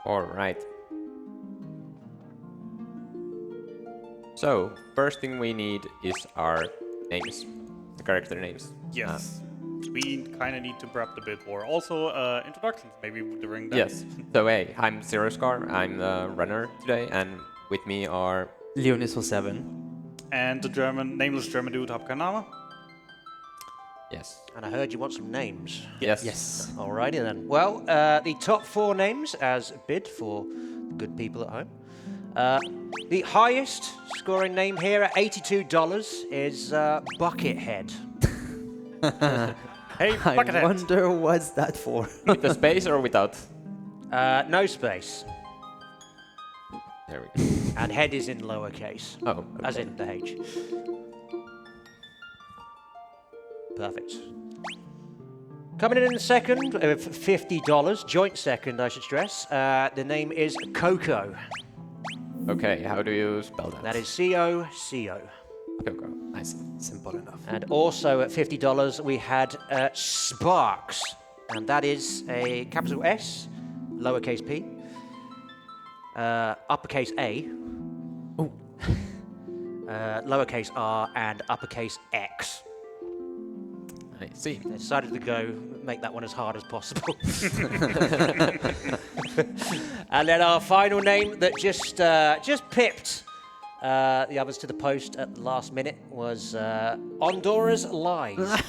All right. So, first thing we need is our names, the character names. Yes. We kind of need to prep a bit more. Also, introductions, maybe during that. Yes. So, hey, I'm Zero Scar. I'm the runner today, and with me are Leonis for 7. And the nameless German dude, Hapkanama. yes, And I heard you want some names. yes, Yes. Alrighty then. Well, the top 4 names as bid for the good people at home. The highest scoring name here at $82 is Buckethead. Hey, I Buckethead. wonder what's that for. With the space or without? No space. There we go. And head is in lowercase, Oh, as in the H. Perfect. Coming in second, $50, joint second, I should stress. The name is Coco. okay. How do you spell that? That is C-O-C-O. Coco. Nice. Simple enough. And also at $50, we had Sparks. And that is a capital S, lowercase p, uppercase A, lowercase r, and uppercase X. I see. I decided to make that one as hard as possible. And then our final name that just pipped the others to the post at the last minute was Hondora's Lies.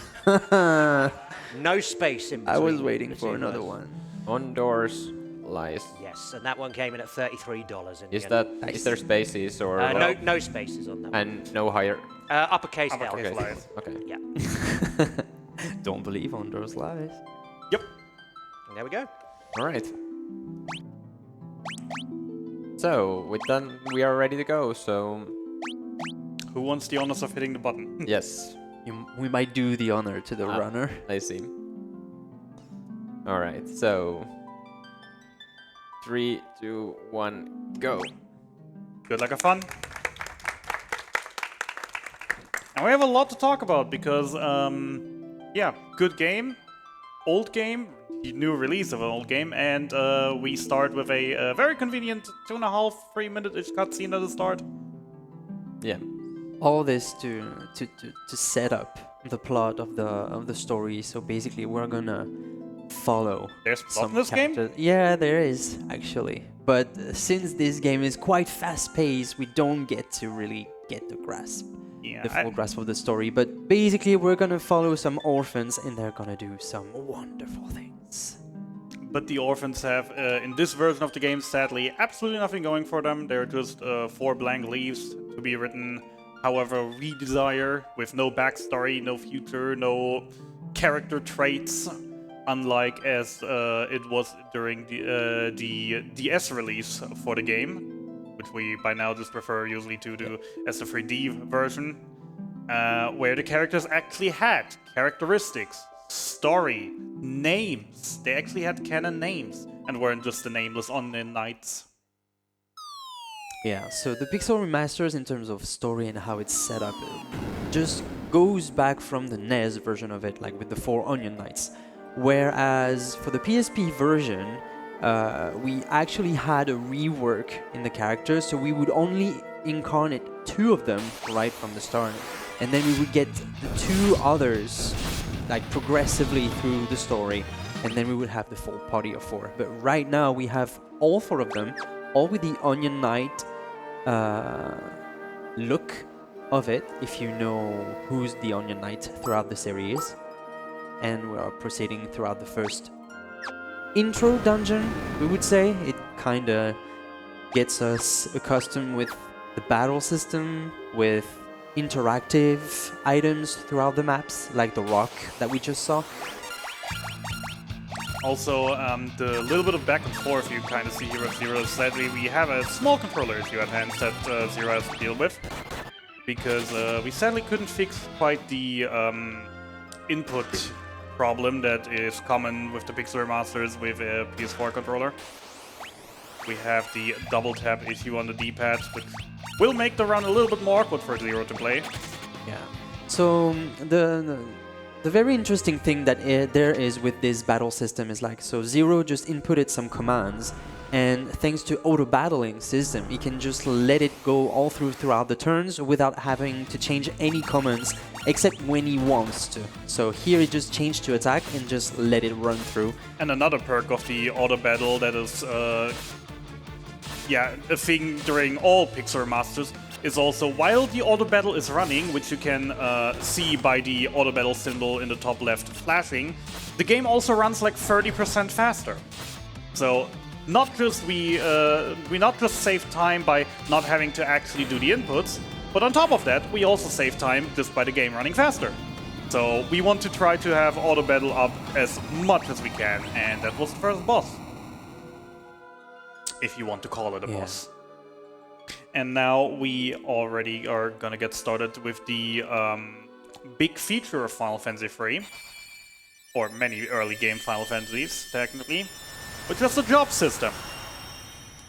No space in between. I was waiting the for two another words. one. On doors lies. Yes, and that one came in at $33. In Is the that end. is there spaces or no spaces on that one. and no higher? Uppercase L. Uppercase Lies. Okay. Yeah. Don't believe on those lies. Yep. There we go. All right. So with that, we are ready to go. So Who wants the honors of hitting the button? yes, We might do the honor to the runner. I see. All right. So 3, 2, 1, go. Good luck, have fun. And we have a lot to talk about because, yeah, good game, old game, the new release of an old game, and we start with a very convenient 2.5, 3-minute-ish cutscene at the start. Yeah. All this to set up the plot of the story. So basically, we're gonna follow. There's plot some in this game? characters. Yeah, there is actually. But since this game is quite fast-paced, we don't get to really get the grasp. Yeah, The full grasp of the story, but basically we're gonna follow some orphans and they're gonna do some wonderful things. but the orphans have, in this version of the game, sadly, absolutely nothing going for them. They're just 4 blank leaves to be written however we desire, with no backstory, no future, no character traits, unlike as it was during the DS release for the game, which we by now just refer usually to as the 3D version, where the characters actually had characteristics, story, names. They actually had canon names and weren't just the nameless Onion Knights. Yeah, so the Pixel remasters in terms of story and how it's set up just goes back from the NES version of it, like with the 4 Onion Knights. Whereas for the PSP version, we actually had a rework in the characters, so we would only incarnate 2 of them right from the start, and then we would get the 2 others like progressively through the story, and then we would have the full party of 4. But right now we have all 4 of them, all with the Onion Knight look of it, if you know who's the Onion Knight throughout the series. And we are proceeding throughout the first intro dungeon, we would say. It kinda gets us accustomed with the battle system, with interactive items throughout the maps, like the rock that we just saw. Also, the little bit of back and forth you kind of see here with Zero, sadly we have a small controller issue at hand that Zero has to deal with, because we sadly couldn't fix quite the input problem that is common with the Pixel remasters with a PS4 controller. We have the double tap issue on the D-pad, which will make the run a little bit more awkward for Zero to play. Yeah. So the very interesting thing that there is with this battle system is like, so Zero just inputted some commands, And thanks to auto battling system, he can just let it go all throughout the turns without having to change any commands except when he wants to. So here he just changed to attack and just let it run through. And another perk of the auto battle that is, a thing during all Pixar Masters is also while the auto battle is running, which you can see by the auto battle symbol in the top left flashing, the game also runs like 30% faster. So not just we not just save time by not having to actually do the inputs, but on top of that, we also save time just by the game running faster. So we want to try to have auto battle up as much as we can, and that was the first boss. If you want to call it a boss. And now we already are gonna get started with the big feature of Final Fantasy III, or many early game Final Fantasies, technically, which is the job system.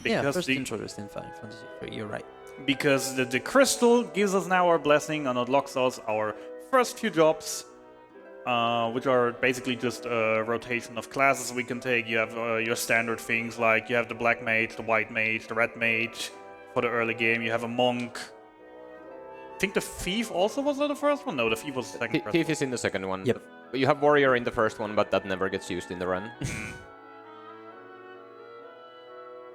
Yeah, first introduced in Final Fantasy III, you're right. Because the crystal gives us now our blessing and unlocks us our first few jobs, which are basically just a rotation of classes we can take. You have your standard things like you have the black mage, the white mage, the red mage. For the early game, you have a monk. I think the thief also was the first one? No, the thief was the second. Thief is in the second one. Yep. You have warrior in the first one, but that never gets used in the run.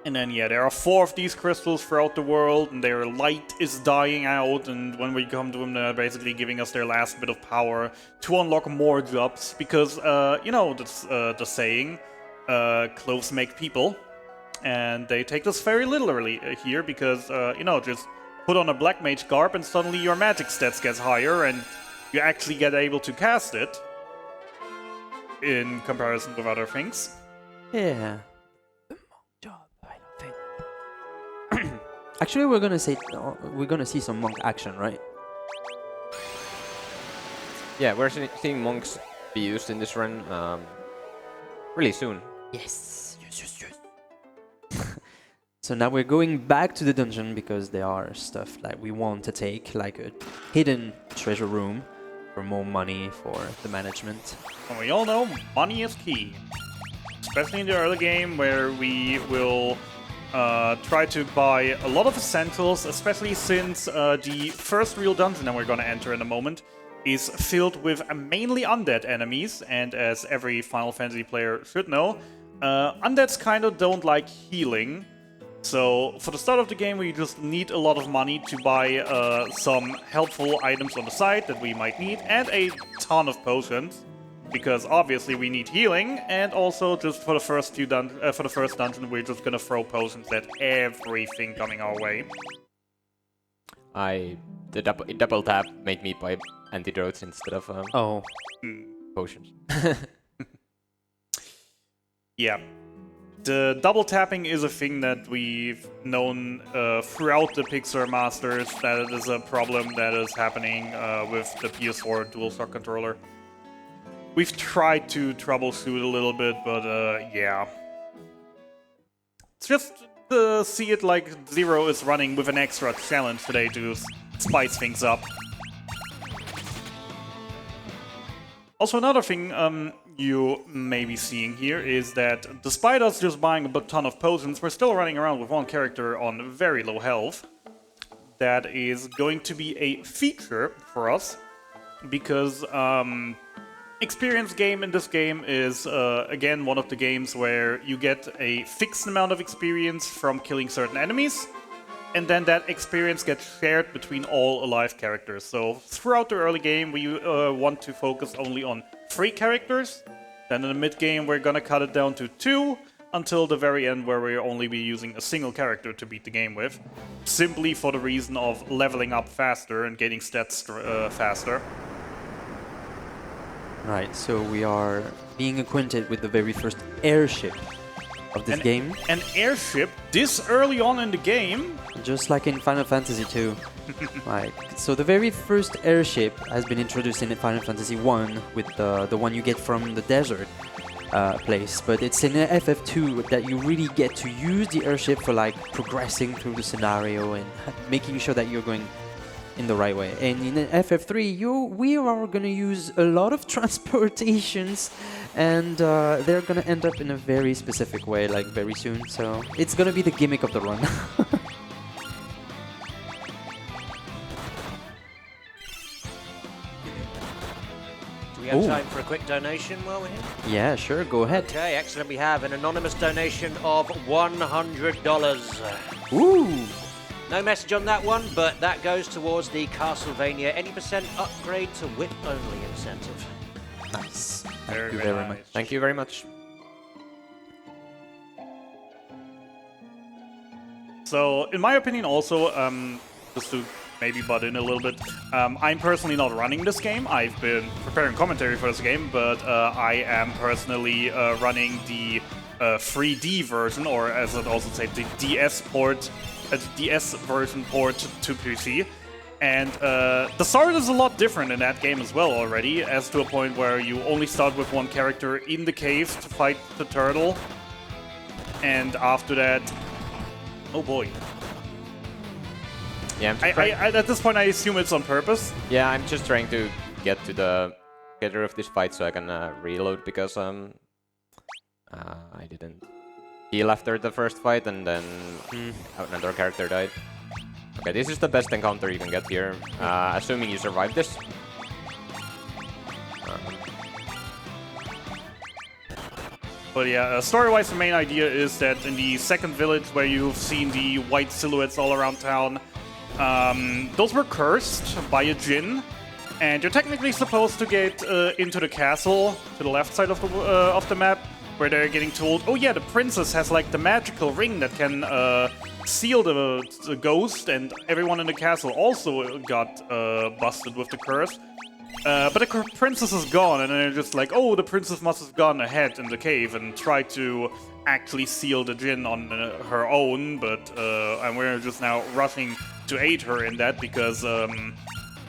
And then, yeah, there are 4 of these crystals throughout the world, and their light is dying out, and when we come to them, they're basically giving us their last bit of power to unlock more jobs, because, you know, that's the saying, clothes make people, and they take this very literally here, because, you know, just put on a black mage garb, and suddenly your magic stats gets higher, and you actually get able to cast it, in comparison with other things. Yeah. Actually, we're gonna see some monk action, right? Yeah, we're seeing monks be used in this run really soon. Yes. So now we're going back to the dungeon because there are stuff that we want to take, like a hidden treasure room for more money for the management. And we all know money is key, especially in the early game where we will try to buy a lot of essentials, especially since the first real dungeon that we're going to enter in a moment is filled with mainly undead enemies, and as every Final Fantasy player should know, undeads kind of don't like healing. So for the start of the game we just need a lot of money to buy some helpful items on the side that we might need, and a ton of potions. Because obviously we need healing, and also just for the first dungeon, we're just gonna throw potions at everything coming our way. The double tap made me buy antidotes instead of potions. Yeah, the double tapping is a thing that we've known throughout the Pixar Masters. That it is a problem that is happening with the PS4 DualShock controller. We've tried to troubleshoot a little bit, but yeah. It's just to see it like Zero is running with an extra challenge today to spice things up. Also, another thing you may be seeing here is that despite us just buying a ton of potions, we're still running around with one character on very low health. That is going to be a feature for us, because experience game in this game is, again, one of the games where you get a fixed amount of experience from killing certain enemies, and then that experience gets shared between all alive characters. So throughout the early game, we want to focus only on 3 characters. Then in the mid-game, we're gonna cut it down to 2, until the very end, where we'll only be using a single character to beat the game with, simply for the reason of leveling up faster and getting stats faster. Right, so we are being acquainted with the very first airship of this game. An airship this early on in the game? Just like in Final Fantasy II. Right, so the very first airship has been introduced in Final Fantasy I with the one you get from the desert place. But it's in FF2 that you really get to use the airship for like progressing through the scenario and making sure that you're going in the right way. And in FF3, we are gonna use a lot of transportations, and they're gonna end up in a very specific way, like very soon. So it's gonna be the gimmick of the run. Do we have time for a quick donation while we're here? Yeah, sure. Go ahead. Okay, excellent. We have an anonymous donation of $100. Ooh. No message on that one, but that goes towards the Castlevania any % upgrade to whip-only incentive. Nice. Very, Thank you very very much. nice. Thank you very much. So, in my opinion, also, just to maybe butt in a little bit, I'm personally not running this game. I've been preparing commentary for this game, but I am personally running the 3D version, or as I'd also say, the DS port, DS version port to PC. And the start is a lot different in that game as well already, as to a point where you only start with one character in the cave to fight the turtle. And after that, oh boy. Yeah, At this point, I assume it's on purpose. yeah, I'm just trying to get rid of this fight so I can reload, because I didn't heal after the first fight, and then another character died. Okay, this is the best encounter you can get here, assuming you survive this. But yeah, story-wise, the main idea is that in the second village where you've seen the white silhouettes all around town, those were cursed by a djinn, and you're technically supposed to get into the castle to the left side of the map, where they're getting told, oh yeah, the princess has like the magical ring that can seal the ghost, and everyone in the castle also got busted with the curse. But the princess is gone, and they're just like, oh, the princess must have gone ahead in the cave and tried to actually seal the djinn on her own, but and we're just now rushing to aid her in that because,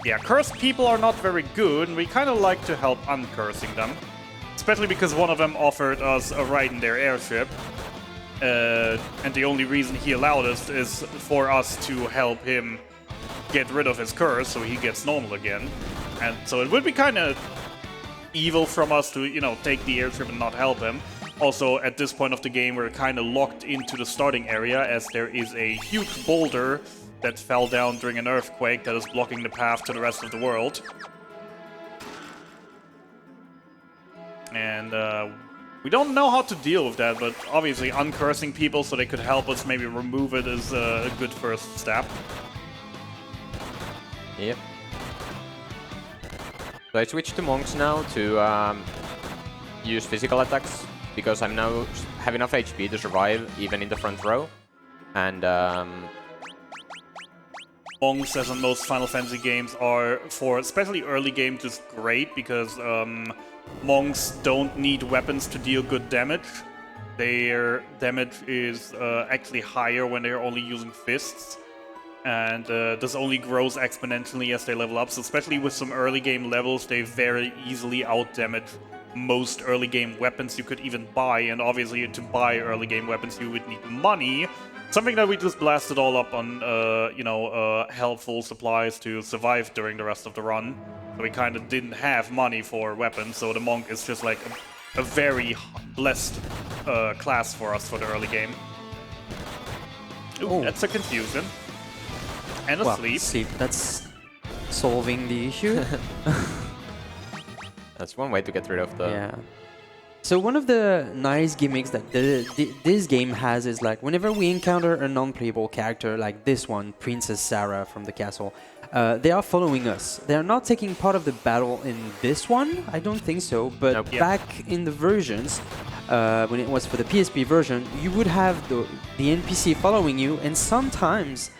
yeah, cursed people are not very good, and we kind of like to help uncursing them. Especially because one of them offered us a ride in their airship, and the only reason he allowed us is for us to help him get rid of his curse so he gets normal again. And so it would be kind of evil from us to, you know, take the airship and not help him. Also, at this point of the game, we're kind of locked into the starting area, as there is a huge boulder that fell down during an earthquake that is blocking the path to the rest of the world. And we don't know how to deal with that, but obviously uncursing people so they could help us maybe remove it is a good first step. Yep. So I switched to monks now to use physical attacks, because I'm now have enough HP to survive even in the front row. And monks, as in most Final Fantasy games, are for especially early game just great, because monks don't need weapons to deal good damage. Their damage is actually higher when they're only using fists. And this only grows exponentially as they level up, so especially with some early game levels, they very easily out-damage most early game weapons you could even buy, and obviously to buy early game weapons you would need money, something that we just blasted all up on, helpful supplies to survive during the rest of the run. So we kind of didn't have money for weapons, so the monk is just like a very blessed class for us for the early game. Ooh, that's a confusion. And asleep. Sleep. That's solving the issue. that's one way to get rid of the... Yeah. So one of the nice gimmicks that this game has is like whenever we encounter a non-playable character like this one, Princess Sarah from the castle, they are following us. They are not taking part of the battle in this one, I don't think so, but Nope. back in the versions, when it was for the PSP version, you would have the NPC following you, and sometimes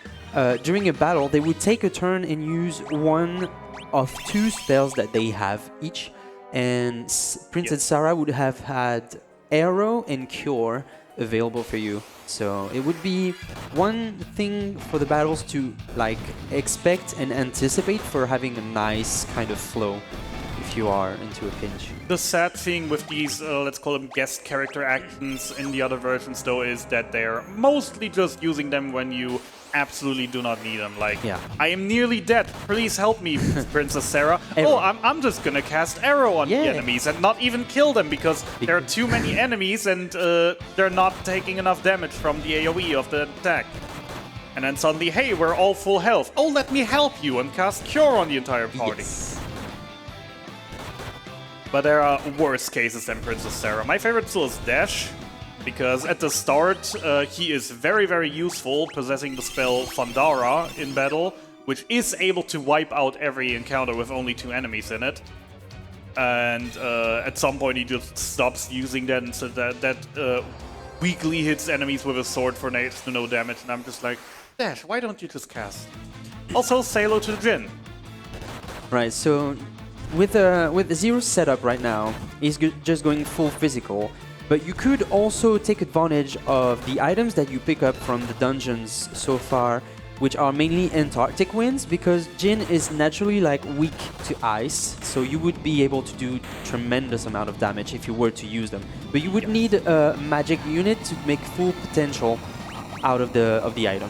during a battle they would take a turn and use one of two spells that they have each. And Princess Sarah would have had Arrow and Cure available for you. So it would be one thing for the battles to like expect and anticipate for having a nice kind of flow if you are into a pinch. The sad thing with these, let's call them guest character actions in the other versions, though, is that they're mostly just using them when you absolutely do not need them. Like, Yeah. I am nearly dead. Please help me, Princess Sarah. Oh, I'm just gonna cast arrow on the enemies and not even kill them because there are too many enemies and they're not taking enough damage from the AoE of the attack. And then suddenly, hey, we're all full health. Oh, let me help you and cast Cure on the entire party. Yes. But there are worse cases than Princess Sarah. My favorite still is Dash, because at the start he is very, very useful, possessing the spell Thundara in battle, which is able to wipe out every encounter with only 2 enemies in it. And at some point he just stops using that, and so that weakly hits enemies with a sword for next to no damage, and I'm just like, Dash, why don't you just cast? Also, say hello to Jin. Right, so with Zero's setup right now, he's just going full physical, but you could also take advantage of the items that you pick up from the dungeons so far, which are mainly Antarctic winds, because Jin is naturally like weak to ice, so you would be able to do tremendous amount of damage if you were to use them. But you would need a magic unit to make full potential out of the item.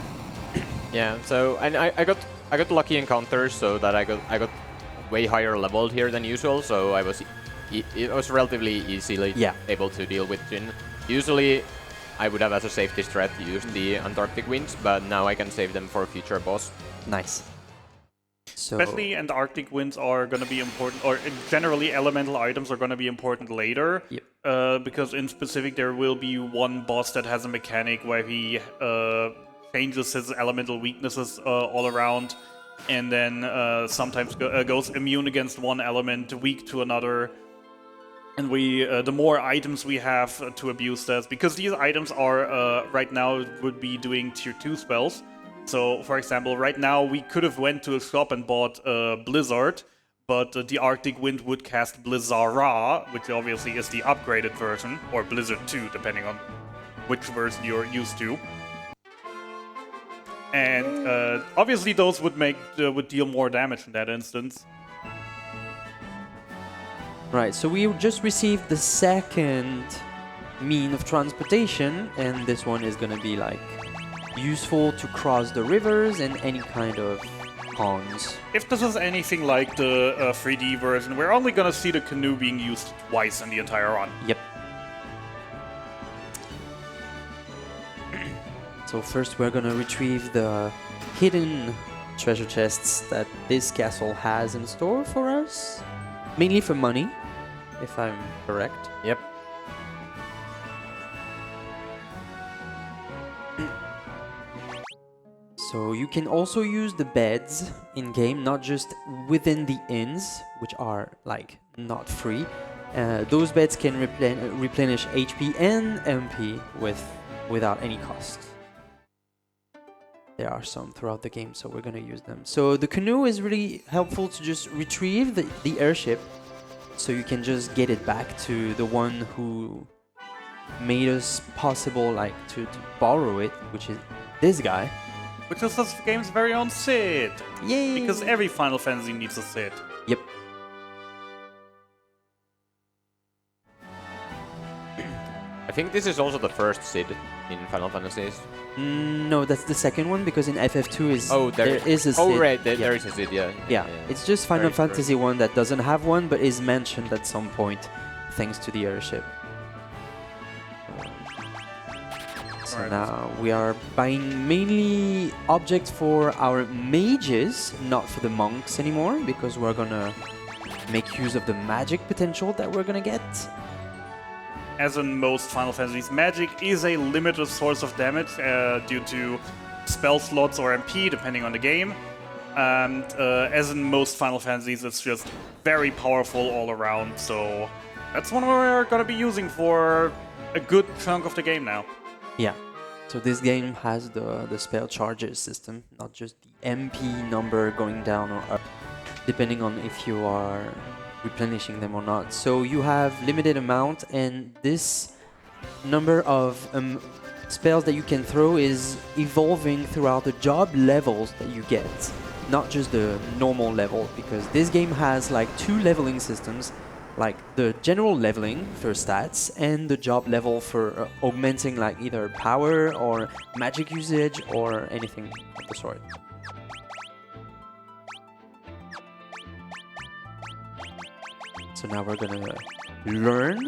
Yeah, so and I got lucky encounters so that I got way higher leveled here than usual, so it was relatively easily able to deal with Jin. Usually I would have as a safety strat used the Antarctic winds, but now I can save them for a future boss. Nice. So Especially Antarctic winds are going to be important, or generally elemental items are going to be important later. Yep. Because in specific there will be one boss that has a mechanic where he changes his elemental weaknesses all around, and then sometimes goes immune against one element, weak to another. And the more items we have to abuse this, because these items are right now would be doing tier 2 spells. So, for example, right now we could have went to a shop and bought Blizzard, but the Arctic Wind would cast Blizzara, which obviously is the upgraded version, or Blizzard 2, depending on which version you're used to. And obviously those would deal more damage in that instance. right, so we just received the second mean of transportation, and this one is gonna be like useful to cross the rivers and any kind of ponds. If this is anything like the 3D version, we're only gonna see the canoe being used twice in the entire run. Yep. So first we're gonna retrieve the hidden treasure chests that this castle has in store for us. Mainly for money, if I'm correct. Yep. So you can also use the beds in-game, not just within the inns, which are like not free. Those beds can replenish HP and MP without any cost. There are some throughout the game, so we're gonna use them. So the canoe is really helpful to just retrieve the airship, so you can just get it back to the one who made us possible, like to borrow it, which is this guy. Which is this game's very own Sid. Yay! Because every Final Fantasy needs a Sid. Yep. I think this is also the first Sid in Final Fantasies. No, that's the second one, because in FF2 there is a Sid. Oh, right, there is a Sid, yeah. Yeah, it's just Final Very Fantasy 1 that doesn't have one, but is mentioned at some point, thanks to the airship. So Alright. now we are buying mainly objects for our mages, not for the monks anymore, because we're gonna make use of the magic potential that we're gonna get. As in most Final Fantasies, magic is a limited source of damage due to spell slots or MP, depending on the game. And as in most Final Fantasies, it's just very powerful all around. So that's one we're going to be using for a good chunk of the game now. Yeah, so this game has the spell charges system, not just the MP number going down or up, depending on if you are replenishing them or not. So you have limited amount, and this number of spells that you can throw is evolving throughout the job levels that you get. not just the normal level, because this game has like 2 leveling systems, like the general leveling for stats and the job level for augmenting like either power or magic usage or anything of the sort. So now we're gonna learn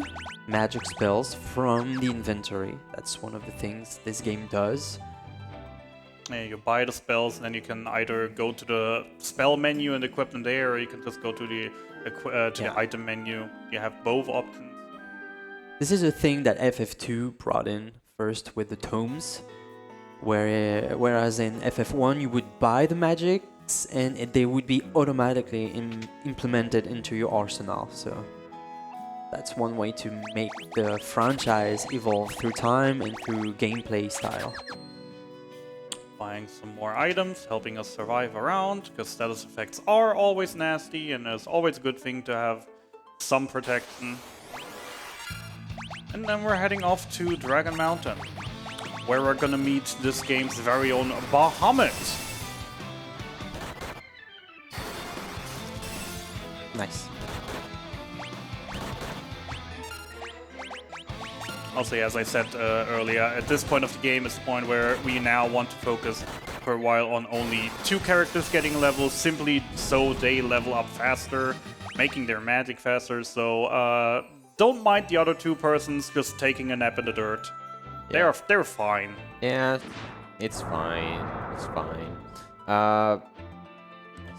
magic spells from the inventory. That's one of the things this game does. Yeah, you buy the spells, and then you can either go to the spell menu and equip them there, or you can just go to the the item menu. You have both options. This is a thing that FF2 brought in first with the tomes, whereas in FF1 you would buy the magics and they would be automatically implemented into your arsenal. So that's one way to make the franchise evolve through time and through gameplay style. Buying some more items, helping us survive around, because status effects are always nasty, and it's always a good thing to have some protection. And then we're heading off to Dragon Mountain, where we're gonna meet this game's very own Bahamut. Nice. Also, as I said earlier, at this point of the game is the point where we now want to focus for a while on only 2 characters getting levels, simply so they level up faster, making their magic faster. So don't mind the other 2 persons just taking a nap in the dirt. Yeah. They're fine. Yeah, it's fine. It's fine.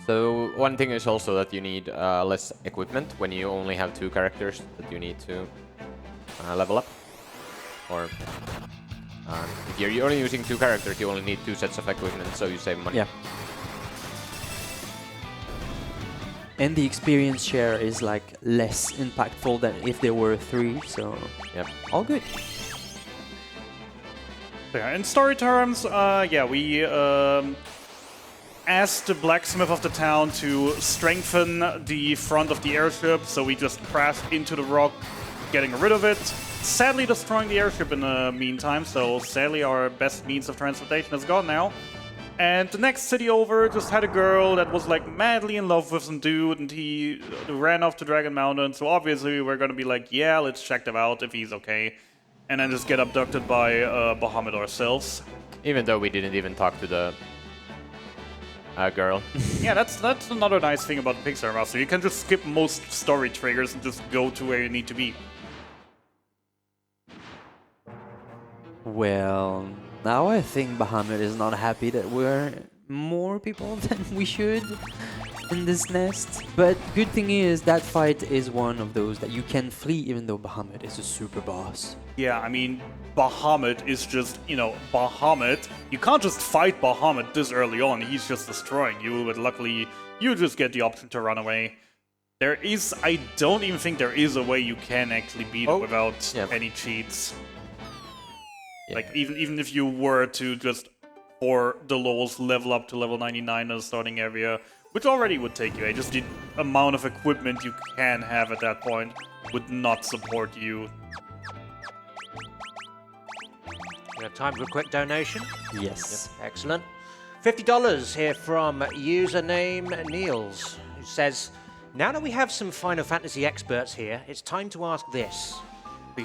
So one thing is also that you need less equipment when you only have 2 characters that you need to level up. Or if you're only using 2 characters, you only need 2 sets of equipment, so you save money. Yeah. And the experience share is like less impactful than if there were 3, so Yep. all good. Yeah, in story terms, we asked the blacksmith of the town to strengthen the front of the airship, so we just crashed into the rock, getting rid of it. Sadly destroying the airship in the meantime, so sadly our best means of transportation is gone now. And the next city over just had a girl that was like madly in love with some dude, and he ran off to Dragon Mountain, so obviously we're gonna be like, yeah, let's check him out if he's okay. And then just get abducted by Bahamut ourselves. Even though we didn't even talk to the girl. Yeah, that's another nice thing about the Pixar Remaster. You can just skip most story triggers and just go to where you need to be. Well, now I think Bahamut is not happy that we're more people than we should in this nest. But good thing is that fight is one of those that you can flee even though Bahamut is a super boss. Yeah, I mean, Bahamut is just, Bahamut. You can't just fight Bahamut this early on. He's just destroying you, but luckily you just get the option to run away. I don't even think there is a way you can actually beat him without any cheats. Yeah. Like, even if you were to just, for the lols, level up to level 99 in the starting area, which already would take you, just the amount of equipment you can have at that point would not support you. We have time for a quick donation. Yes. Yep. Excellent. $50 here from username Niels, who says, now that we have some Final Fantasy experts here, it's time to ask this.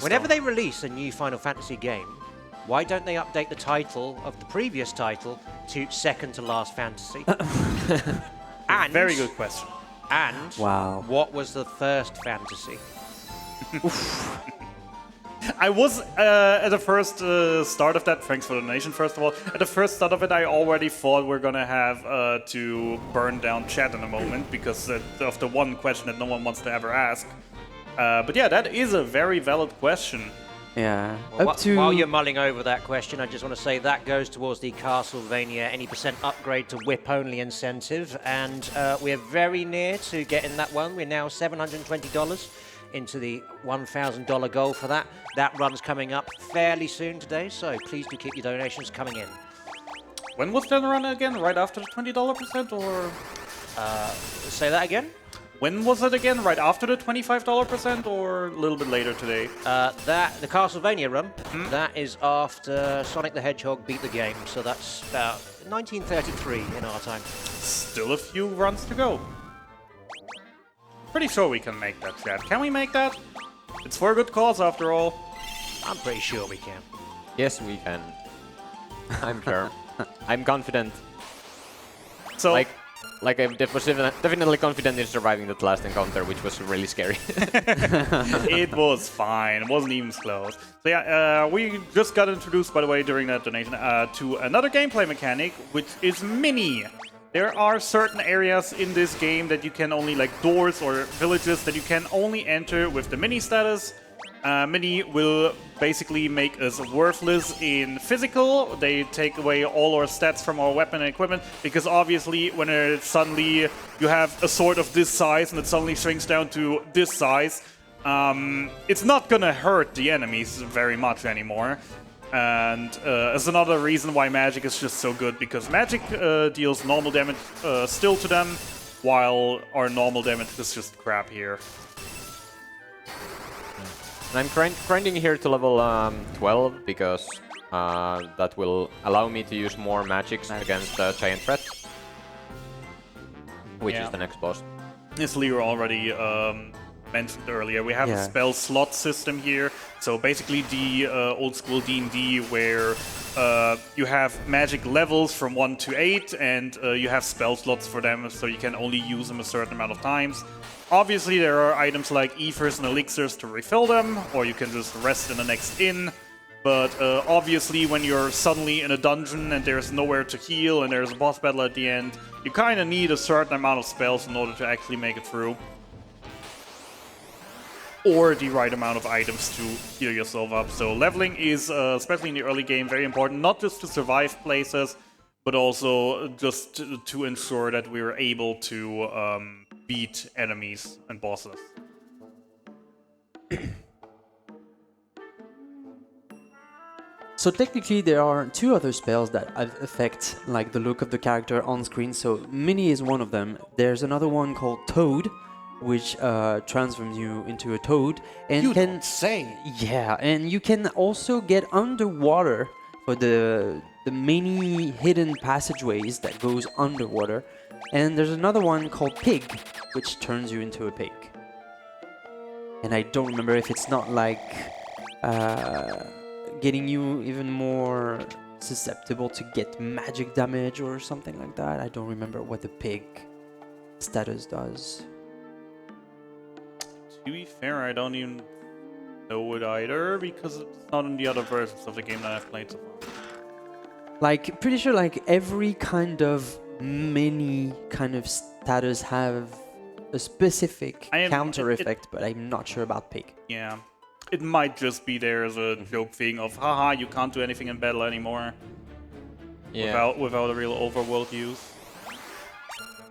Whenever they release a new Final Fantasy game, why don't they update the title of the previous title to Second to Last Fantasy? And very good question. And what was the first fantasy? I was, at the first start of that, thanks for the donation first of all, at the first start of it I already thought we're gonna have to burn down chat in a moment because of the one question that no one wants to ever ask. But yeah, that is a very valid question. Yeah. Well, while you're mulling over that question, I just want to say that goes towards the Castlevania any % upgrade to whip-only incentive, and we're very near to getting that one. We're now $720 into the $1,000 goal for that. That run's coming up fairly soon today, so please do keep your donations coming in. When was that run again? Right after the $20%, or...? Say that again? When was it again? Right after the $25% or a little bit later today? The Castlevania run, that is after Sonic the Hedgehog beat the game, so that's about 1933 in our time. Still a few runs to go. Pretty sure we can make that, chat. Can we make that? It's for a good cause, after all. I'm pretty sure we can. Yes, we can. I'm sure. I'm confident. So, Like I was definitely confident in surviving that last encounter, which was really scary. it was fine. It wasn't even close. So yeah, we just got introduced, by the way, during that donation, to another gameplay mechanic, which is Mini. There are certain areas in this game that you can only, like doors or villages, that you can only enter with the Mini status. Mini will basically make us worthless in physical. They take away all our stats from our weapon and equipment, because obviously when suddenly you have a sword of this size and it suddenly shrinks down to this size, it's not gonna hurt the enemies very much anymore. And as another reason why magic is just so good, because magic deals normal damage still to them, while our normal damage is just crap here. And I'm grinding here to level 12 because that will allow me to use more magics against the giant threat, which is the next boss. As Leo already mentioned earlier, we have a spell slot system here. So basically the old school D&D where you have magic levels from 1 to 8 and you have spell slots for them, so you can only use them a certain amount of times. Obviously, there are items like ethers and elixirs to refill them, or you can just rest in the next inn. But obviously, when you're suddenly in a dungeon and there's nowhere to heal and there's a boss battle at the end, you kind of need a certain amount of spells in order to actually make it through. Or the right amount of items to heal yourself up. So leveling is, especially in the early game, very important, not just to survive places, but also just to ensure that we're able to beat enemies and bosses. So technically there are two other spells that affect like the look of the character on screen. So Mini is one of them. There's another one called Toad, which transforms you into a toad, and you don't say. Yeah, and you can also get underwater for the many hidden passageways that goes underwater. And there's another one called Pig, which turns you into a pig. And I don't remember if it's not like getting you even more susceptible to get magic damage or something like that. I don't remember what the pig status does. To be fair, I don't even know it either, because it's not in the other versions of the game that I've played so far. Like, pretty sure like every kind of mini kind of status have a specific counter effect, but I'm not sure about Pig. Yeah. It might just be there as a joke thing of, haha, you can't do anything in battle anymore. Yeah. Without a real overworld use.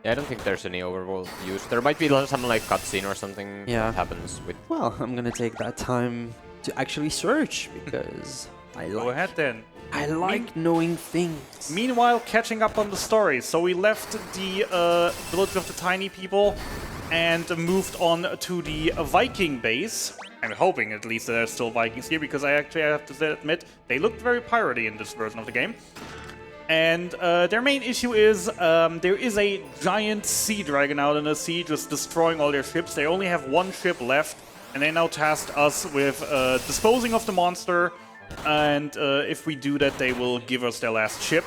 Yeah, I don't think there's any overworld use. There might be some like cutscene or something that happens with... Well, I'm gonna take that time to actually search, because Go ahead then. I like knowing things. Meanwhile, catching up on the story. So we left the village of the tiny people and moved on to the Viking base. I'm hoping at least there's still Vikings here, because I have to admit, they looked very piratey in this version of the game. And their main issue is there is a giant sea dragon out in the sea just destroying all their ships. They only have one ship left, and they now tasked us with disposing of the monster. And if we do that, they will give us their last ship.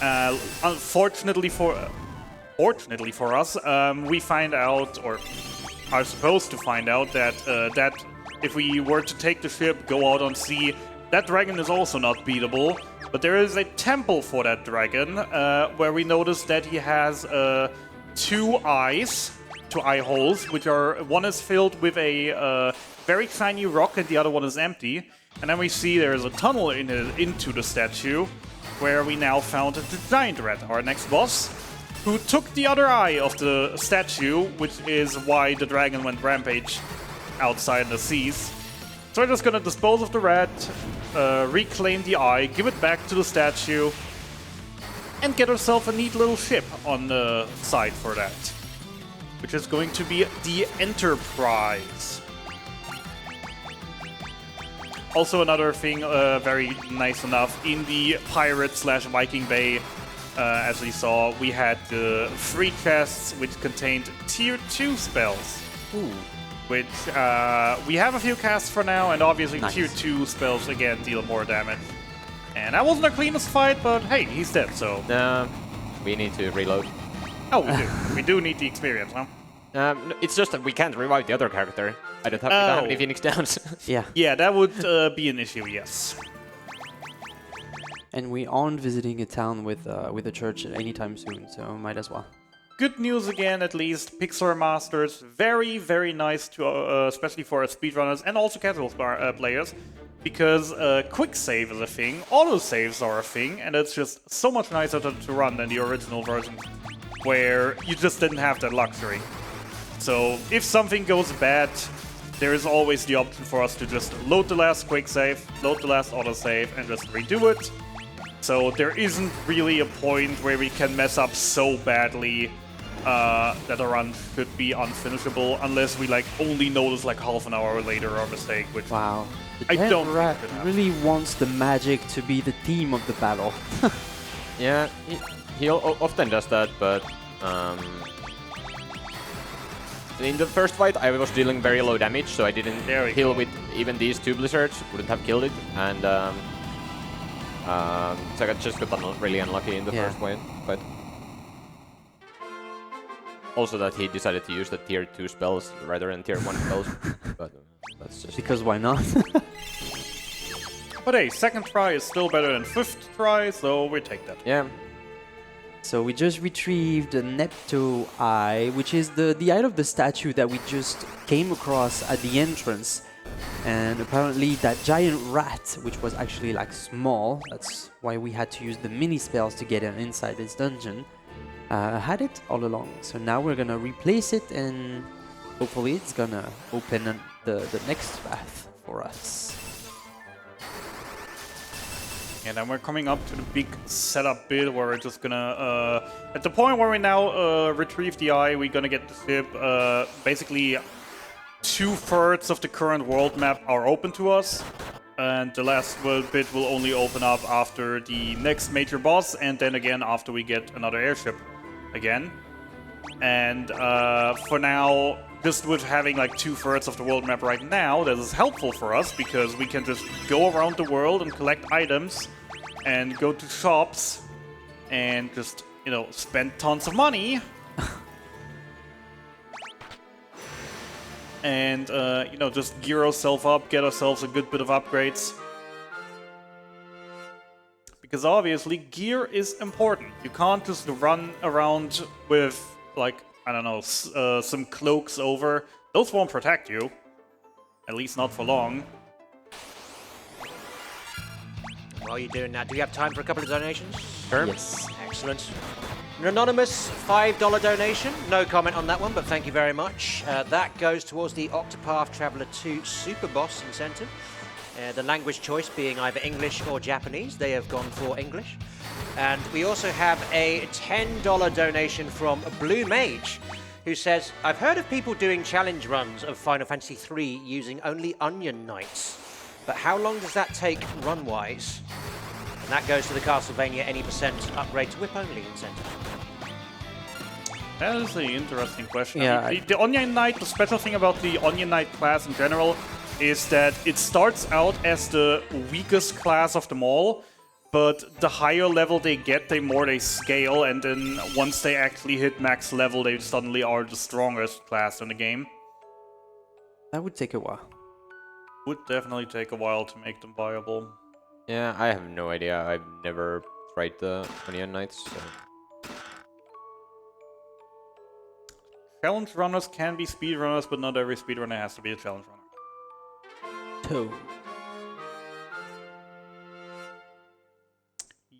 Unfortunately for us, we find out, or are supposed to find out, that if we were to take the ship, go out on sea, that dragon is also not beatable. But there is a temple for that dragon, where we notice that he has two eye holes, which are, one is filled with a very shiny rock and the other one is empty. And then we see there is a tunnel into the statue, where we now found the giant rat, our next boss, who took the other eye of the statue, which is why the dragon went rampage outside the seas. So we're just gonna dispose of the rat, reclaim the eye, give it back to the statue, and get ourselves a neat little ship on the side for that. which is going to be the Enterprise. Also another thing, very nice enough, in the Pirate/Viking Bay, as we saw, we had the 3 chests which contained Tier 2 spells. Ooh. Which, we have a few casts for now, and obviously Nice. Tier 2 spells, again, deal more damage. And that wasn't the cleanest fight, but hey, he's dead, so... We need to reload. Oh, we do. We do need the experience, huh? No, it's just that we can't revive the other character. I don't have any Phoenix Downs. Yeah. Yeah, that would be an issue, yes. And we aren't visiting a town with a church anytime soon, so might as well. Good news again, at least. Pixar Masters, very, very nice to, especially for speedrunners and also casual players, because quick save is a thing, auto saves are a thing, and it's just so much nicer to run than the original version, where you just didn't have that luxury. So if something goes bad, there is always the option for us to just load the last quick save, load the last auto save, and just redo it. So there isn't really a point where we can mess up so badly that a run could be unfinishable, unless we like only notice like half an hour later our mistake, which Wow. The I Dead don't think Rat it could happen. really wants the magic to be the theme of the battle. Yeah, he often does that, but in the first fight I was dealing very low damage, so I didn't heal with even these 2 blizzards, wouldn't have killed it, and so I just got really unlucky in the first fight. But also that he decided to use the tier 2 spells rather than tier 1 spells, but that's just... Because why not? But hey, second try is still better than 5th try, so we take that. Yeah. So we just retrieved the Nepto Eye, which is the eye of the statue that we just came across at the entrance. And apparently that giant rat, which was actually like small, that's why we had to use the mini spells to get inside this dungeon, had it all along. So now we're gonna replace it, and hopefully it's gonna open the next path for us. And then we're coming up to the big setup bit where we're just gonna, at the point where we now retrieve the eye, we're gonna get the ship. Basically, 2/3 of the current world map are open to us, and the last bit will only open up after the next major boss, and then again after we get another airship again. And for now, just with having like 2/3 of the world map right now, that is helpful for us because we can just go around the world and collect items and go to shops and just, you know, spend tons of money. And, you know, just gear ourselves up, get ourselves a good bit of upgrades. Because obviously, gear is important. You can't just run around with, like, I don't know, some cloaks over. Those won't protect you. At least not for long. While you're doing that, do we have time for a couple of donations? Sure. Yes. Excellent. An anonymous $5 donation. No comment on that one, but thank you very much. That goes towards the Octopath Traveler 2 Super Boss incentive. The language choice being either English or Japanese. They have gone for English. And we also have a $10 donation from Blue Mage, who says, I've heard of people doing challenge runs of Final Fantasy III using only Onion Knights. But how long does that take run-wise? And that goes to the Castlevania any percent upgrade to whip-only incentive. That is an interesting question. Yeah, I mean, the Onion Knight, the special thing about the Onion Knight class in general is that it starts out as the weakest class of them all, but the higher level they get, the more they scale, and then once they actually hit max level, they suddenly are the strongest class in the game. That would take a while. Would definitely take a while to make them viable. Yeah, I have no idea. I've never tried the Onion Knights, so... Challenge runners can be speedrunners, but not every speedrunner has to be a challenge runner. Toad.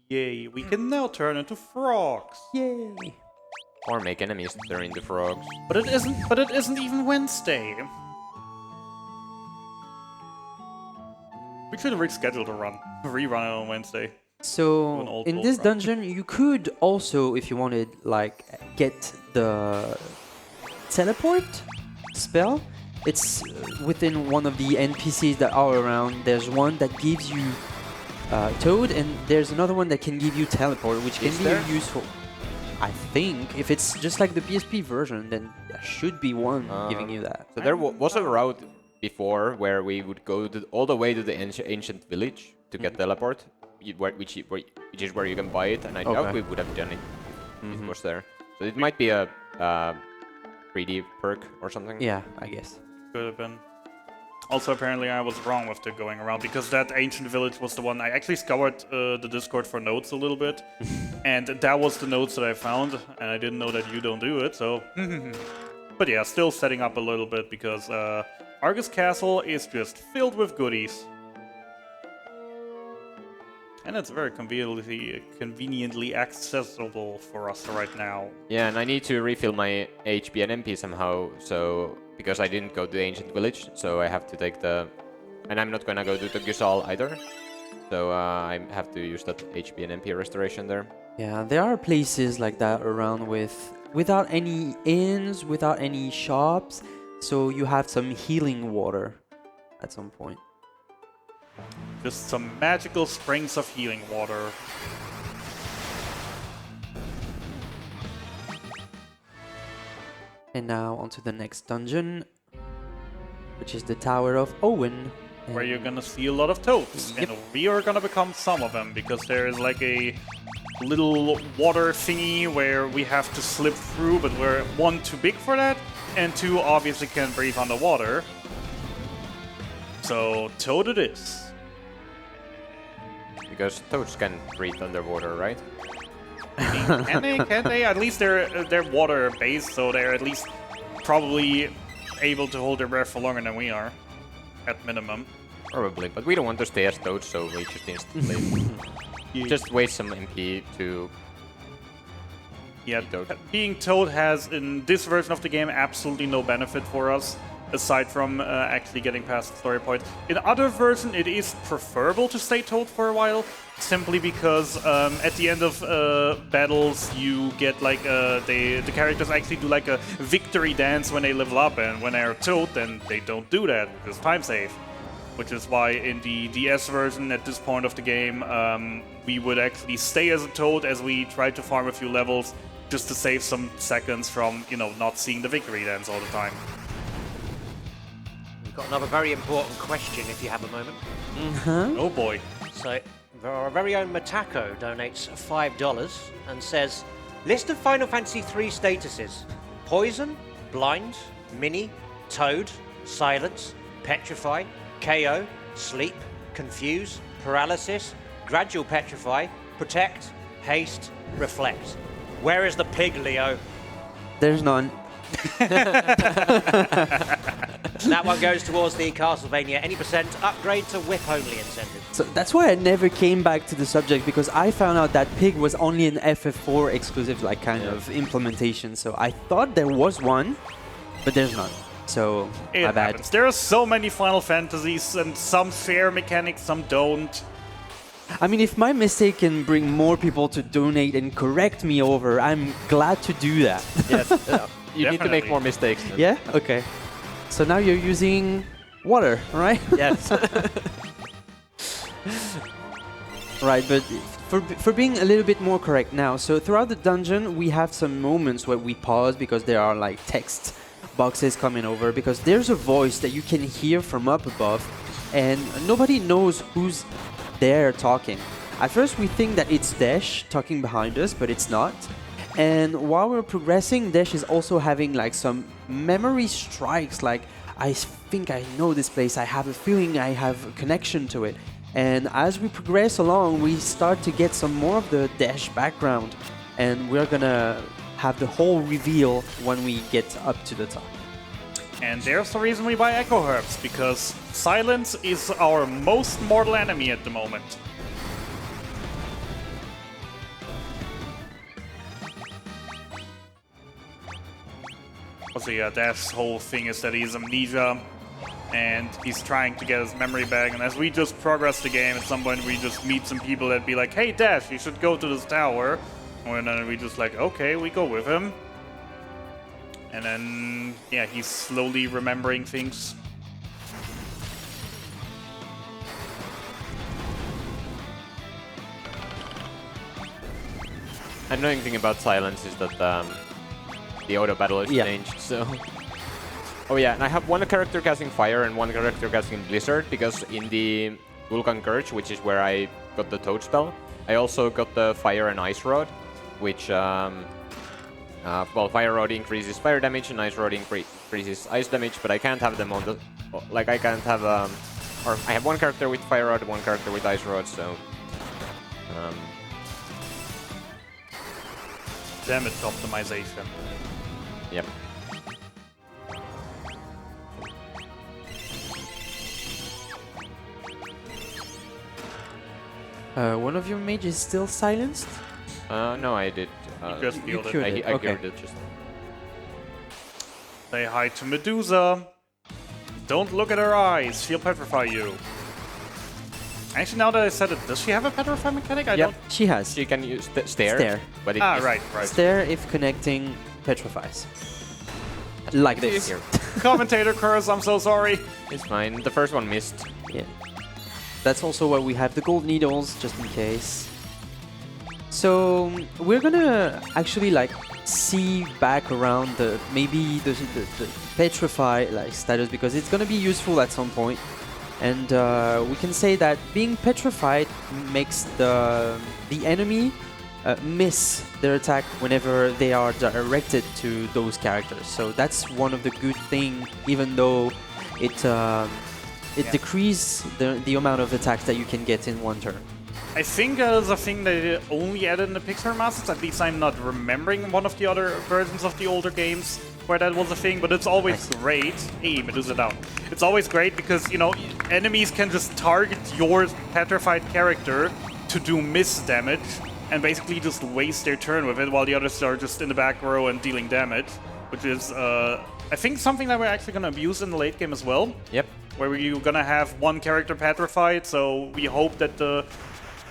Yay, we can now turn into frogs. Yay! Or make enemies turn into frogs. But it isn't even Wednesday. We should have rescheduled a rerun it on Wednesday. So in this dungeon, you could also, if you wanted, like get the teleport spell. It's within one of the NPCs that are around. There's one that gives you Toad, and there's another one that can give you teleport, which can be useful. I think if it's just like the PSP version, then there should be one giving you that. So there was a route before where we would go all the way to the ancient village to get teleport, which is where you can buy it, and I doubt we would have done it if it was there. So it might be a 3D perk or something. Yeah, I guess. Could have been. Also, apparently I was wrong with the going around, because that ancient village was the one I actually scoured the Discord for notes a little bit, and that was the notes that I found, and I didn't know that you don't do it, so... But yeah, still setting up a little bit, because Argus Castle is just filled with goodies. And it's very conveniently accessible for us right now. Yeah, and I need to refill my HP and MP somehow, so... Because I didn't go to the ancient village, so I have to take the... And I'm not gonna go to the Gusal either. So I have to use that HP and MP restoration there. Yeah, there are places like that around without any inns, without any shops. So you have some healing water at some point. Just some magical springs of healing water. And now onto the next dungeon, which is the Tower of Owen. Where you're gonna see a lot of toads. Yep. And we are gonna become some of them, because there is like a little water thingy where we have to slip through, but we're one, too big for that, and two, obviously can't breathe underwater. So, toad it is. Because toads can breathe underwater, right? Can they? Can they? At least they're water-based, so they're at least probably able to hold their breath for longer than we are, at minimum. Probably, but we don't want to stay as toads, so we just instantly just waste some MP to... Yeah, Toad. being Toad has, in this version of the game, absolutely no benefit for us, aside from actually getting past the story point. In other versions, it is preferable to stay Toad for a while, simply because at the end of battles, you get like the characters actually do like a victory dance when they level up, and when they're Toad, then they don't do that because time save. Which is why in the DS version at this point of the game, we would actually stay as a Toad as we try to farm a few levels, just to save some seconds from, you know, not seeing the victory dance all the time. We've got another very important question if you have a moment. Oh boy. So, our very own Matako donates $5 and says, list of Final Fantasy III statuses: Poison, Blind, Mini, Toad, Silence, Petrify, KO, Sleep, Confuse, Paralysis, Gradual Petrify, Protect, Haste, Reflect. Where is the pig, Leo? There's none. That one goes towards the Castlevania any % upgrade to whip only incentive. So that's why I never came back to the subject, because I found out that pig was only an FF4 exclusive like kind of implementation. So I thought there was one, but there's none. So It my bad. happens. There are so many Final Fantasies, and some fair mechanics, some don't. I mean, if my mistake can bring more people to donate and correct me over, I'm glad to do that. Yes, you need to make Definitely. more mistakes. Then. Yeah? Okay. So now you're using water, right? Yes. Right, but for being a little bit more correct now, so throughout the dungeon, we have some moments where we pause because there are like text boxes coming over, because there's a voice that you can hear from up above, and nobody knows who's there talking. At first we think that it's Desh talking behind us, but it's not. And while we're progressing, Desh is also having like some memory strikes, like I think I know this place, I have a feeling I have a connection to it. And as we progress along, we start to get some more of the Desh background, and we're gonna have the whole reveal when we get up to the top. And there's the reason we buy Echo Herbs, because silence is our most mortal enemy at the moment. Also, yeah, Dash's whole thing is that he's amnesia, and he's trying to get his memory back, and as we just progress the game, at some point we just meet some people that be like, hey Dash, you should go to this tower. And then we just like, okay, we go with him. And then, yeah, he's slowly remembering things. Annoying thing about Silence is that the auto battle is changed, so... Oh yeah, and I have one character casting Fire and one character casting Blizzard, because in the Vulcan Curse, which is where I got the Toad spell, I also got the Fire and Ice Rod, which, well, Fire Rod increases fire damage and Ice Rod increases ice damage, but I can't have them on the... Like, I can't have... or I have one character with Fire Rod, one character with Ice Rod, so... Damage optimization. Yep. One of your mages is still silenced? No, I did. You just you killed it. cured I it. Okay. cured it just. Say hi to Medusa. Don't look at her eyes. She'll petrify you. Actually, now that I said it, does she have a petrify mechanic? I don't. She has. She can use stare. Stare. But it Right. Stare if connecting petrifies. Like this here. Commentator curse, I'm so sorry. It's fine. The first one missed. Yeah. That's also why we have the gold needles, just in case. So we're gonna actually like see back around the the petrify like status, because it's gonna be useful at some point. And we can say that being petrified makes the enemy miss their attack whenever they are directed to those characters. So that's one of the good things, even though it decreases the amount of attacks that you can get in one turn. I think there's a thing they only added in the Pixar Masters. At least I'm not remembering one of the other versions of the older games where that was a thing, but it's always great. Hey, Medusa down. It's always great because, you know, enemies can just target your petrified character to do miss damage and basically just waste their turn with it while the others are just in the back row and dealing damage, which is, I think, something that we're actually going to abuse in the late game as well. Yep. Where you're going to have one character petrified, so we hope that the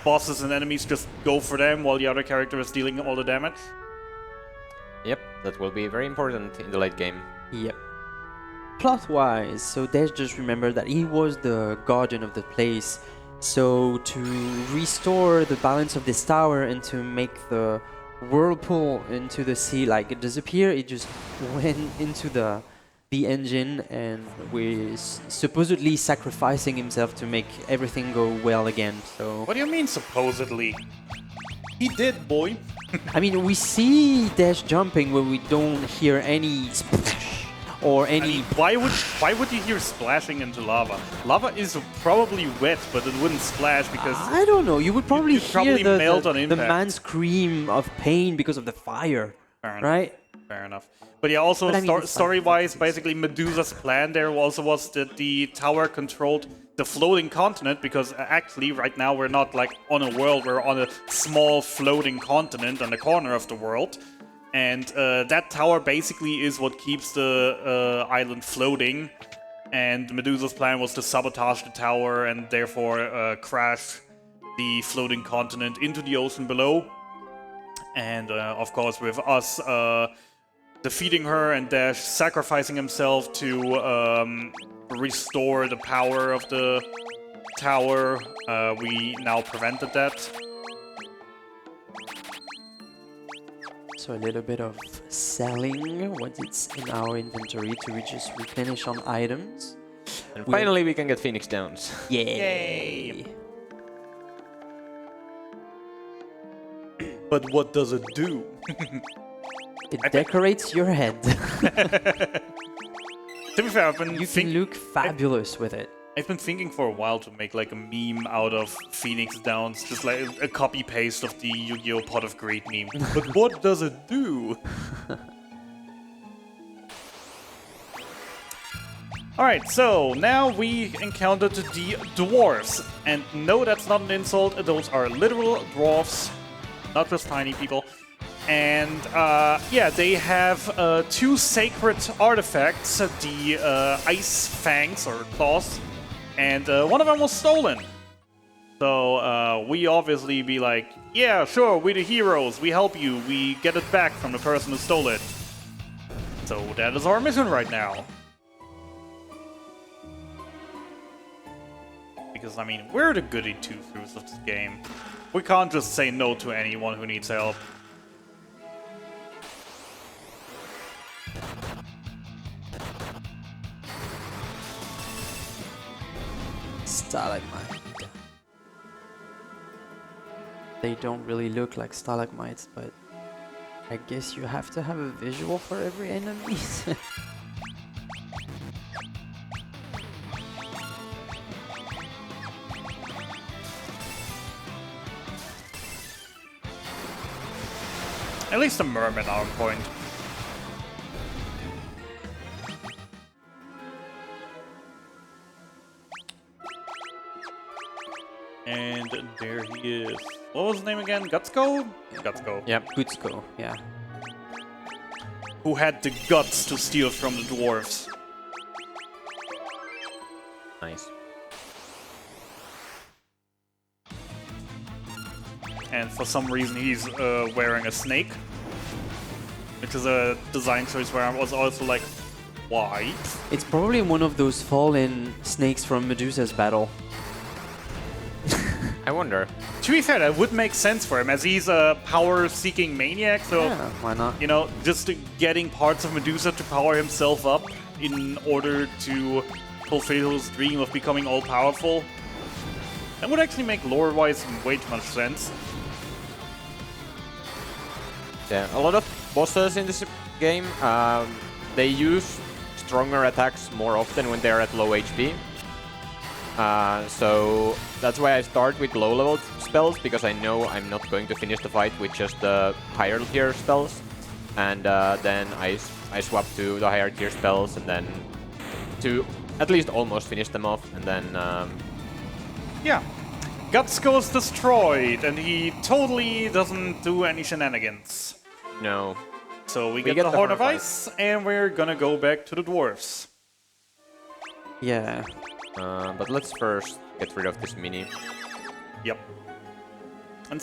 bosses and enemies just go for them while the other character is dealing all the damage. Yep, that will be very important in the late game. Yep. Plot-wise, so Dash just remembered that he was the guardian of the place. So to restore the balance of this tower and to make the whirlpool into the sea like disappear, it just went into the engine and was supposedly sacrificing himself to make everything go well again. So What do you mean, supposedly? He did, boy. I mean, we see Dash jumping when we don't hear any splash or any... I mean, why would you hear splashing into lava? Lava is probably wet, but it wouldn't splash because... I don't know, you would probably you'd hear probably melt on the impact. man scream of pain because of the fire, Fair enough. right? Fair enough. But yeah, also But I mean, it's story-wise, basically Medusa's plan there also was that the tower controlled the floating continent, because actually right now we're not like on a world, we're on a small floating continent on the corner of the world. And that tower basically is what keeps the island floating. And Medusa's plan was to sabotage the tower and therefore crash the floating continent into the ocean below. And of course with us defeating her and Dash sacrificing himself to restore the power of the tower, we now prevented that. So a little bit of selling what it's in our inventory to just replenish on items. And finally we can get Phoenix Downs. Yay! But what does it do? It decorates your head. To be fair, I've been You can look fabulous with it. I've been thinking for a while to make like a meme out of Phoenix Downs, just like a copy-paste of the Yu-Gi-Oh! Pot of Greed meme. But what does it do? Alright, so now we encountered the dwarves. And no, that's not an insult, those are literal dwarves, not just tiny people. And yeah, they have two sacred artifacts, the ice fangs or claws, and one of them was stolen. So we obviously be like, yeah, sure, we're the heroes, we help you, we get it back from the person who stole it. So that is our mission right now. Because, I mean, we're the goody two-shoes of this game. We can't just say no to anyone who needs help. Stalagmite. They don't really look like stalagmites, but I guess you have to have a visual for every enemy. At least the mermen are on point. And there he is. What was his name again? Gutsko? Gutsko. Yep. Gutsko, yeah. Who had the guts to steal from the dwarves. Nice. And for some reason he's wearing a snake. Which is a design choice where I was also like, why? It's probably one of those fallen snakes from Medusa's battle. I wonder. To be fair, that would make sense for him, as he's a power-seeking maniac, so... Yeah, why not? You know, just getting parts of Medusa to power himself up in order to fulfill his dream of becoming all-powerful. That would actually make lore-wise way too much sense. Yeah, a lot of bosses in this game, they use stronger attacks more often when they're at low HP. So that's why I start with low level spells, because I know I'm not going to finish the fight with just the higher tier spells. And then I swap to the higher tier spells, and then to at least almost finish them off, and then... Yeah. Guts goes destroyed, and he totally doesn't do any shenanigans. No. So we get the Horn of Ice, and we're gonna go back to the dwarves. Yeah. But let's first get rid of this mini. Yep. And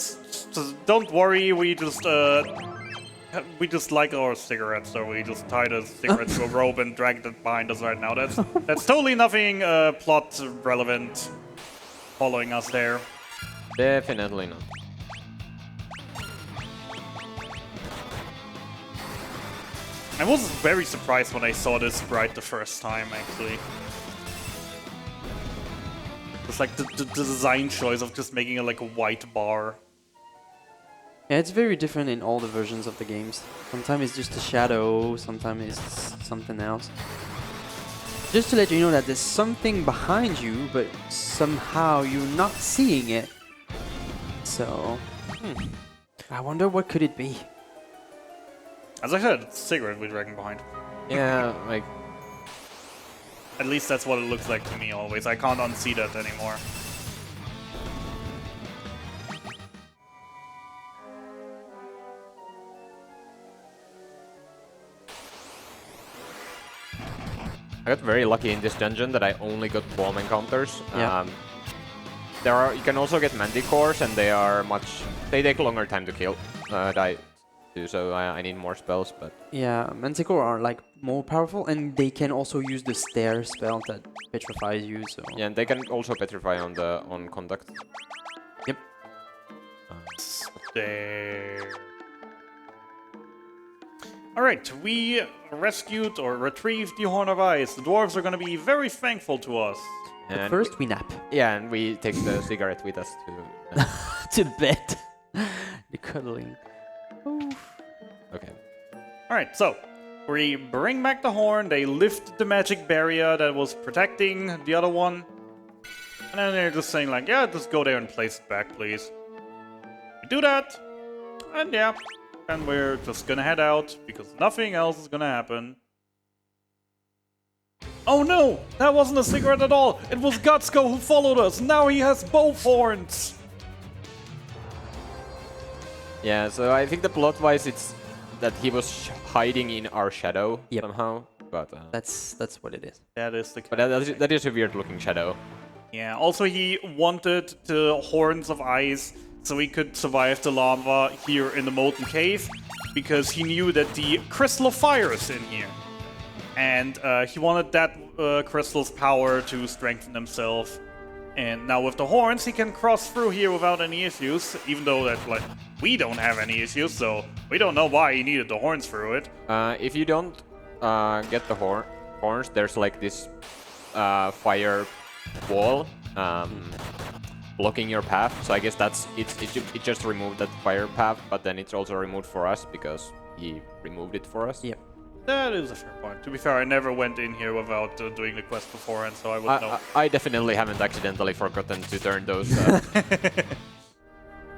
don't worry, we just like our cigarettes, so we just tie the cigarette to a rope and drag it behind us right now. That's totally nothing plot relevant following us there. Definitely not. I was very surprised when I saw this sprite the first time, actually. It's like the design choice of just making it like a white bar. Yeah, it's very different in all the versions of the games. Sometimes it's just a shadow, sometimes it's something else. Just to let you know that there's something behind you, but somehow you're not seeing it. So, I wonder what could it be? As I said, it's a cigarette we're dragging behind. Yeah, like... At least that's what it looks like to me always. I can't unsee that anymore. I got very lucky in this dungeon that I only got bomb encounters. Yeah. You can also get manticores, and they take a longer time to kill, die too, so I need more spells, but... Yeah, Manticore are like more powerful, and they can also use the stare spell that petrifies you, so... Yeah, and they can also petrify on contact. Yep. There. Alright, we rescued or retrieved the Horn of Ice. The dwarves are gonna be very thankful to us. But And first we nap. Yeah, and we take the cigarette with us to... To bed. The cuddling. Okay. Alright, so we bring back the horn, they lift the magic barrier that was protecting the other one. And then they're just saying like, yeah, just go there and place it back, please. We do that, and yeah, and we're just gonna head out, because nothing else is gonna happen. Oh no! That wasn't a cigarette at all! It was Gutsko who followed us! Now he has both horns! Yeah, so I think the plot-wise it's that he was hiding in our shadow somehow, but... That's what it is. That is the... But that is a weird-looking shadow. Yeah, also he wanted the Horns of Ice so he could survive the lava here in the Molten Cave. because he knew that the Crystal of Fire is in here. And he wanted that crystal's power to strengthen himself. And now with the horns, he can cross through here without any issues, even though that, like, we don't have any issues, so we don't know why he needed the horns through it. If you don't get the horns, there's like this fire wall blocking your path. So I guess it just removed that fire path, but then it's also removed for us because he removed it for us. Yep. That is a fair point. To be fair, I never went in here without doing the quest beforehand, so I wouldn't know. I definitely haven't accidentally forgotten to turn those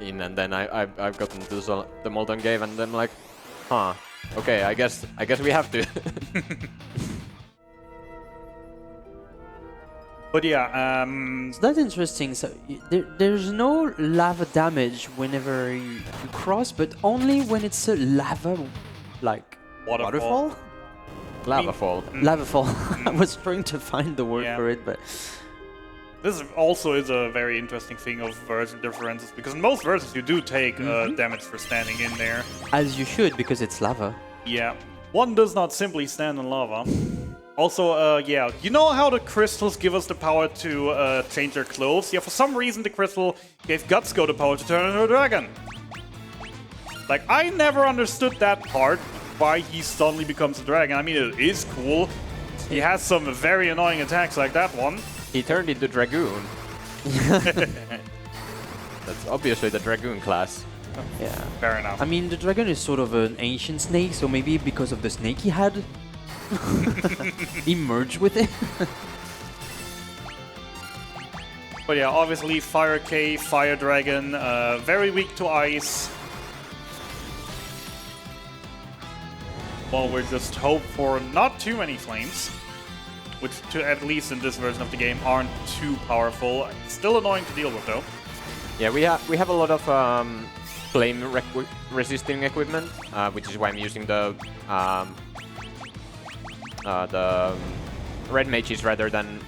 in, and then I've gotten to the Molten Cave, and then like, huh, okay, I guess we have to. But yeah, So that's interesting. So there's no lava damage whenever you cross, but only when it's a lava, like, waterfall? Lava fall. Lava fall. I was trying to find the word for it, but... This also is a very interesting thing of version differences, because in most versions you do take damage for standing in there. As you should, because it's lava. Yeah. One does not simply stand in lava. Also, yeah, you know how the crystals give us the power to change our clothes? Yeah, for some reason the crystal gave Gutsco the power to turn into a dragon. Like, I never understood that part, why he suddenly becomes a dragon. I mean, it is cool. He has some very annoying attacks like that one. He turned into Dragoon. That's obviously the Dragoon class. Yeah. Fair enough. I mean, the dragon is sort of an ancient snake, so maybe because of the snake he had, he merged with it. But yeah, obviously Fire Cave, Fire Dragon, very weak to ice. Well, we just hope for not too many flames, which, at least in this version of the game, aren't too powerful. Still annoying to deal with, though. Yeah, we have a lot of flame resisting equipment, which is why I'm using the red mages rather than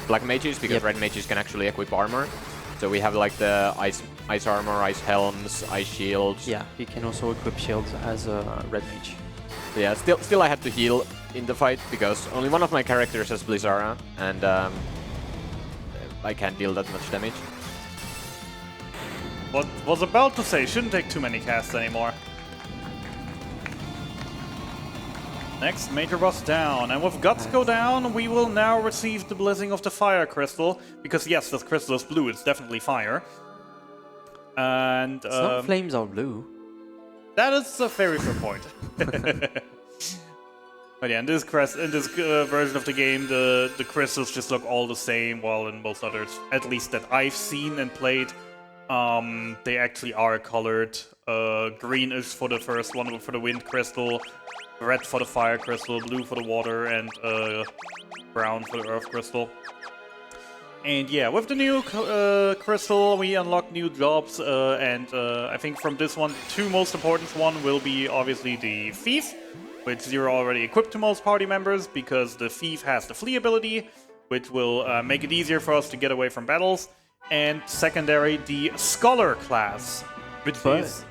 black mages, because red mages can actually equip armor. So we have like the ice armor, ice helms, ice shields. Yeah, you can also equip shields as a red mage. Yeah, still I had to heal in the fight because only one of my characters has Blizzara, and I can't deal that much damage. What was about to say, shouldn't take too many casts anymore. Next, major boss down, and with Guts go down, we will now receive the blessing of the Fire Crystal, because yes, this crystal is blue, it's definitely fire. And some flames are blue. That is a very fair point. But yeah, in this version of the game, the crystals just look all the same, while in most others, at least that I've seen and played, they actually are colored. Green is for the first one, for the wind crystal, red for the fire crystal, blue for the water, and brown for the earth crystal. And yeah, with the new crystal, we unlock new jobs, and I think from this one, two most important one will be obviously the Thief, which you're already equipped to most party members, because the Thief has the Flee ability, which will make it easier for us to get away from battles. And secondary, the Scholar class, which is...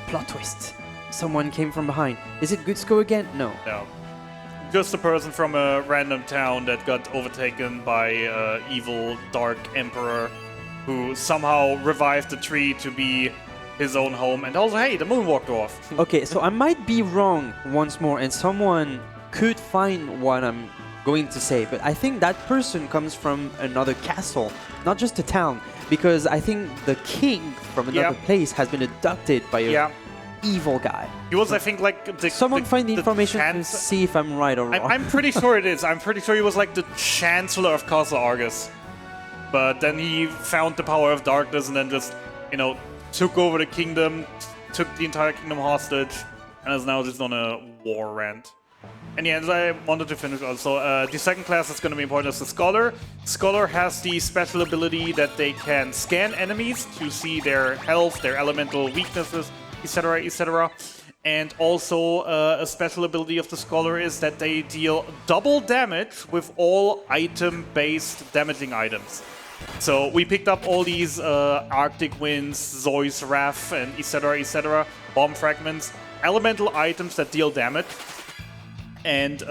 Plot twist. Someone came from behind. Is it Gutsco again? No. No. Just a person from a random town that got overtaken by evil dark emperor who somehow revived the tree to be his own home. And also, hey, the moonwalk dwarf. Okay, so I might be wrong once more, and someone could find what I'm going to say, but I think that person comes from another castle, not just a town, because I think the king from another place has been abducted by a evil guy. He was, I think, like... Someone find the information to see if I'm right or wrong. I'm pretty sure it is. I'm pretty sure he was like the Chancellor of Castle Argus. But then he found the power of darkness and then just, you know, took over the kingdom, took the entire kingdom hostage, and is now just on a war rant. And yeah, as I wanted to finish also, the second class that's going to be important is the Scholar. Scholar has the special ability that they can scan enemies to see their health, their elemental weaknesses, etc., etc. And also, a special ability of the Scholar is that they deal double damage with all item-based damaging items. So we picked up all these Arctic Winds, Zoy's Wrath, and etc., etc., bomb fragments. elemental items that deal damage. And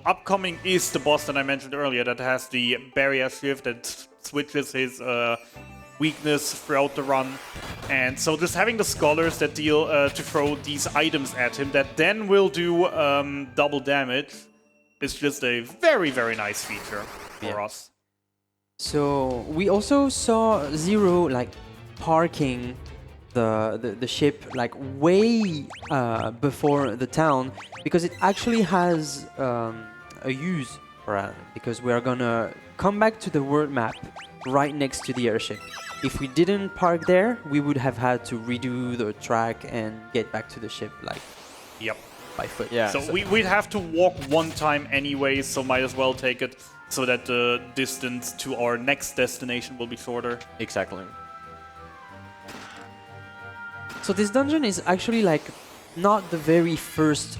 upcoming is the boss that I mentioned earlier that has the barrier shift that switches his weakness throughout the run. And so just having the scholars that deal to throw these items at him that then will do double damage is just a very, very nice feature for us. So we also saw Zero like parking the ship like way before the town, because it actually has a use for it, because we are gonna come back to the world map right next to the airship. If we didn't park there, we would have had to redo the track and get back to the ship like by foot. Yeah. So we'd have to walk one time anyway, so might as well take it so that the distance to our next destination will be shorter. Exactly. So this dungeon is actually like not the very first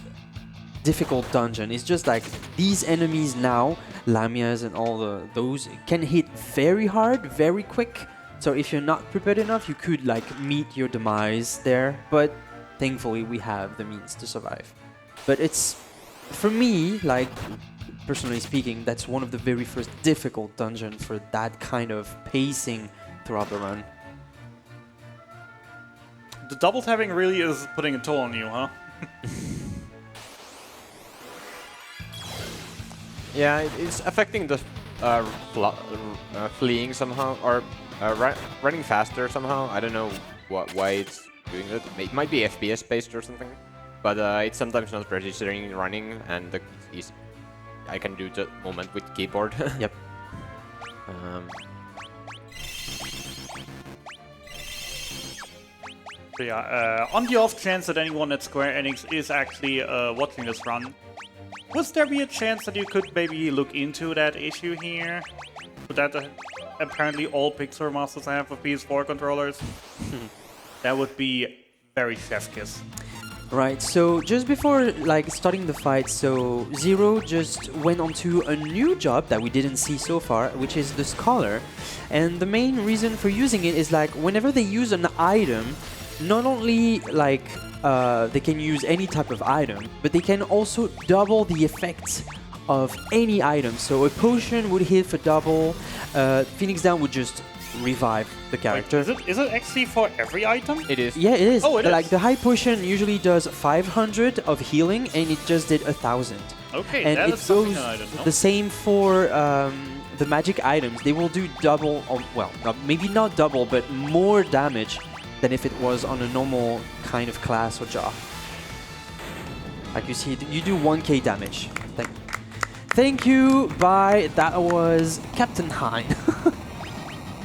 difficult dungeon. It's just like these enemies now, Lamias and all those, can hit very hard, very quick. So if you're not prepared enough, you could like meet your demise there. But thankfully, we have the means to survive. But it's, for me, like personally speaking, that's one of the very first difficult dungeon for that kind of pacing throughout the run. The double tapping really is putting a toll on you, huh? Yeah, it's affecting the fleeing somehow, or running faster somehow. I don't know why it's doing that. It might be FPS based or something, but it's sometimes not registering running, and I can do the movement with keyboard. Yep. So yeah, on the off chance that anyone at Square Enix is actually watching this run, would there be a chance that you could maybe look into that issue here? That apparently all Pixar Masters have with PS4 controllers? That would be very chef kiss. Right, so just before like starting the fight, so Zero just went on to a new job that we didn't see so far, which is the Scholar. And the main reason for using it is like whenever they use an item, not only like they can use any type of item, but they can also double the effects of any item. So a potion would hit for double, Phoenix Down would just revive the character. Wait, is it actually for every item? It is. Yeah, it is. Oh, it is. Like the high potion usually does 500 of healing, and it just did 1,000. Okay, And that it is something goes that I didn't know. the same for the magic items. They will do double, or, well, maybe not double, but more damage than if it was on a normal kind of class or job. Like you see, you do 1k damage. Thank you, bye. That was Captain Hein.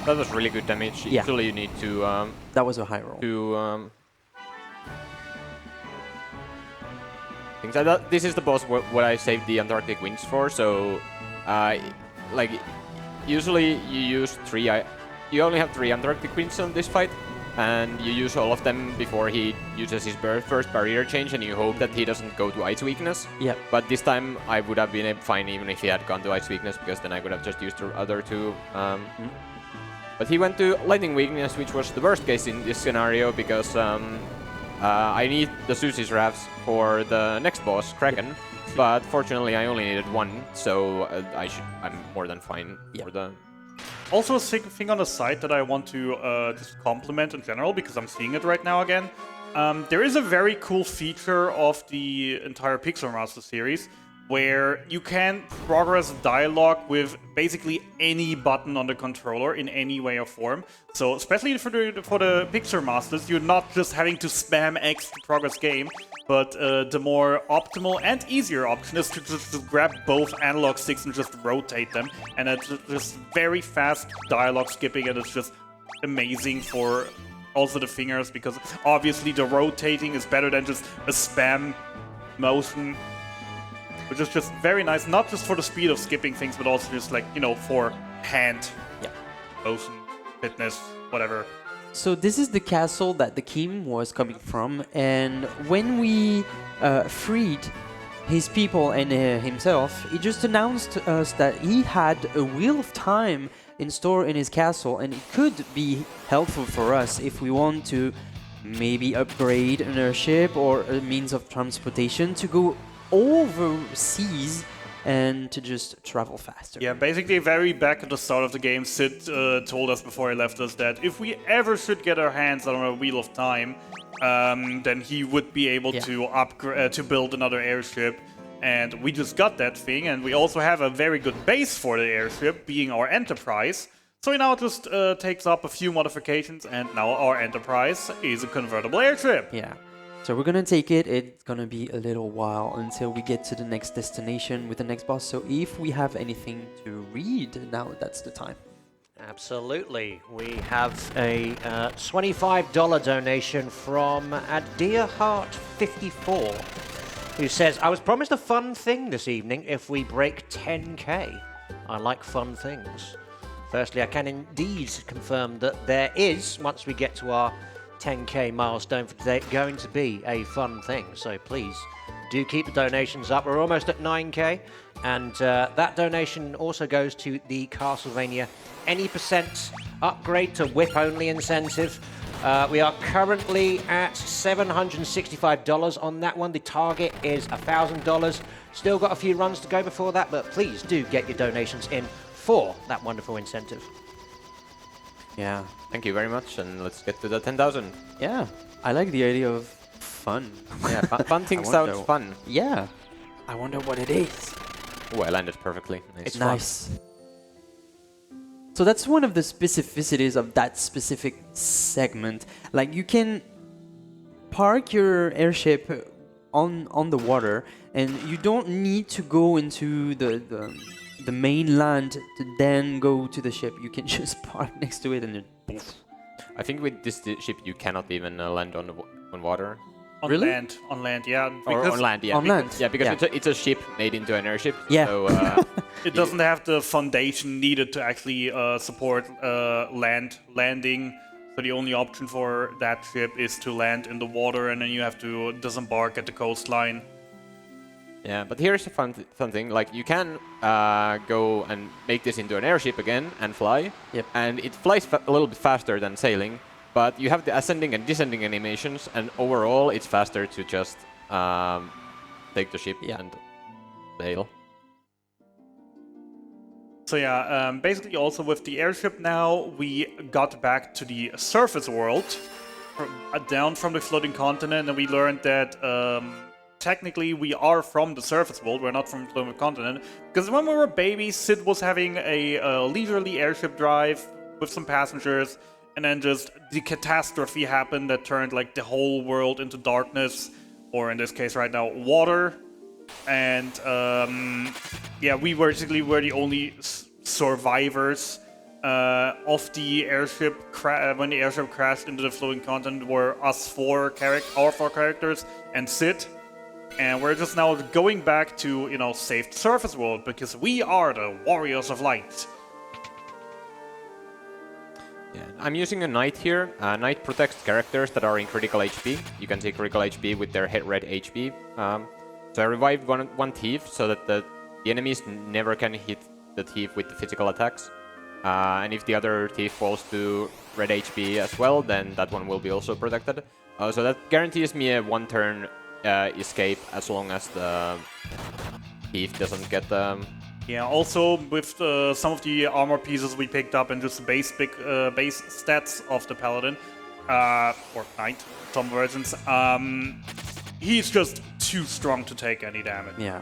That was really good damage. Yeah. Usually you need to That was a high roll. things like that. This is the boss what I saved the Antarctic Winds for. So, like, usually you use you only have 3 Antarctic Winds on this fight, and you use all of them before he uses his first barrier change, and you hope that he doesn't go to Ice Weakness. Yep. But this time I would have been fine even if he had gone to Ice Weakness, because then I would have just used the other 2. But he went to Lightning Weakness, which was the worst case in this scenario, because I need the Susie's Rafts for the next boss, Kraken. But fortunately I only needed 1, so I'm more than fine for the... Also, a thing on the side that I want to just compliment in general, because I'm seeing it right now again. There is a very cool feature of the entire Pixar Master series, where you can progress dialogue with basically any button on the controller in any way or form. So, especially for the Pixar Masters, you're not just having to spam X to progress game, but the more optimal and easier option is to just grab both analog sticks and just rotate them. And it's just very fast dialogue skipping, and it's just amazing for also the fingers, because obviously the rotating is better than just a spam motion. Which is just very nice, not just for the speed of skipping things, but also just like, you know, for hand, motion, fitness, whatever. So this is the castle that the king was coming from, and when we freed his people and himself, he just announced to us that he had a Wheel of Time in store in his castle, and it could be helpful for us if we want to maybe upgrade an airship or a means of transportation to go overseas and to just travel faster. Yeah, basically very back at the start of the game, Sid told us before he left us that if we ever should get our hands on a Wheel of Time, then he would be able to upgrade to build another airship. And we just got that thing, and we also have a very good base for the airship, being our Enterprise. So now it just takes up a few modifications, and now our Enterprise is a convertible airship. Yeah. So we're gonna take it. It's gonna be a little while until we get to the next destination with the next boss. So if we have anything to read, now that's the time. Absolutely. We have a $25 donation from Dearheart54, who says, I was promised a fun thing this evening if we break 10k. I like fun things. Firstly, I can indeed confirm that there is, once we get to our 10k milestone for today, going to be a fun thing. So please do keep the donations up. We're almost at 9k. And that donation also goes to the Castlevania any percent upgrade to whip only incentive. We are currently at $765 on that one. The target is $1,000. Still got a few runs to go before that, but please do get your donations in for that wonderful incentive. Yeah. Thank you very much, and let's get to the 10,000. Yeah. I like the idea of fun. Yeah, fun thing sounds fun. Yeah. I wonder what it is. Oh, I landed perfectly. It's nice. So that's one of the specificities of that specific segment. Like, you can park your airship on the water, and you don't need to go into the mainland to then go to the ship. You can just park next to it and then poof. I think with this ship you cannot even land on water. On Really? land, yeah. Or on land, yeah. On land. Yeah, because it's a ship made into an airship. Yeah. So, It doesn't have the foundation needed to actually support landing. So the only option for that ship is to land in the water, and then you have to disembark at the coastline. yeah, but here's a fun thing. Like, you can go and make this into an airship again and fly. Yep. And it flies a little bit faster than sailing. But you have the ascending and descending animations, and overall it's faster to just take the ship and sail. So yeah, basically also with the airship now, we got back to the surface world, down from the floating continent, and we learned that technically we are from the surface world, we're not from the floating continent, because when we were babies, Sid was having a leisurely airship drive with some passengers, and then just the catastrophe happened that turned like the whole world into darkness, or in this case right now, water. And yeah, we basically were the only survivors of the airship when the airship crashed into the floating continent. Were our four characters and Sid. And we're just now going back to, save the surface world, because we are the Warriors of Light. Yeah, I'm using a Knight here. Knight protects characters that are in critical HP. You can take critical HP with their red HP. So I revived one thief so that the enemies never can hit the thief with the physical attacks. And if the other thief falls to red HP as well, then that one will be also protected. So that guarantees me a one-turn escape as long as the thief doesn't get Yeah, also with some of the armor pieces we picked up and just the base stats of the Paladin, or Knight, some versions, he's just too strong to take any damage. Yeah,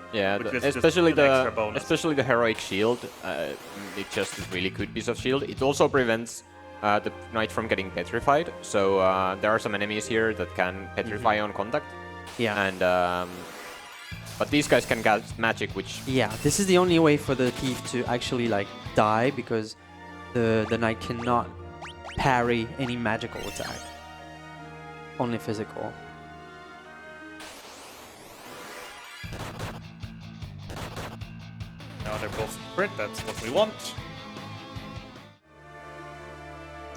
especially the heroic shield. It's just a really good piece of shield. It also prevents the Knight from getting petrified. So there are some enemies here that can petrify on contact. Yeah. And but these guys can cast magic, which... Yeah, this is the only way for the thief to actually, die, because the knight cannot parry any magical attack. Only physical. Now they're both crit, that's what we want.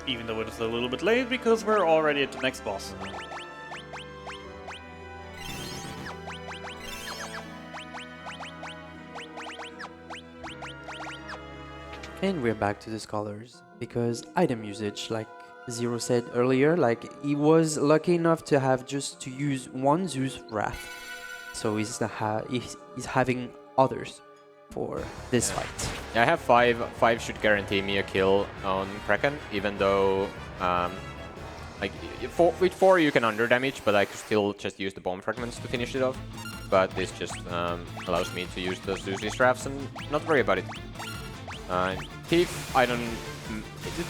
Even though it's a little bit late, because we're already at the next boss. And we're back to the scholars, because item usage, like Zero said earlier, like he was lucky enough to have just to use one Zeus Wrath, so he's having others for this fight. Yeah, I have 5. 5 should guarantee me a kill on Kraken, even though like with 4 you can under damage, but I could still just use the bomb fragments to finish it off. But this just allows me to use the Zeus straps and not worry about it. Thief, I don't.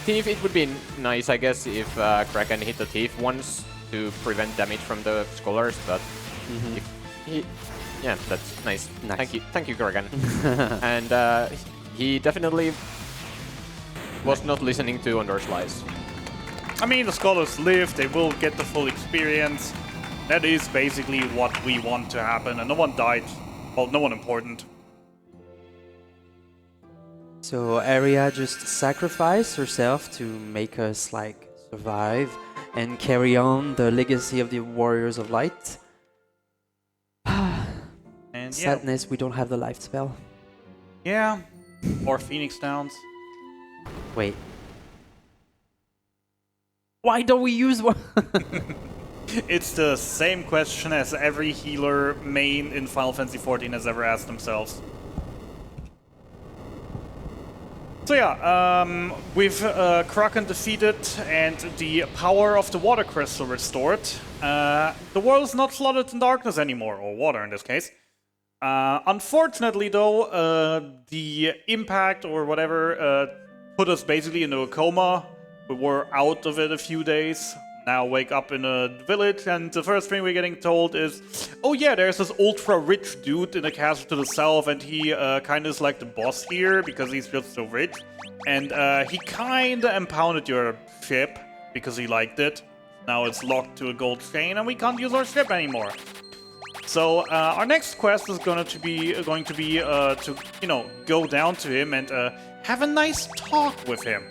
Thief, it would be nice, I guess, if Kraken hit the Thief once to prevent damage from the Scholars, but if he, yeah, that's nice. Thank you, Kraken. And he definitely was not listening to Ondor's lies. I mean, the Scholars live, they will get the full experience. That is basically what we want to happen, and no one died. Well, no one important. So Arya just sacrificed herself to make us like survive and carry on the legacy of the Warriors of Light. And Sadness, we don't have the life spell. yeah, or Phoenix Downs. Wait. Why don't we use one? It's the same question as every healer main in Final Fantasy XIV has ever asked themselves. So yeah, with Kraken defeated and the power of the water crystal restored, the world is not flooded in darkness anymore, or water in this case. Unfortunately though, the impact or whatever put us basically into a coma. We were out of it a few days. Now wake up in a village, and the first thing we're getting told is, oh yeah, there's this ultra-rich dude in a castle to the south, and he kind of is like the boss here, because he's just so rich. And he kind of impounded your ship, because he liked it. Now it's locked to a gold chain, and we can't use our ship anymore. So our next quest is going to be to, you know, go down to him and have a nice talk with him.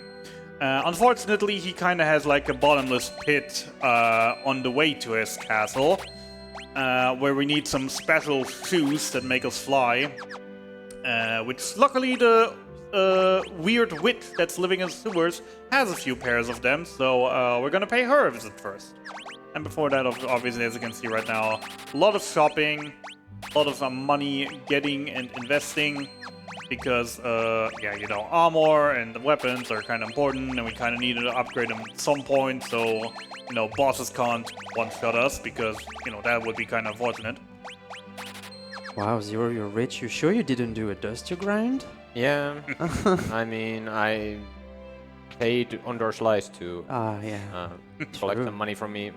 Unfortunately, he kind of has like a bottomless pit on the way to his castle, where we need some special shoes that make us fly, which luckily the weird witch that's living in sewers has a few pairs of them, so we're gonna pay her a visit first. And before that, obviously, as you can see right now, a lot of shopping, a lot of money getting and investing. Because, yeah, you know, armor and the weapons are kind of important, and we kind of needed to upgrade them at some point, so, you know, bosses can't one-shot us, because, you know, that would be kind of unfortunate. Wow, Zero, you're rich. You sure you didn't do a duster grind? Yeah, I mean, I paid Ondor's lies to collect some money from me.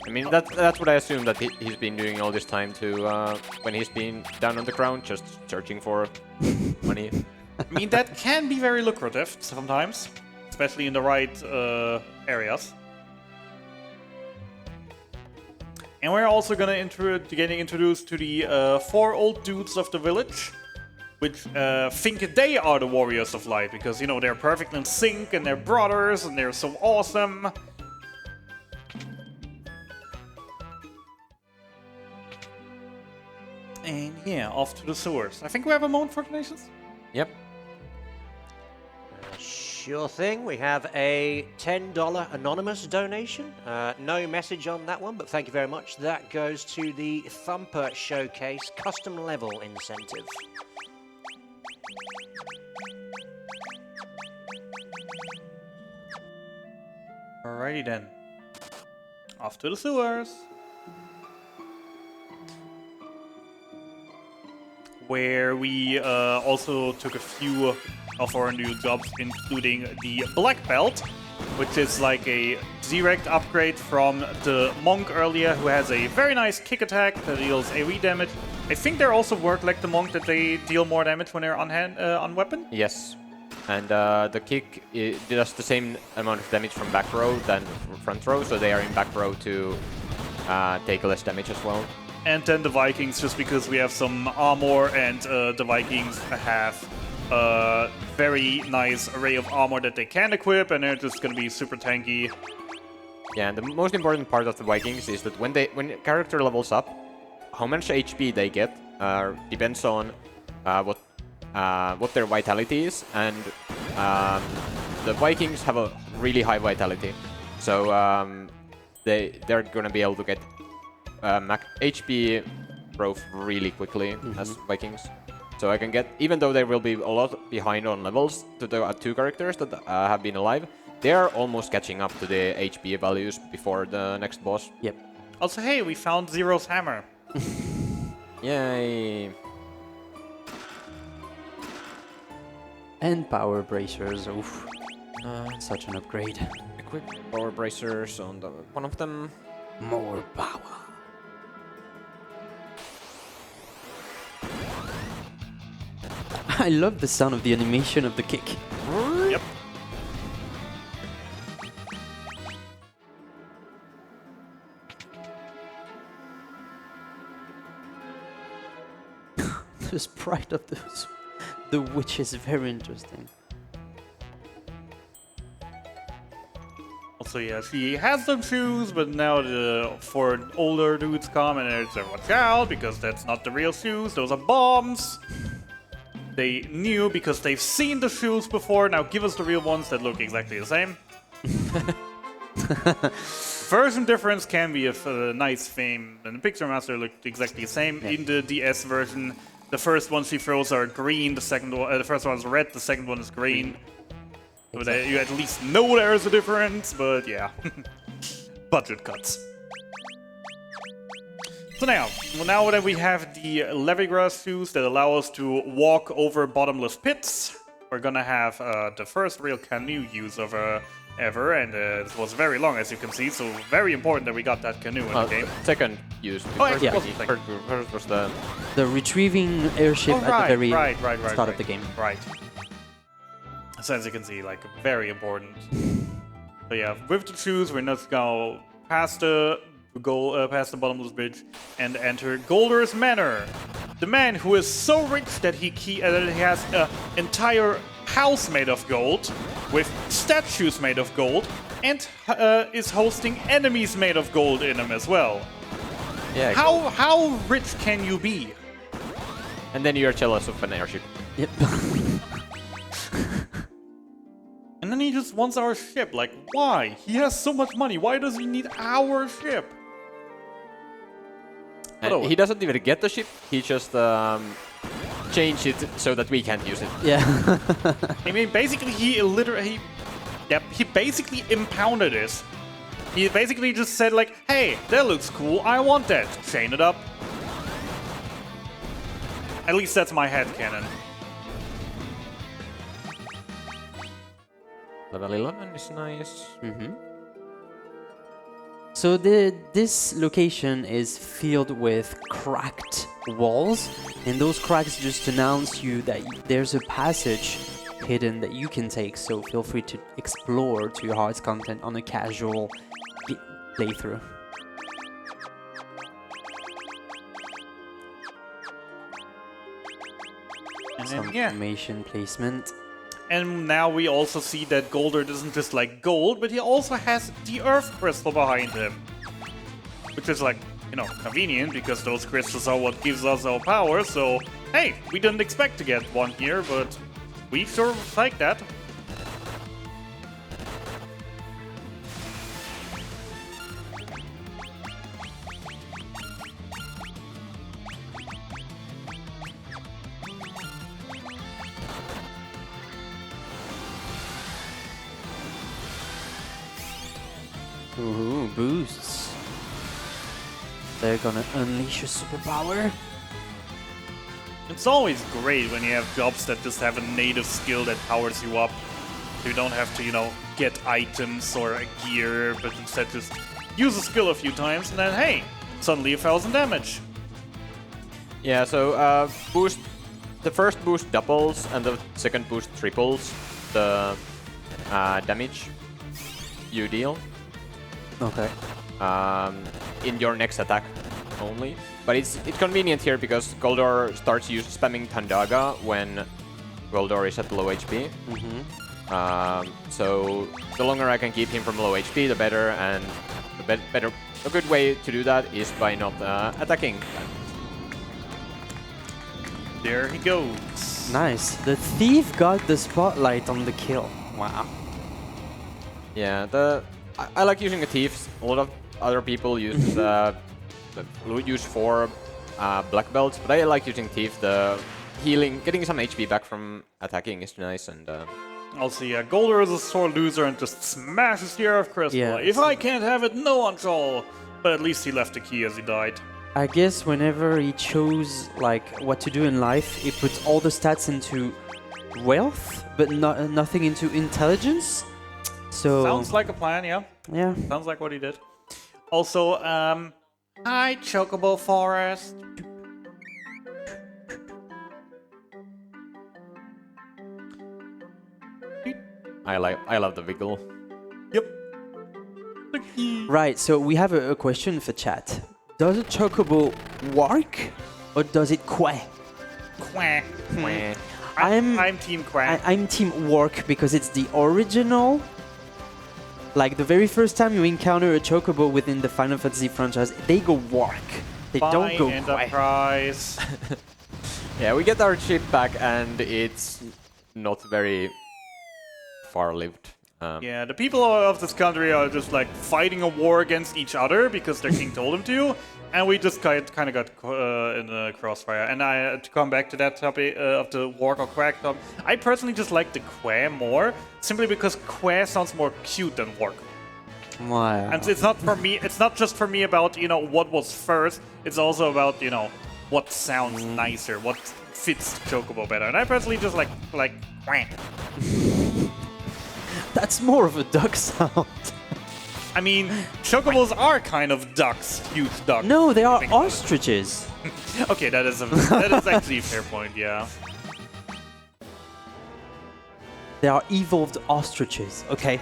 I mean, that's what I assume that he's been doing all this time to, when he's been down on the ground, just searching for money. I mean, that can be very lucrative sometimes, especially in the right areas. And we're also gonna getting introduced to the 4 old dudes of the village, which think they are the Warriors of Light, because, you know, they're perfect in sync, and they're brothers, and they're so awesome. And yeah, off to the sewers. I think we have a moment for donations. Yep. Sure thing. We have a $10 anonymous donation. No message on that one, but thank you very much. That goes to the Thumper Showcase custom level incentive. Alrighty then. Off to the sewers. Where we also took a few of our new jobs, including the Black Belt, which is like a direct upgrade from the Monk earlier, who has a very nice kick attack that deals AoE damage. I think they also work like the Monk, that they deal more damage when they're on weapon. Yes. And the kick does the same amount of damage from back row than front row, so they are in back row to take less damage as well. And then the Vikings, just because we have some armor, and the Vikings have a very nice array of armor that they can equip, and they're just going to be super tanky. Yeah, and the most important part of the Vikings is that when character levels up, how much HP they get depends on what their vitality is, and the Vikings have a really high vitality. So they're gonna be able to get HP growth really quickly as Vikings. So I can get, even though they will be a lot behind on levels to the two characters that have been alive, they are almost catching up to the HP values before the next boss. Yep. Also, hey, we found Zero's hammer. Yay! And power bracers. Oof. Such an upgrade. Equip power bracers on one of them. More power. I love the sound of the animation of the kick. Yep. The sprite of the witch is very interesting. Also, yeah, she has some shoes, but now the 4 older dudes come and it's watch out because that's not the real shoes. Those are bombs. They knew because they've seen the shoes before. Now give us the real ones that look exactly the same. Version difference can be a nice thing. And the Picture Master looked exactly the same. Yeah. In the DS version, the first ones she throws are green. The first one is red. The second one is green. So that you at least know there's a difference. But yeah, budget cuts. So now that we have the Levigrass shoes that allow us to walk over bottomless pits, we're gonna have the first real canoe use of ever, and it was very long, as you can see, so very important that we got that canoe in the game. Second use. Oh, yeah. First was The retrieving airship at the very start of the game. Right. So as you can see, like, very important. So yeah, with the shoes, we're not gonna pass the past the bottomless bridge and enter Golder's Manor. The man who is so rich that he has an entire house made of gold, with statues made of gold, and is hosting enemies made of gold in them as well. Yeah. How rich can you be? And then you're jealous of an airship. Yep. And then he just wants our ship. Like, why? He has so much money. Why does he need our ship? And he doesn't even get the ship. He just changed it so that we can't use it. Yeah. I mean, basically, he basically impounded it. He basically just said, like, hey, that looks cool. I want that. Chain it up. At least that's my headcanon. Level 11 is nice. So this location is filled with cracked walls, and those cracks just announce you that there's a passage hidden that you can take, so feel free to explore to your heart's content on a casual playthrough. And Some then, yeah. formation placement. And now we also see that Golder doesn't just like gold, but he also has the Earth Crystal behind him. Which is like, you know, convenient, because those crystals are what gives us our power, so hey, we didn't expect to get one here, but we sure like that. Ooh, boosts. They're gonna unleash a superpower. It's always great when you have jobs that just have a native skill that powers you up. You don't have to, you know, get items or a gear, but instead just use a skill a few times and then, hey, suddenly 1,000 damage. Yeah, so boost. The first boost doubles and the second boost triples the damage you deal. Okay. In your next attack only. But it's convenient here because Goldor starts spamming Tandaga when Goldor is at low HP. So the longer I can keep him from low HP, the better. And a good way to do that is by not attacking. There he goes. Nice. The thief got the spotlight on the kill. Wow. Yeah, I like using a thief. A lot of other people use use 4 black belts, but I like using thief. The healing, getting some HP back from attacking is nice, and Also, yeah, Golder is a sore loser and just smashes the Earth Crystal. Yeah, If I can't have it, no one shall. But at least he left the key as he died. I guess whenever he chose like what to do in life, he puts all the stats into wealth, but nothing into intelligence. So Sounds like a plan, yeah. yeah. Sounds like what he did. Also, hi, Chocobo Forest. I love the wiggle. Yep. Right. So we have a question for chat. Does a chocobo work, or does it quack? Quack. Meh. I'm Team Quack. I'm team work because it's the original. Like the very first time you encounter a chocobo within the Final Fantasy franchise, they go work. They don't go quack. Enterprise. Yeah, we get our ship back, and it's not very far-lived. Yeah, the people of this country are just like fighting a war against each other because their king told them to, and we just kind of got in the crossfire. And to come back to that topic of the Work or Quack topic, I personally just like the Qua more, simply because Qua sounds more cute than Work. Wow. And it's not for me. It's not just for me about what was first. It's also about what sounds nicer, what fits Chocobo better. And I personally just like Quack. That's more of a duck sound. I mean, chocobos are kind of ducks, huge ducks. No, they are Think about it. ostriches. Okay, that is actually a fair point. Yeah. They are evolved ostriches. Okay.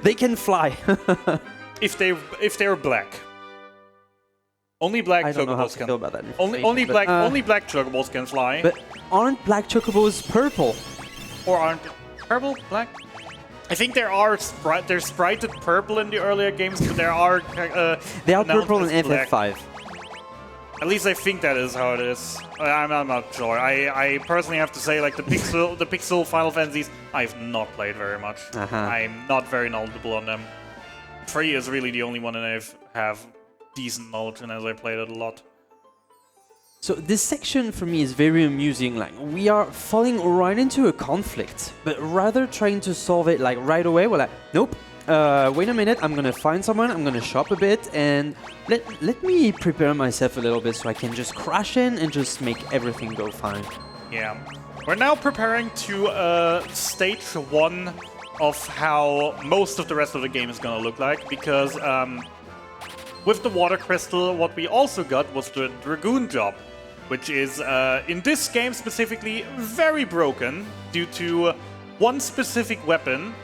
They can fly. If they're black. Only black I don't know how chocobos to can. feel about that. Only information, black chocobos can fly. But aren't black chocobos purple? Or aren't purple, black? I think there are they're sprited purple in the earlier games, but there are They are announced purple in as black. FF5. At least I think that is how it is. I'm not sure. I personally have to say, like the pixel Final Fantasies, I've not played very much. I'm not very knowledgeable on them. 3 is really the only one that I have decent knowledge in, as I played it a lot. So this section for me is very amusing. Like we are falling right into a conflict, but rather trying to solve it like right away. We're like, nope. Wait a minute. I'm gonna find someone. I'm gonna shop a bit, and let me prepare myself a little bit so I can just crash in and just make everything go fine. Yeah, we're now preparing to stage 1 of how most of the rest of the game is gonna look like, because with the water crystal, what we also got was the Dragoon job, which is, in this game specifically, very broken due to one specific weapon,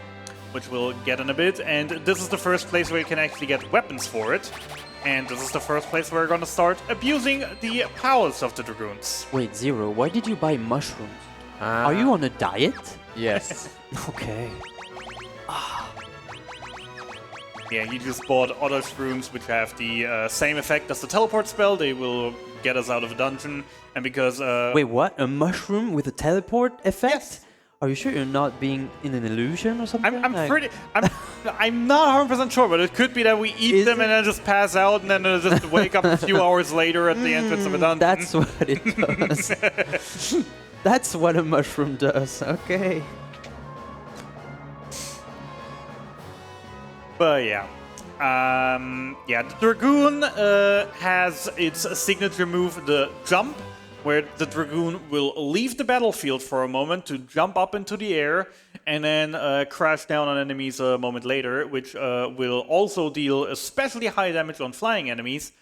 which we'll get in a bit, and this is the first place where you can actually get weapons for it, and this is the first place where we're gonna start abusing the powers of the Dragoons. Wait, Zero, why did you buy mushrooms? Are you on a diet? Yes. Okay. Yeah, he just bought other shrooms which have the same effect as the teleport spell. They will get us out of a dungeon, and because... Wait, what? A mushroom with a teleport effect? Yes. Are you sure you're not being in an illusion or something? I'm Like- I'm not 100% sure, but it could be that we eat Is them it? and then just pass out and then just wake up a few hours later at the entrance of a dungeon. That's what it does. That's what a mushroom does. Okay. But yeah. Yeah, the Dragoon has its signature move, the jump, where the Dragoon will leave the battlefield for a moment to jump up into the air and then crash down on enemies a moment later, which will also deal especially high damage on flying enemies,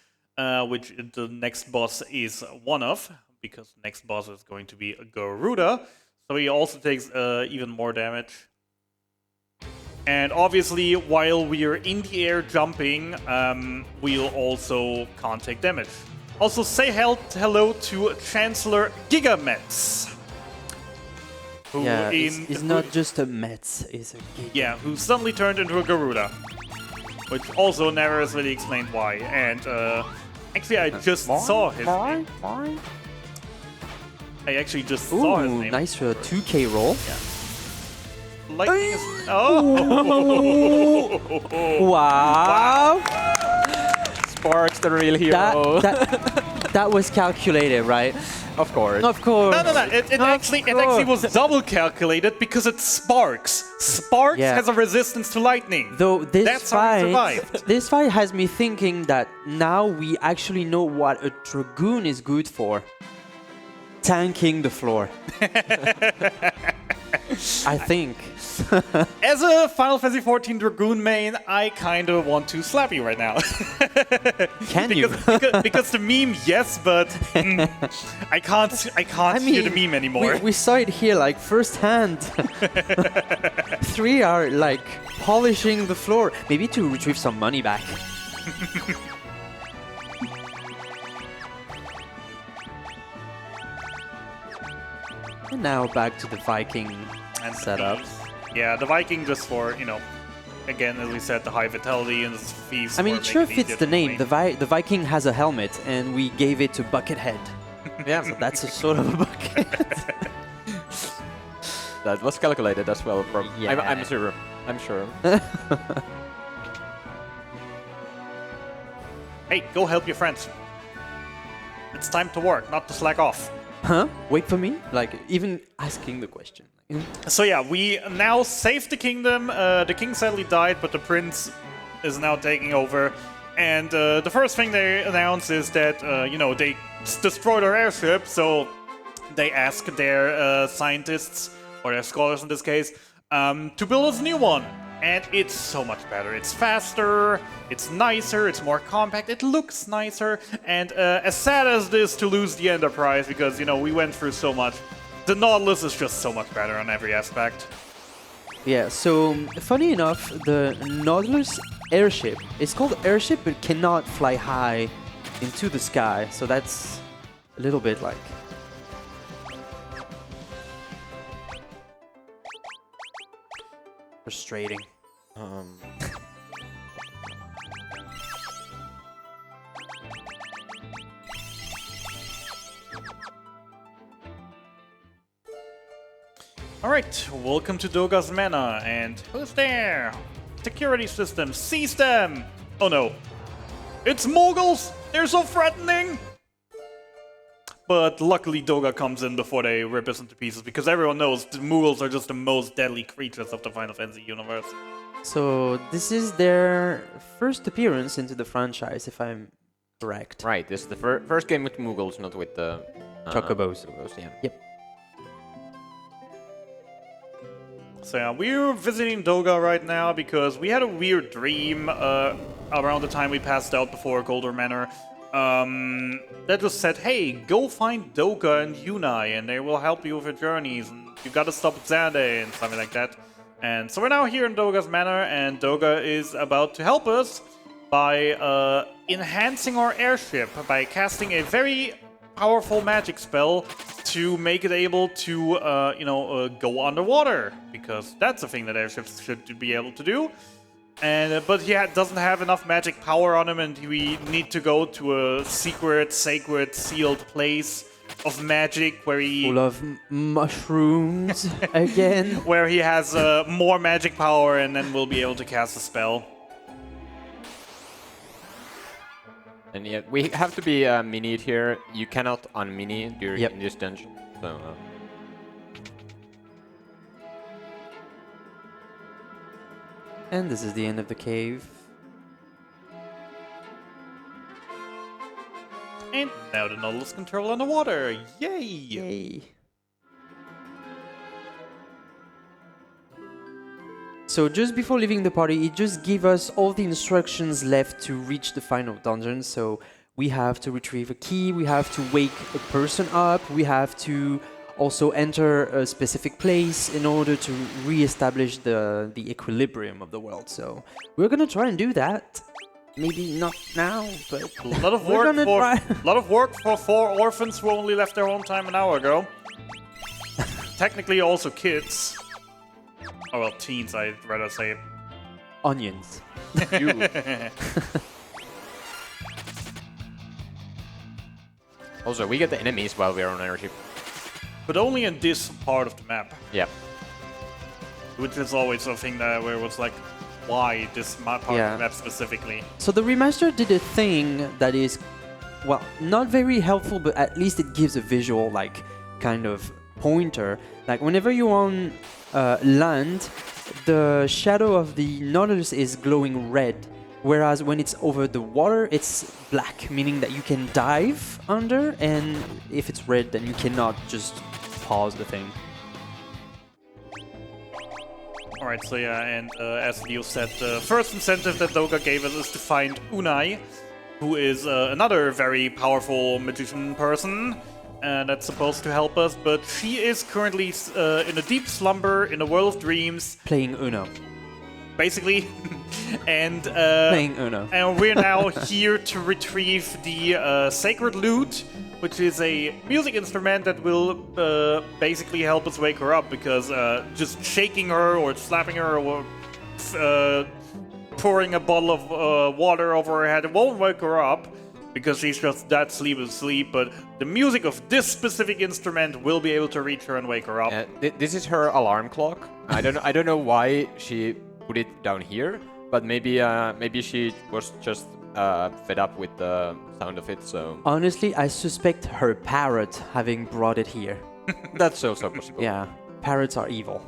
which the next boss is one of, because the next boss is going to be Garuda, so he also takes even more damage. And obviously, while we are in the air jumping, we'll also can't take damage. Also, say hello to Chancellor Gigametz. Who Yeah, it's not just a Metz, it's a Giga. Yeah, who suddenly turned into a Garuda. Which also never is really explained why. And actually, I just saw his name. I actually just saw his Ooh, name. nice 2K roll. Yeah. lightning is... Oh! Wow. Sparks, the real hero. That was calculated, right? Of course. Of course. No. It actually was double calculated because it's Sparks. Sparks Yeah. has a resistance to lightning. Though That's how he survived. this fight has me thinking that now we actually know what a Dragoon is good for. Tanking the floor. I think. As a Final Fantasy XIV Dragoon main, I kind of want to slap you right now. Can you? because the meme, yes, but I can't hear the meme anymore. We saw it here like firsthand. 3 are like polishing the floor, maybe to retrieve some money back. And now back to the Viking And setup. Yeah, the Viking just for, again, as we said, the high vitality and thieves. I mean, it sure fits the name. The Viking has a helmet, and we gave it to Buckethead. Yeah, So that's a sort of a bucket. that was calculated as well. Yeah. I'm sure. I'm sure. Hey, go help your friends. It's time to work, not to slack off. Huh? Wait for me? Like, even asking the question. So yeah, we now saved the kingdom. The king sadly died, but the prince is now taking over. And the first thing they announce is that, they destroyed our airship, so they ask their scientists, or their scholars in this case, to build us a new one. And it's so much better. It's faster, it's nicer, it's more compact, it looks nicer. And as sad as it is to lose the Enterprise, because, we went through so much, the Nautilus is just so much better on every aspect. Yeah, so funny enough, the Nautilus airship is called airship, but cannot fly high into the sky. So that's a little bit like... frustrating. Alright, welcome to Doga's Manor, and who's there? Security system, seize them! Oh no. It's Moguls! They're so threatening! But luckily Doga comes in before they rip us into pieces, because everyone knows the Moguls are just the most deadly creatures of the Final Fantasy universe. So this is their first appearance into the franchise, if I'm correct. Right, this is the first game with Mughals, not with the... Chocobos. Yeah. Yep. So yeah, we're visiting Doga right now because we had a weird dream around the time we passed out before Golden Manor. That just said, hey, go find Doga and Yunai and they will help you with your journeys. And you gotta stop Xande and something like that. And so we're now here in Doga's Manor and Doga is about to help us by enhancing our airship by casting a very powerful magic spell to make it able to, go underwater, because that's a thing that airships should be able to do. And but he doesn't have enough magic power on him, and we need to go to a secret, sacred, sealed place of magic where he Full of mushrooms again. where he has more magic power, and then we'll be able to cast a spell. And yet we have to be minied here. You cannot un-mini during in this dungeon. So, And this is the end of the cave. And now the Nautilus can travel underwater. Yay! Yay. So just before leaving the party, it just gives us all the instructions left to reach the final dungeon. So we have to retrieve a key, we have to wake a person up, we have to also enter a specific place in order to re-establish the equilibrium of the world. So we're gonna try and do that. Maybe not now, but A lot of work for 4 orphans who only left their home time an hour ago. Technically also kids. Oh well, teens, I'd rather say. Onions. also, we get the enemies while we're on airship. But only in this part of the map. Yep. which is always something that where it was like, why this part of the map specifically? So the remaster did a thing that is, well, not very helpful, but at least it gives a visual, like, kind of pointer. Like, whenever you're on land, the shadow of the Nautilus is glowing red, whereas when it's over the water, it's black, meaning that you can dive under, and if it's red, then you cannot just pause the thing. Alright, so yeah, and as Leo said, the first incentive that Doga gave us is to find Unai, who is another very powerful magician person that's supposed to help us, but she is currently in a deep slumber in a world of dreams. Playing Uno. Basically. And playing Uno. And we're now here to retrieve the sacred lute, which is a music instrument that will basically help us wake her up, because just shaking her or slapping her or pouring a bottle of water over her head, it won't wake her up, because she's just that asleep, but the music of this specific instrument will be able to reach her and wake her up. This is her alarm clock. I don't know why she put it down here, but maybe she was just fed up with the sound of it, so... Honestly, I suspect her parrot having brought it here. That's also possible. Yeah, parrots are evil.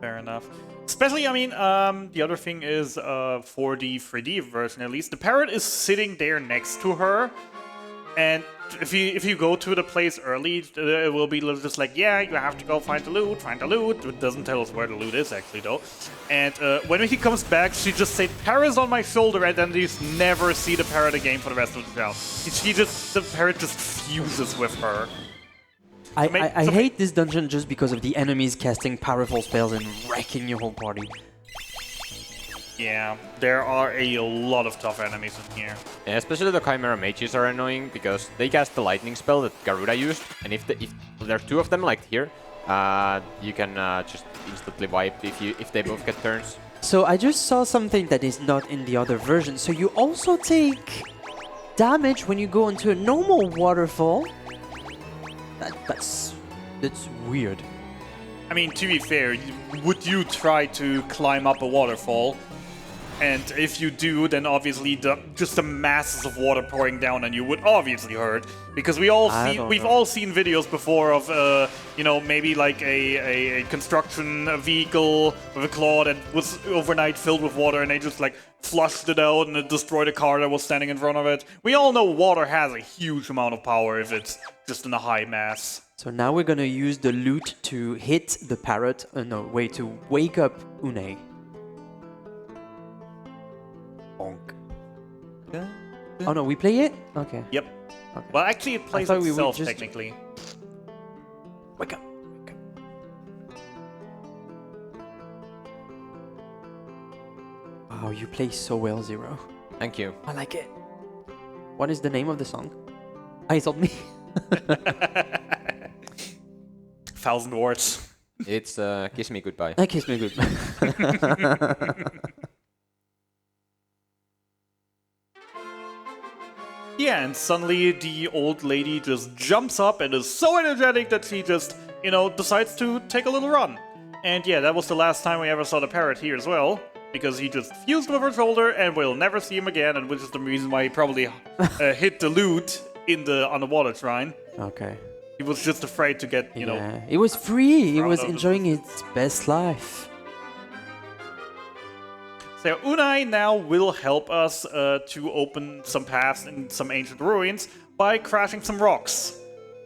Fair enough. Especially, I mean, the other thing is, for the 3D version at least, the parrot is sitting there next to her, and if you go to the place early, it will be just like, yeah, you have to go find the loot. It doesn't tell us where the loot is, actually, though. And when he comes back, she just said, "Parrot's on my shoulder," and then you just never see the parrot again for the rest of the show. The parrot just fuses with her. I hate this dungeon just because of the enemies casting powerful spells and wrecking your whole party. Yeah, there are a lot of tough enemies in here. Yeah, especially the Chimera Mages are annoying because they cast the lightning spell that Garuda used, and if there are two of them, like here, you can just instantly wipe if they both get turns. So I just saw something that is not in the other version. So you also take damage when you go into a normal waterfall. That's weird. I mean, to be fair, would you try to climb up a waterfall? And if you do, then obviously just the masses of water pouring down on you would obviously hurt. Because we've all seen videos before of, maybe like a construction vehicle with a claw that was overnight filled with water, and they just like flushed it out and it destroyed a car that was standing in front of it. We all know water has a huge amount of power if it's just in a high mass. So now we're gonna use the lute to hit the parrot. To wake up Unai. Bonk. Oh no, we play it? Okay. Yep. Okay. Well, actually, it plays itself, technically. Wake up. Wow, you play so well, Zero. Thank you. I like it. What is the name of the song? Eyes on me. 1,000 words. It's Kiss Me Goodbye. Kiss me goodbye. Yeah, and suddenly the old lady just jumps up and is so energetic that she just, decides to take a little run. And yeah, that was the last time we ever saw the parrot here as well, because he just fused with her shoulder and we'll never see him again, and which is the reason why he probably hit the loot on the water shrine. Okay. He was just afraid to get, Yeah, it was free. He was enjoying its best life. So Unai now will help us to open some paths in some ancient ruins by crashing some rocks,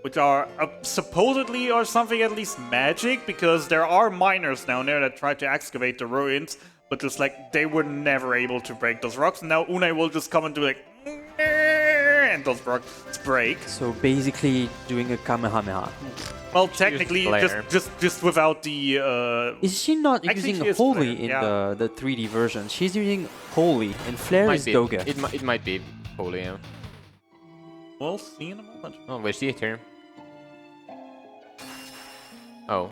which are supposedly or something at least magic, because there are miners down there that try to excavate the ruins, but just like they were never able to break those rocks. And now Unai will just come and do like, and those rocks break. So basically doing a Kamehameha. Well, technically, just without the... Is she not using Holy in the 3D version? She's using Holy, and Flare is Doga. It might be Holy, yeah. We'll see in a moment. Oh, we see it here. Oh,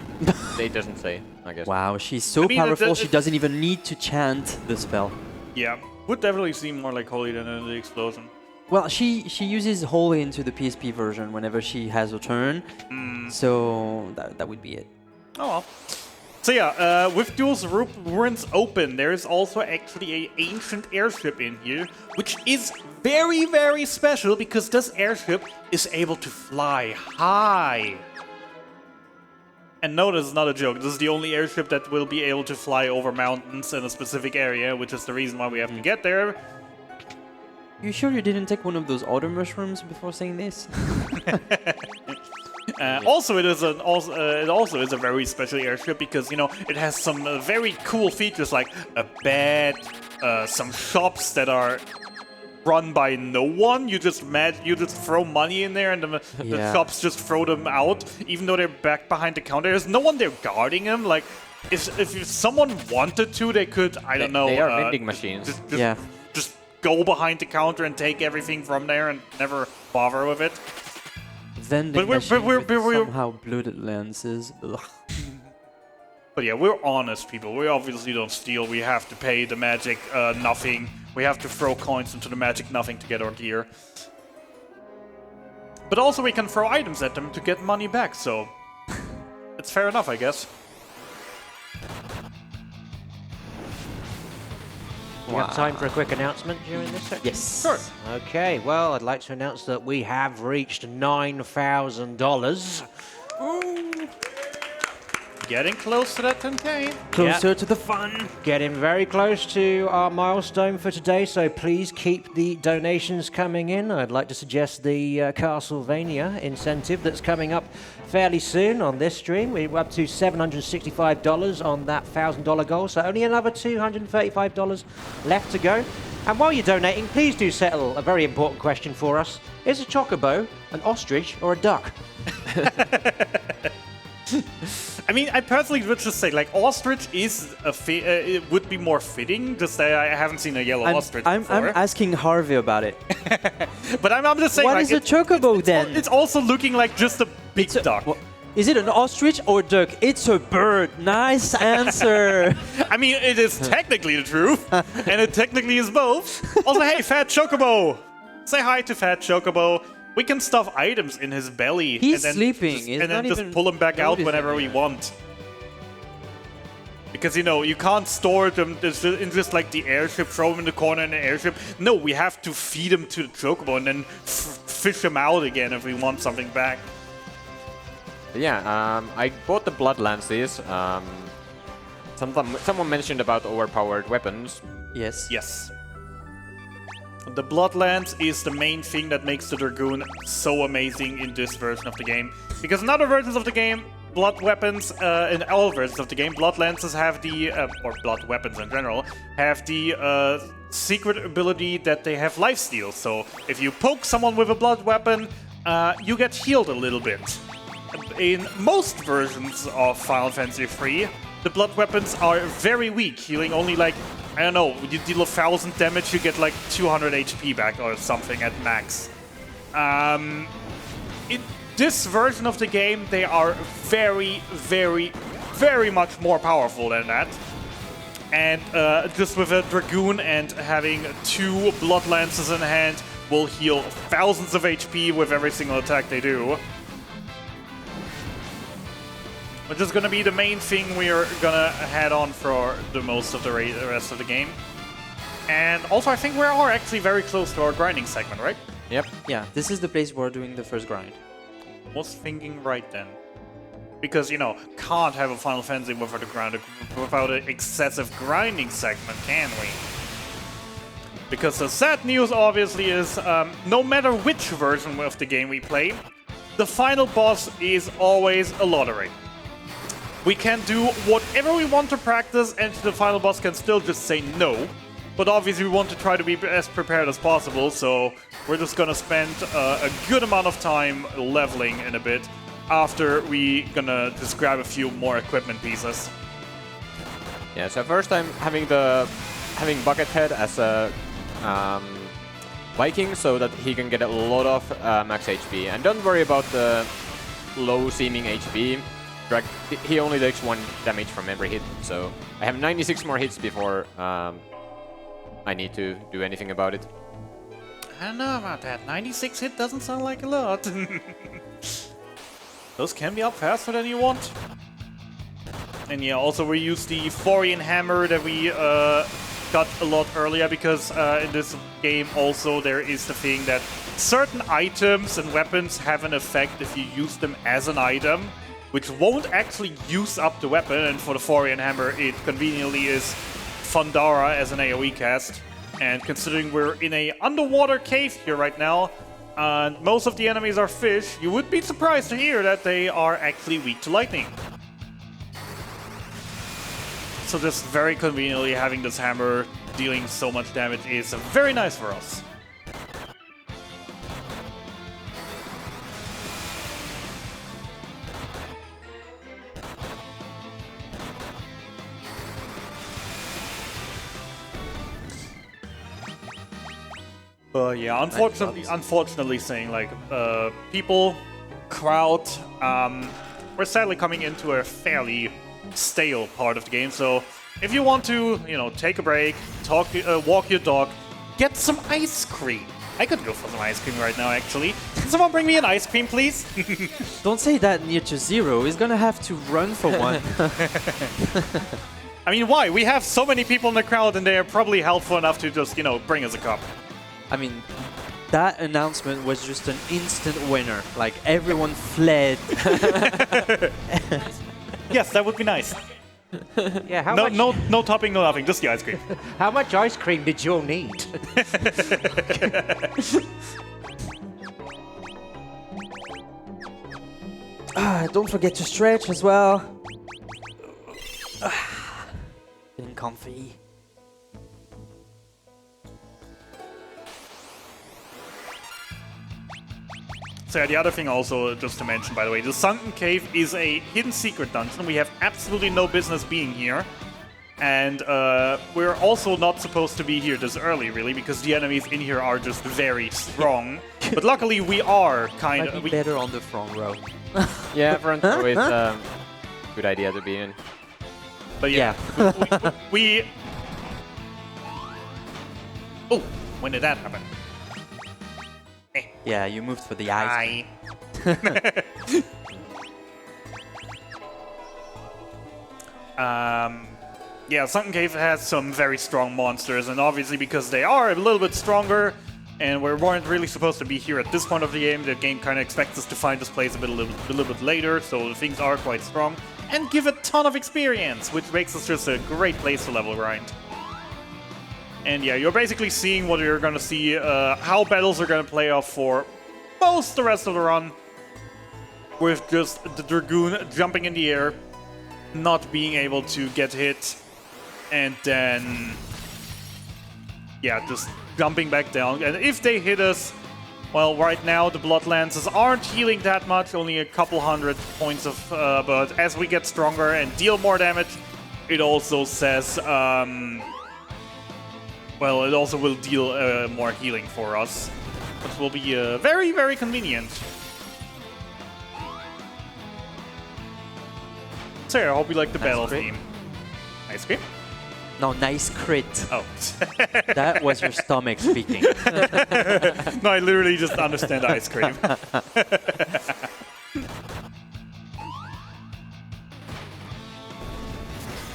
it doesn't say, I guess. Wow, she's so powerful, she doesn't even need to chant the spell. Yeah, would definitely seem more like Holy than the explosion. Well, she uses Holy into the PSP version whenever she has a turn, so that would be it. Oh well. So yeah, with Duel's ruins open, there is also actually an ancient airship in here, which is very, very special because this airship is able to fly high. And no, this is not a joke. This is the only airship that will be able to fly over mountains in a specific area, which is the reason why we have to get there. You sure you didn't take one of those auto mushrooms before saying this? Also, it also is a very special airship because, you know, it has some very cool features like a bed, some shops that are run by no one. You just throw money in there and the shops just throw them out, even though they're back behind the counter. There's no one there guarding them. Like, if someone wanted to, they could, I don't know. They are vending machines. Just go behind the counter and take everything from there and never bother with it. Vending machine with somehow bloated lenses. Ugh. But yeah, we're honest people. We obviously don't steal. We have to pay the magic nothing. We have to throw coins into the magic nothing to get our gear. But also we can throw items at them to get money back, so it's fair enough, I guess. We have time for a quick announcement during this section? Yes. Sure. Okay, well, I'd like to announce that we have reached $9,000. Getting close to that 10K. Closer to the fun. Getting very close to our milestone for today, so please keep the donations coming in. I'd like to suggest the Castlevania incentive that's coming up fairly soon on this stream. We're up to $765 on that $1,000 goal, so only another $235 left to go. And while you're donating, please do settle a very important question for us. Is a chocobo an ostrich or a duck? I mean, I personally would just say, like, ostrich is it would be more fitting. Just say I haven't seen a yellow ostrich before. I'm asking Harvey about it. But I'm just saying, What like, is a chocobo then? It's also looking like just a big duck. Is it an ostrich or a duck? It's a bird. Nice answer. I mean, it is technically the truth, and it technically is both. Also, hey, Fat Chocobo! Say hi to Fat Chocobo. We can stuff items in his belly. He's and then sleeping. and then just pull him back out whenever we want. Because, you know, you can't store them in just like the airship, throw them in the corner in the airship. No, we have to feed them to the Chocobo and then fish them out again if we want something back. Yeah, I bought the Blood Lances. Someone mentioned about overpowered weapons. Yes. Yes. The Bloodlance is the main thing that makes the Dragoon so amazing in this version of the game. Because in other versions of the game, blood weapons, in all versions of the game, Bloodlances have the, or blood weapons in general, have the secret ability that they have lifesteal. So if you poke someone with a blood weapon, you get healed a little bit. In most versions of Final Fantasy III, the blood weapons are very weak, healing only like, I don't know, you deal 1,000 damage, you get like 200 HP back or something at max. In this version of the game, they are very, very, very much more powerful than that. And just with a Dragoon and having 2 Blood Lances in hand will heal thousands of HP with every single attack they do. Which is going to be the main thing we're going to head on for the most of the rest of the game. And also, I think we are actually very close to our grinding segment, right? Yep. Yeah, this is the place where we're doing the first grind. Was thinking right then. Because, you know, can't have a Final Fantasy without an excessive grinding segment, can we? Because the sad news, obviously, is no matter which version of the game we play, the final boss is always a lottery. We can do whatever we want to practice, and the final boss can still just say no. But obviously we want to try to be as prepared as possible, so we're just gonna spend a good amount of time leveling in a bit after we gonna just grab a few more equipment pieces. Yeah, so first I'm having Buckethead as a Viking so that he can get a lot of max HP. And don't worry about the low seeming HP. He only takes 1 damage from every hit, so I have 96 more hits before I need to do anything about it. I don't know about that. 96 hit doesn't sound like a lot. Those can be up faster than you want. And yeah, also we use the Forian Hammer that we got a lot earlier, because in this game also there is the thing that certain items and weapons have an effect if you use them as an item, which won't actually use up the weapon, and for the Forian Hammer it conveniently is Fundara as an AoE cast. And considering we're in a underwater cave here right now, and most of the enemies are fish, you would be surprised to hear that they are actually weak to lightning. So just very conveniently having this hammer dealing so much damage is very nice for us. Yeah, unfortunately saying, like, people, crowd, we're sadly coming into a fairly stale part of the game, so if you want to, you know, take a break, walk your dog, get some ice cream. I could go for some ice cream right now, actually. Can someone bring me an ice cream, please? Don't say that near to Zero. He's gonna have to run for one. I mean, why? We have so many people in the crowd, and they are probably helpful enough to just, you know, bring us a cup. I mean, that announcement was just an instant winner. Like, everyone fled. Yes, that would be nice. Yeah, no topping, no nothing, just the ice cream. How much ice cream did you need? Don't forget to stretch as well. Getting comfy. So yeah, the other thing also, just to mention, by the way, the Sunken Cave is a hidden secret dungeon. We have absolutely no business being here. And we're also not supposed to be here this early, really, because the enemies in here are just very strong. But luckily, we are kind of... Might be better on the front row. Yeah, front row is a good idea to be in. But yeah, we... Oh, when did that happen? Yeah, you moved for the ice. Yeah, Sunken Cave has some very strong monsters, and obviously because they are a little bit stronger, and we weren't really supposed to be here at this point of the game kind of expects us to find this place a little bit later, so things are quite strong, and give a ton of experience, which makes us just a great place to level grind. And yeah, you're basically seeing what you're going to see, how battles are going to play off for most the rest of the run, with just the Dragoon jumping in the air, not being able to get hit, and then, yeah, just jumping back down. And if they hit us, well, right now the Blood Lances aren't healing that much, only a couple hundred points of, but as we get stronger and deal more damage, it also says, well, it also will deal more healing for us, which will be very, very convenient. So yeah, I hope you like the battle theme. Ice cream? No, nice crit. Oh. That was your stomach speaking. No, I literally just understand ice cream.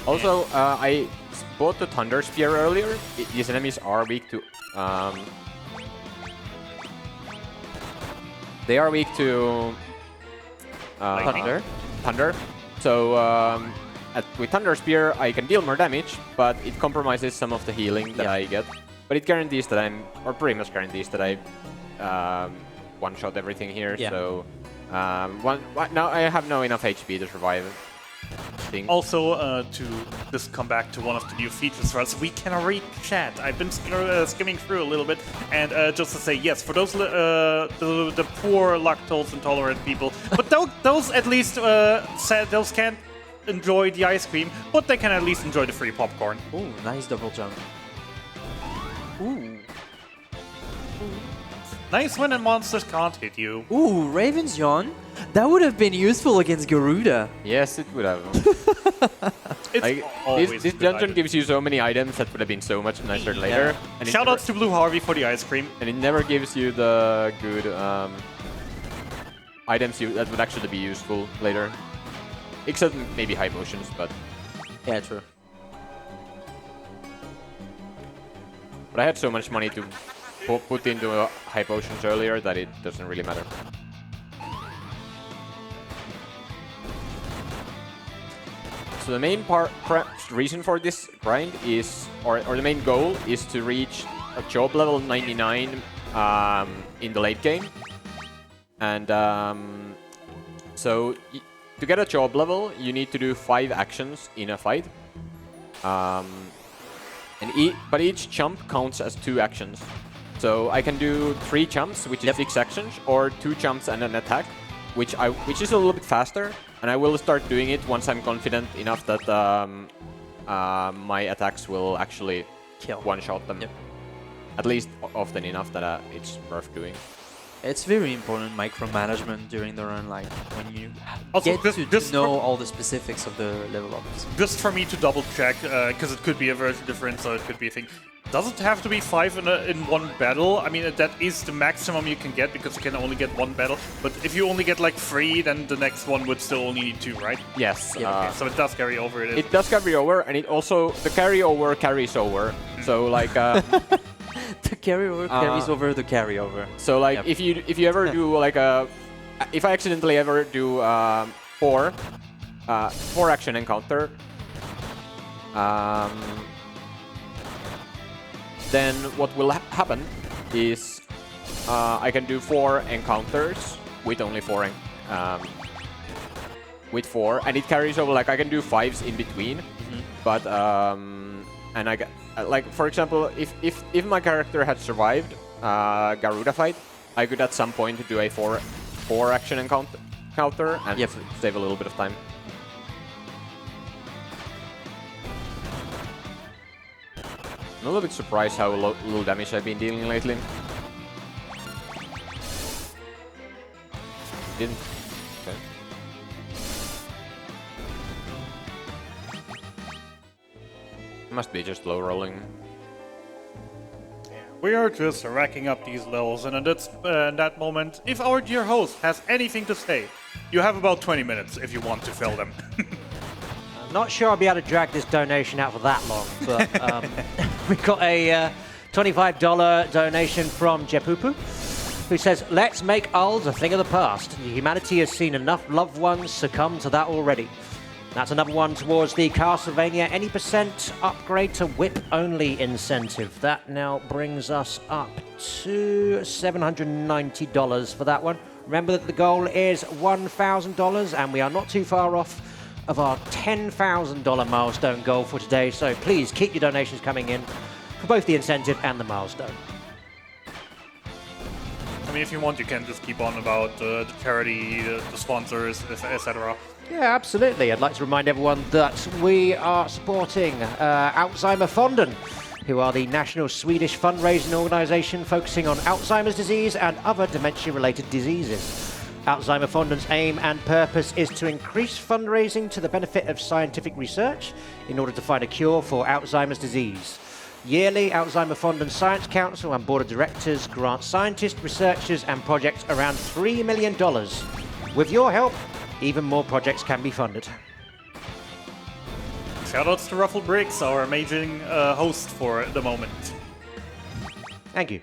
Also, I bought the Thunder Spear earlier. These enemies are weak to... they are weak to... Thunder. So, with Thunder Spear, I can deal more damage, but it compromises some of the healing that I get. But it guarantees that or pretty much guarantees that I one-shot everything here. Yeah. So, now I have no enough HP to survive. Also, to just come back to one of the new features for us, we can read chat. I've been skimming through a little bit, and just to say, yes, for those the poor lactose intolerant people, but those at least said those can't enjoy the ice cream, but they can at least enjoy the free popcorn. Ooh, nice double jump. Ooh. Nice when the monsters can't hit you. Ooh, Raven's Yawn. That would have been useful against Garuda. Yes, it would have. This dungeon gives you so many items that would have been so much nicer later. And shoutouts to Blue Harvey for the ice cream. And it never gives you the good items that would actually be useful later. except maybe high potions, but... Yeah, true. But I had so much money to put into high potions earlier that it doesn't really matter. So the main reason for this grind is, or the main goal is to reach a job level 99 in the late game. And so to get a job level, you need to do 5 actions in a fight. But each jump counts as 2 actions. So I can do 3 jumps, which is 6 actions, or 2 jumps and an attack, which is a little bit faster. And I will start doing it once I'm confident enough that my attacks will actually one-shot them. Yep. At least often enough that it's worth doing. It's very important micromanagement during the run, like when you also, get to know all the specifics of the level ups. Just for me to double check, because it could be a version difference, so it could be a thing. Does it have to be 5 in one battle? I mean, that is the maximum you can get, because you can only get 1 battle. But if you only get like 3, then the next one would still only need 2, right? Yes. Yeah, okay. So it does carry over. It does carry over, and it also, the carryover carries over. So like... the carryover carries over the carryover. So like if you ever do like if I accidentally ever do 4 action encounter, then what will happen is I can do 4 encounters with only 4 and it carries over. Like I can do 5s in between, but and I get, like, for example, if my character had survived Garuda fight, I could at some point do a 4 action encounter and save a little bit of time. I'm a little bit surprised how little damage I've been dealing lately. Didn't. Okay. Must be just low rolling. We are just racking up these levels, and in that moment, if our dear host has anything to say, you have about 20 minutes if you want to fill them. I'm not sure I'll be able to drag this donation out for that long, but we got a $25 donation from Jepupu, who says, "Let's make Ulds a thing of the past. Humanity has seen enough loved ones succumb to that already." That's another one towards the Castlevania any % upgrade to whip-only incentive. That now brings us up to $790 for that one. Remember that the goal is $1,000, and we are not too far off of our $10,000 milestone goal for today, so please keep your donations coming in for both the incentive and the milestone. I mean, if you want, you can just keep on about the charity, the sponsors, etc. Yeah, absolutely. I'd like to remind everyone that we are supporting Alzheimer Fonden, who are the national Swedish fundraising organisation focusing on Alzheimer's disease and other dementia-related diseases. Alzheimer Fonden's aim and purpose is to increase fundraising to the benefit of scientific research in order to find a cure for Alzheimer's disease. Yearly, Alzheimer Fonden Science Council and Board of Directors grant scientists, researchers and projects around $3 million. With your help, even more projects can be funded. Shoutouts to Ruffle Briggs, our amazing host for the moment. Thank you.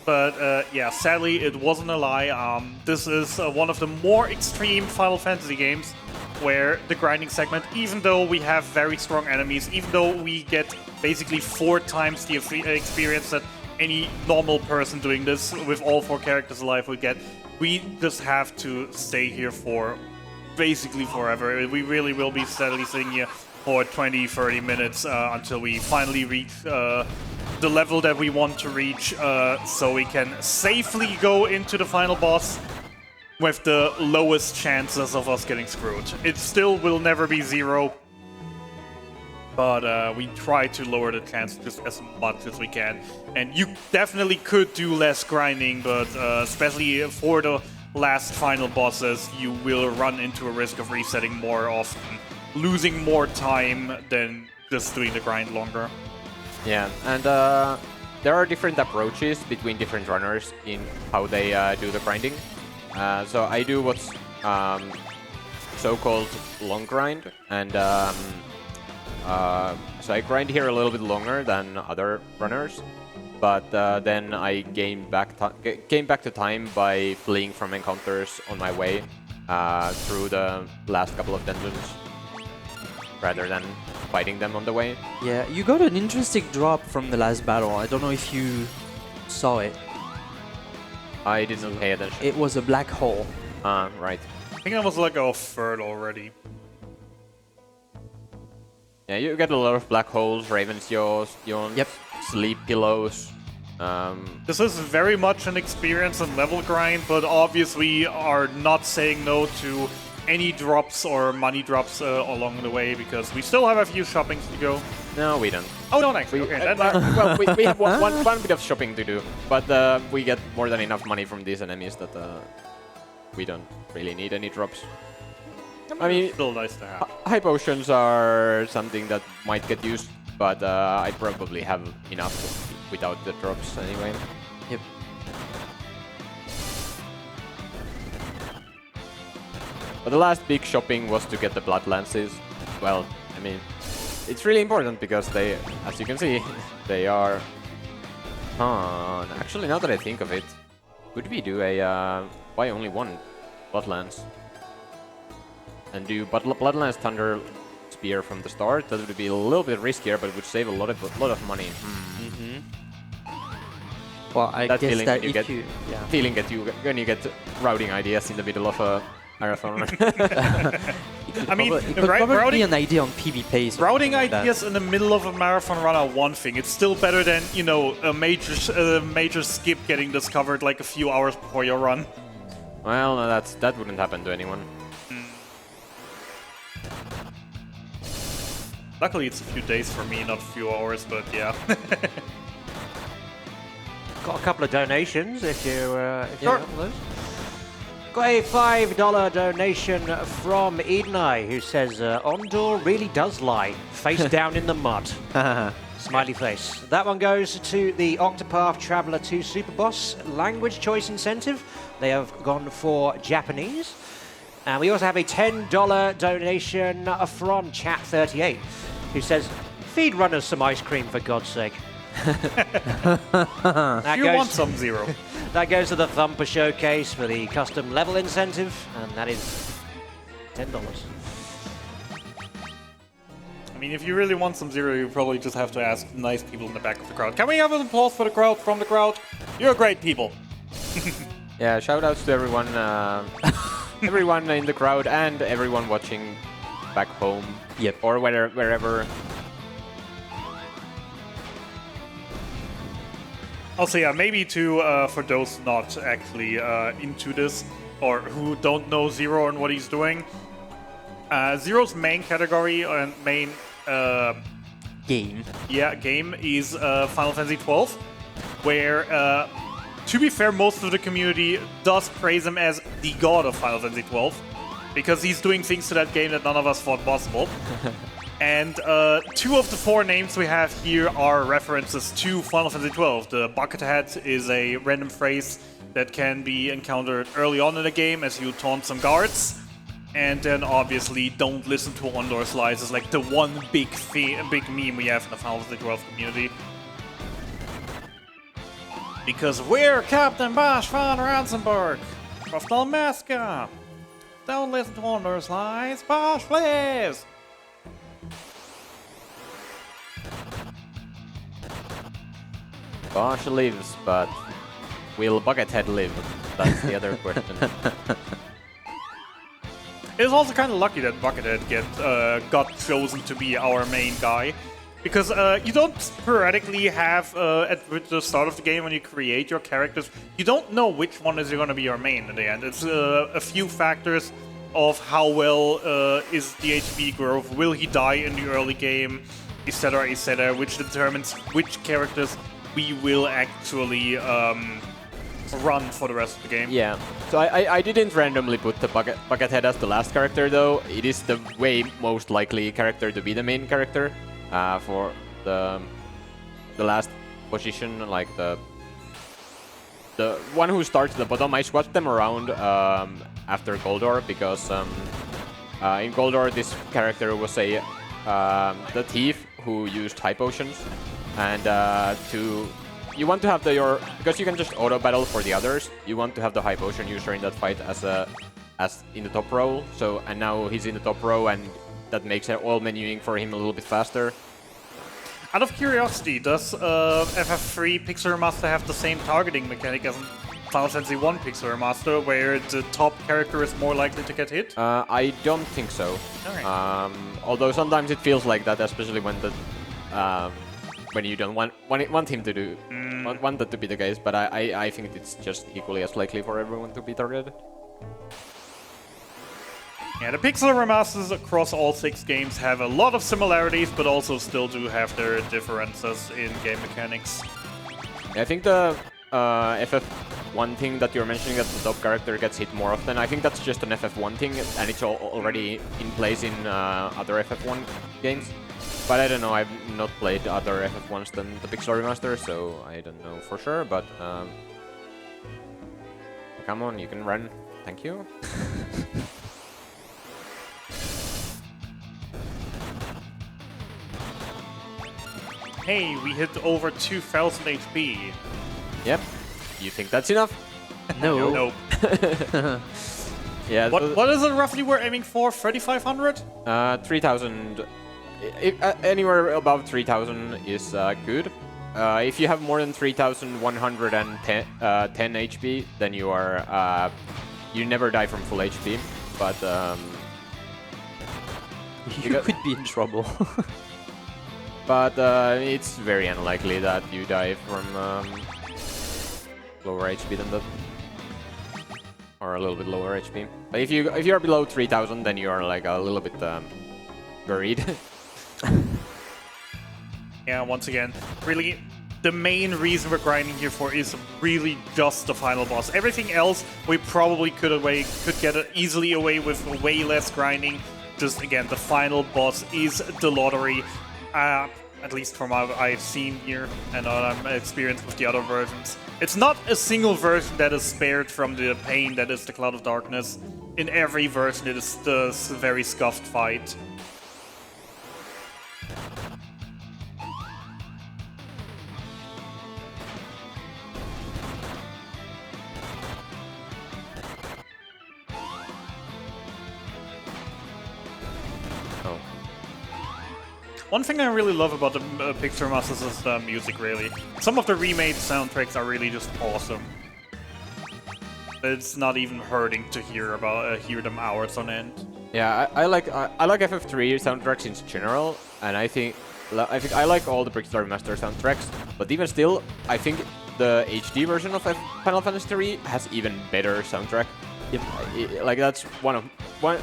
But yeah, sadly, it wasn't a lie. This is one of the more extreme Final Fantasy games where the grinding segment, even though we have very strong enemies, even though we get basically 4 times the experience that any normal person doing this with all 4 characters alive would get, we just have to stay here for basically forever. We really will be steadily sitting here for 20-30 minutes until we finally reach the level that we want to reach, so we can safely go into the final boss with the lowest chances of us getting screwed. It still will never be 0, but we try to lower the chance just as much as we can. And you definitely could do less grinding, but especially for the last final bosses, you will run into a risk of resetting more often, losing more time than just doing the grind longer. Yeah, and there are different approaches between different runners in how they do the grinding. So I do what's so-called long grind, and so I grind here a little bit longer than other runners, but then I gain back to time by fleeing from encounters on my way through the last couple of dungeons, rather than fighting them on the way. Yeah, you got an interesting drop from the last battle. I don't know if you saw it. I didn't pay attention. It was a black hole. Right. I think I was like a third already. Yeah, you get a lot of black holes, Raven's Yawns, Yep. sleep pillows. This is very much an experience and level grind, but obviously are not saying no to any drops or money drops along the way, because we still have a few shoppings to go. No, we don't. Oh, don't actually. Okay, then, Well, we have one bit of shopping to do, but we get more than enough money from these enemies that we don't really need any drops. I mean, still nice to have. high potions are something that might get used, but I probably have enough without the drops anyway. Yep. But the last big shopping was to get the blood lances. Well, I mean, it's really important because they, as you can see, they are... actually, now that I think of it, could we do a buy only one Bloodlance? And do Bloodlance Thunder Spear from the start? That would be a little bit riskier, but it would save a lot of money. Well, I That guess feeling that when you if get- you... Yeah. Feeling that you when you get routing ideas in the middle of a marathon. I mean, It could probably be an idea on PB pace. or routing something like that. ideas in the middle of a marathon run are one thing. It's still better than, you know, a major skip getting discovered like a few hours before your run. Well, no, that wouldn't happen to anyone. Luckily, it's a few days for me, not a few hours, but yeah. Got a couple of donations if you Sure. want those. Got a $5 donation from Edenai, who says Ondor really does lie, face down in the mud. Smiley face. That one goes to the Octopath Traveler 2 Super Boss language choice incentive. They have gone for Japanese. And we also have a $10 donation from Chat38, who says, feed runners some ice cream for God's sake. That You goes- want some Zero. That goes to the Thumper Showcase for the custom level incentive, and that is $10. I mean, if you really want some Zero, you probably just have to ask nice people in the back of the crowd. Can we have an applause for the crowd, from the crowd? You're great people. Yeah, shout outs to everyone, everyone in the crowd and everyone watching back home. Yep. Or wherever. Also, yeah, maybe to, for those not actually into this, or who don't know Zero and what he's doing, Zero's main category and main Game. game is Final Fantasy XII, where, to be fair, most of the community does praise him as the god of Final Fantasy XII, because he's doing things to that game that none of us thought possible. And 2 of the 4 names we have here are references to Final Fantasy XII. The bucket hat is a random phrase that can be encountered early on in the game as you taunt some guards. And then obviously don't listen to Ondor's lies is like the one big meme we have in the Final Fantasy XII community. Because we're Captain Bosch von Ransenburg of Dalmasca. Don't listen to Ondor's lies, Bosch, please! Bosch lives, but will Buckethead live? That's the other question. It's also kind of lucky that Buckethead got chosen to be our main guy. Because you don't sporadically have, at the start of the game when you create your characters, you don't know which one is going to be your main in the end. It's a few factors of how well is the HP growth, will he die in the early game, etc., which determines which characters we will actually run for the rest of the game. Yeah, so I didn't randomly put the Buckethead as the last character though. It is the way most likely character to be the main character for the last position, like the one who starts at the bottom. I swapped them around after Goldor because in Goldor this character was the thief who used high potions, and you want to have because you can just auto battle for the others. You want to have the high potion user in that fight as in the top row. So and now he's in the top row, and that makes all menuing for him a little bit faster. Out of curiosity, does FF3 Pixel Remaster have the same targeting mechanic as in Final Fantasy 1 Pixel Remaster, where the top character is more likely to get hit? I don't think so. Alright. Although sometimes it feels like that, especially when you don't want him to do want that to be the case. But I think it's just equally as likely for everyone to be targeted. Yeah, the Pixel Remasters across all 6 games have a lot of similarities, but also still do have their differences in game mechanics. Yeah, I think the FF1 thing that you're mentioning, that the top character gets hit more often, I think that's just an FF1 thing, and it's already in place in other FF1 games. But I don't know, I've not played other FF1s than the Pixel Remaster, so I don't know for sure, but come on, you can run. Thank you. Hey, we hit over 2000 HP. Yep. You think that's enough? No. Nope. Yeah. What is it roughly we're aiming for? 3,500? 3,000. Anywhere above 3,000 is good. If you have more than 3,110 HP, then you are you never die from full HP. But You could be in trouble. but it's very unlikely that you die from lower HP than that, or a little bit lower HP. But if you're below 3,000, then you are like a little bit worried. Yeah, once again, really, the main reason we're grinding here for is really just the final boss. Everything else we probably could get easily away with way less grinding. Just again, the final boss is the lottery. At least from what I've seen here and what I'm experienced with the other versions. It's not a single version that is spared from the pain that is the Cloud of Darkness. In every version it is the very scuffed fight. One thing I really love about the Pixel Remasters is the music, really. Some of the remade soundtracks are really just awesome. It's not even hurting to hear them hours on end. Yeah, I like FF3 soundtracks in general, and I think I like all the Pixel Remaster soundtracks. But even still, I think the HD version of Final Fantasy III has even better soundtrack. Like that's one,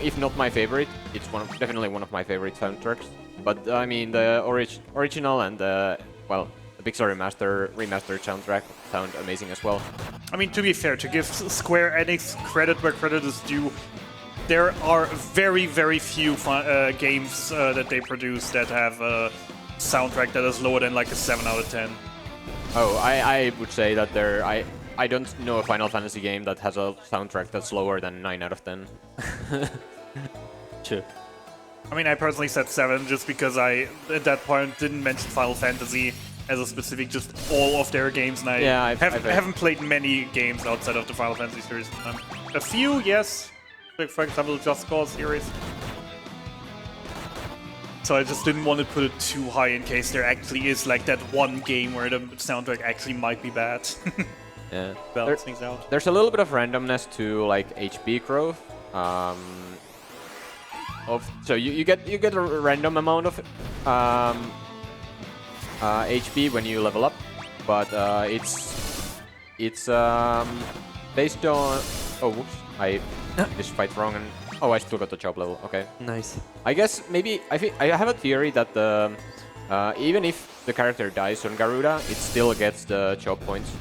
if not my favorite. It's definitely one of my favorite soundtracks. But I mean, the original and the Pixel remastered soundtrack sound amazing as well. I mean, to be fair, to give Square Enix credit where credit is due, there are very, very few games that they produce that have a soundtrack that is lower than like a 7 out of 10. Oh, I would say that I don't know a Final Fantasy game that has a soundtrack that's lower than 9 out of 10. True. I mean, I personally said 7 just because I, at that point, didn't mention Final Fantasy as a specific, just all of their games, and I haven't played many games outside of the Final Fantasy series. A few, yes, like for example, the Just Cause series. So I just didn't want to put it too high in case there actually is like that one game where the soundtrack actually might be bad. Yeah, balance things out. There's a little bit of randomness to like HP growth. So you get a random amount of HP when you level up, but it's based on. Oh, whoops! I did this fight wrong, and I still got the job level. Okay. Nice. I guess maybe I have a theory that even if the character dies on Garuda, it still gets the job points.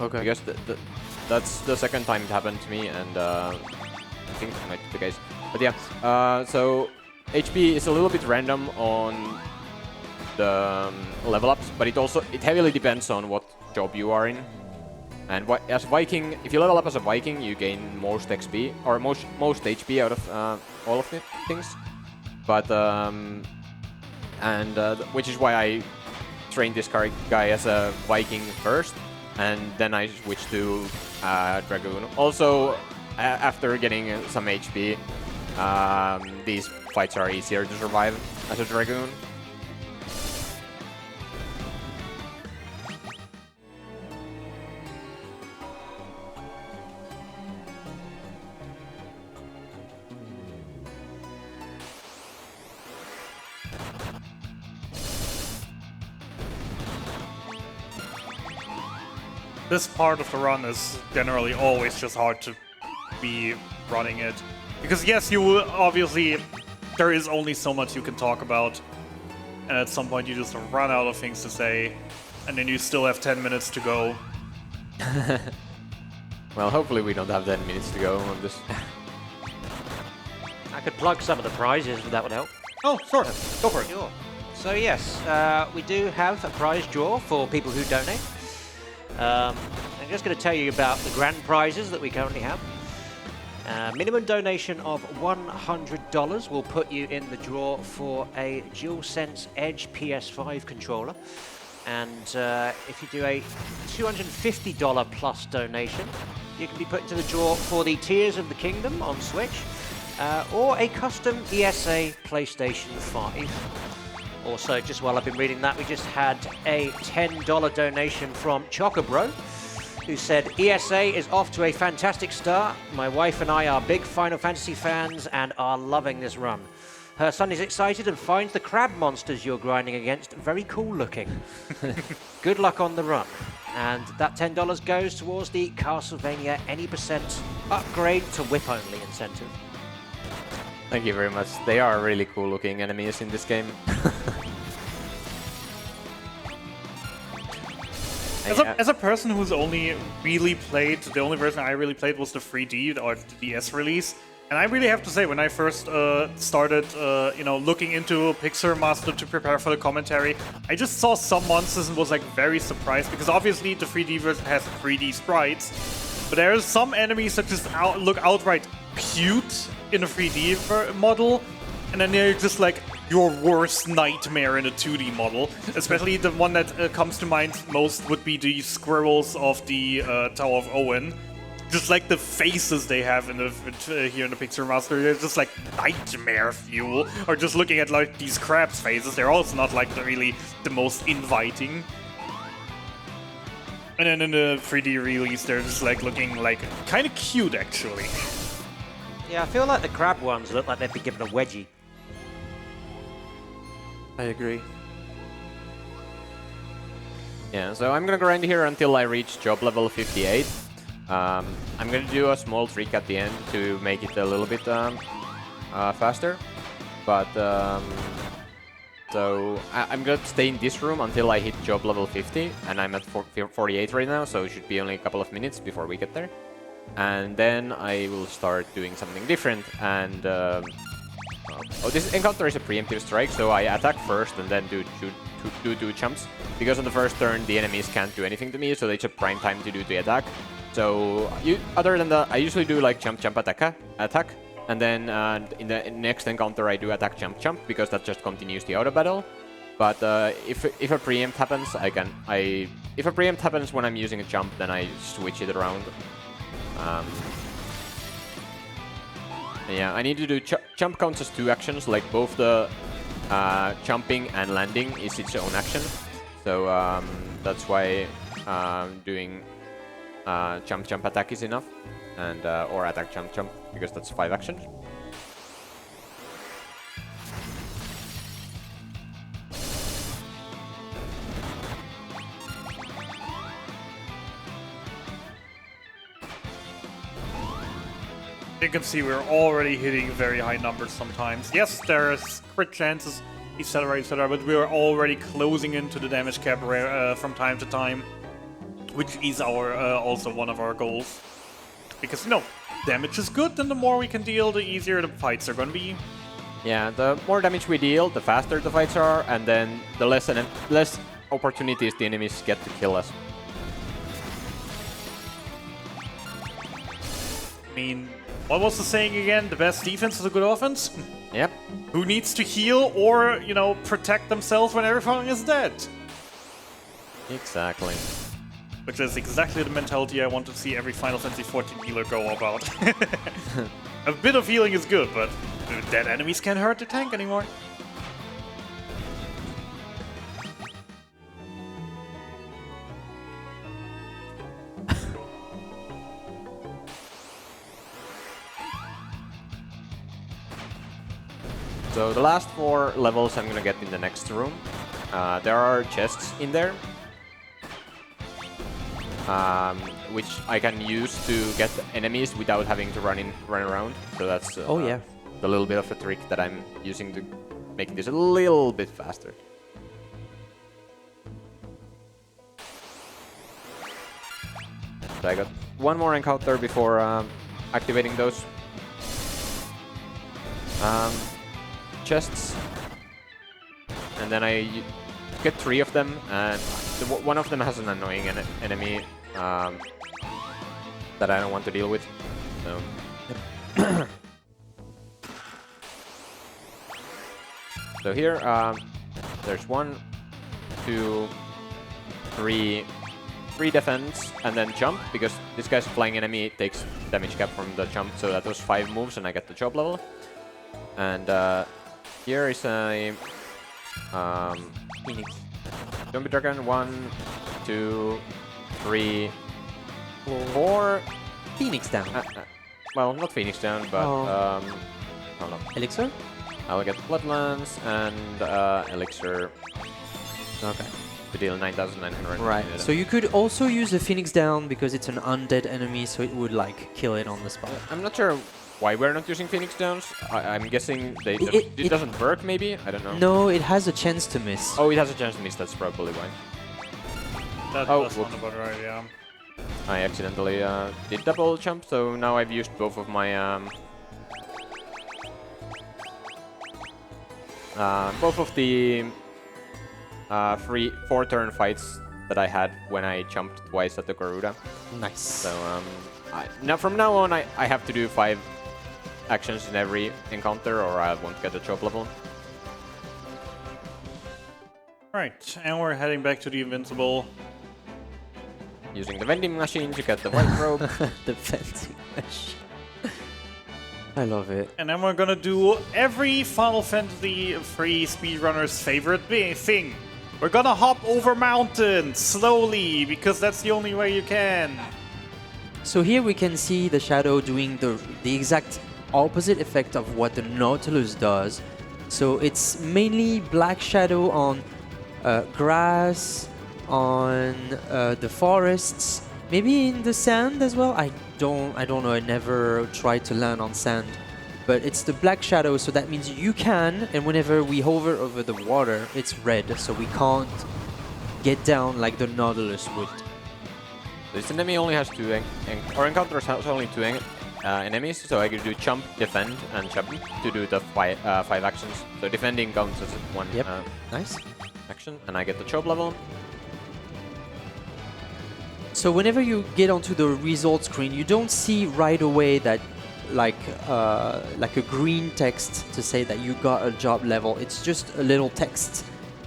Okay. I guess that's the second time it happened to me, and I think it might be the case. But yeah, so HP is a little bit random on level ups, but it heavily depends on what job you are in. And as Viking, if you level up as a Viking, you gain most XP or most HP out of all of the things. But which is why I trained this guy as a Viking first, and then I switched to Dragoon. Also, after getting some HP, these fights are easier to survive as a Dragoon. This part of the run is generally always just hard to be running it. Because yes, you will obviously, there is only so much you can talk about. And at some point you just run out of things to say. And then you still have 10 minutes to go. Well, hopefully we don't have 10 minutes to go on this. I could plug some of the prizes, if that would help. Oh, sure. Go for it. Sure. So yes, we do have a prize draw for people who donate. I'm just going to tell you about the grand prizes that we currently have. Minimum donation of $100 will put you in the draw for a DualSense Edge PS5 controller. And if you do a $250 plus donation, you can be put into the draw for the Tears of the Kingdom on Switch, or a custom ESA PlayStation 5. Also, just while I've been reading that, we just had a $10 donation from Chocobro, who said, ESA is off to a fantastic start. My wife and I are big Final Fantasy fans and are loving this run. Her son is excited and finds the crab monsters you're grinding against very cool looking. Good luck on the run. And that $10 goes towards the Castlevania any % upgrade to whip only incentive. Thank you very much. They are really cool looking enemies in this game. As a person who's only really played, the only version I really played was the 3D or the DS release. And I really have to say, when I first started, looking into Pixelmaster to prepare for the commentary, I just saw some monsters and was like very surprised, because obviously the 3D version has 3D sprites, but there are some enemies that just look outright cute in a 3D model, and then they're just like your worst nightmare in a 2D model. Especially the one that comes to mind most would be the squirrels of the Tower of Owen. Just like the faces they have in the here in the Pixelmaster, they're just like nightmare fuel. Or just looking at like these crabs' faces, they're also not like really the most inviting. And then in the 3D release, they're just like looking like kind of cute actually. Yeah, I feel like the crab ones look like they'd be given a wedgie. I agree. Yeah, so I'm gonna grind here until I reach job level 58. I'm gonna do a small trick at the end to make it a little bit faster. But so I'm gonna stay in this room until I hit job level 50, and I'm at 48 right now, so it should be only a couple of minutes before we get there. And then I will start doing something different, and this encounter is a preemptive strike, so I attack first and then do two jumps. Because on the first turn the enemies can't do anything to me, so it's a prime time to do the attack. So other than that, I usually do like jump attack, and then in the next encounter I do attack jump because that just continues the auto battle. But if a preempt happens, if a preempt happens when I'm using a jump, then I switch it around. Yeah, I need to do jump counts as 2 actions, like both the jumping and landing is its own action. So that's why doing jump attack is enough, and or attack jump because that's 5 actions. You can see we're already hitting very high numbers sometimes. Yes, there's crit chances, etc., but we're already closing into the damage cap from time to time, which is our also one of our goals. Because, damage is good, and the more we can deal, the easier the fights are going to be. Yeah, the more damage we deal, the faster the fights are, and then the less opportunities the enemies get to kill us. I mean, what was the saying again? The best defense is a good offense? Yep. Who needs to heal or, you know, protect themselves when everyone is dead? Exactly. Which is exactly the mentality I want to see every Final Fantasy XIV healer go about. A bit of healing is good, but dead enemies can't hurt the tank anymore. So the last 4 levels I'm gonna get in the next room. There are chests in there, which I can use to get enemies without having to run around. So that's the little bit of a trick that I'm using to make this a little bit faster. So I got one more encounter before activating those chests, and then I get 3 of them, and one of them has an annoying enemy that I don't want to deal with. So, so here there's 1, 2, 3 defense, and then jump, because this guy's flying enemy takes damage cap from the jump, so that was 5 moves and I get the job level. And here is a Phoenix. Zombie Dragon. 1, 2, 3, 4. Phoenix down. Well, not Phoenix down, but oh no. Elixir? I'll get Bloodlands and Elixir. Okay. To deal 9,900. Right. So you could also use a Phoenix down because it's an undead enemy, so it would like kill it on the spot. I'm not sure why we're not using Phoenix Downs. I'm guessing it doesn't work, maybe? I don't know. No, it has a chance to miss. Oh, it has a chance to miss, that's probably why. That does sound about right, yeah. I accidentally did double jump, so now I've used both of my both of the 4-turn fights that I had when I jumped twice at the Garuda. Nice. So now from now on, I have to do 5 actions in every encounter, or I won't get the job level. Right, and we're heading back to the Invincible. Using the vending machine to get the white robe. The vending machine. I love it. And then we're gonna do every Final Fantasy III speedrunner's favorite thing. We're gonna hop over mountains slowly, because that's the only way you can. So here we can see the shadow doing the exact opposite effect of what the Nautilus does. So it's mainly black shadow on grass, on the forests, maybe in the sand as well. I don't know. I never tried to land on sand, but it's the black shadow. So that means you can, and whenever we hover over the water, it's red. So we can't get down like the Nautilus would. This enemy only has 2 or encounters has only 2 enemies, so I can do jump, defend, and jump to do the 5 actions. So defending counts as 1 Nice. action, and I get the job level. So whenever you get onto the result screen, you don't see right away that like a green text to say that you got a job level. It's just a little text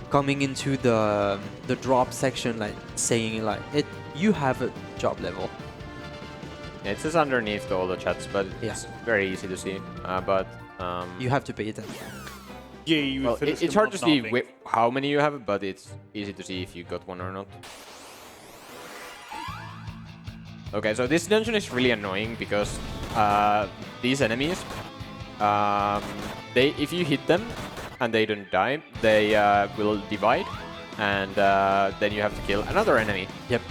coming into the drop section, like saying like you have a job level. Yeah, it says underneath all the chats, but it's very easy to see. But you have to pay attention. Yeah, well, it's hard to see how many you have, but it's easy to see if you got one or not. Okay, so this dungeon is really annoying because these enemies, if you hit them and they don't die, they will divide, and then you have to kill another enemy. Yep.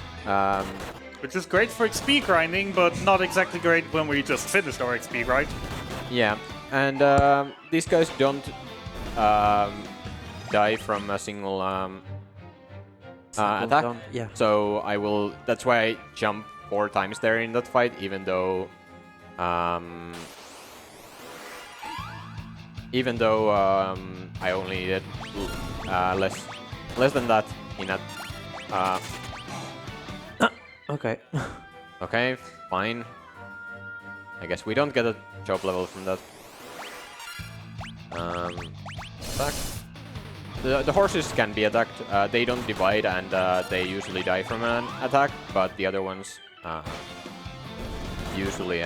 Which is great for XP grinding, but not exactly great when we just finished our XP, right? Yeah, and these guys don't die from a single attack. Yeah. So I will. That's why I jump 4 times there in that fight, even though even though I only needed less than that in a... Okay. Okay, fine. I guess we don't get a job level from that. Attack. The horses can be attacked. They don't divide and they usually die from an attack, but the other ones usually...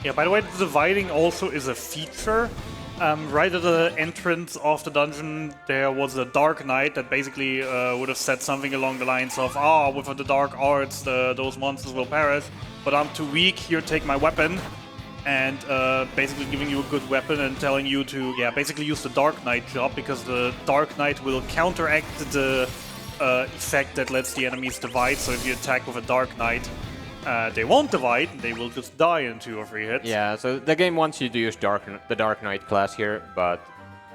Yeah, by the way, the dividing also is a feature. Right at the entrance of the dungeon, there was a Dark Knight that basically would have said something along the lines of, with the dark arts, those monsters will perish, but I'm too weak, here, take my weapon. And basically giving you a good weapon and telling you to, basically use the Dark Knight job, because the Dark Knight will counteract the effect that lets the enemies divide. So if you attack with a Dark Knight, they won't divide, they will just die in 2 or 3 hits. Yeah, so the game wants you to use the Dark Knight class here, but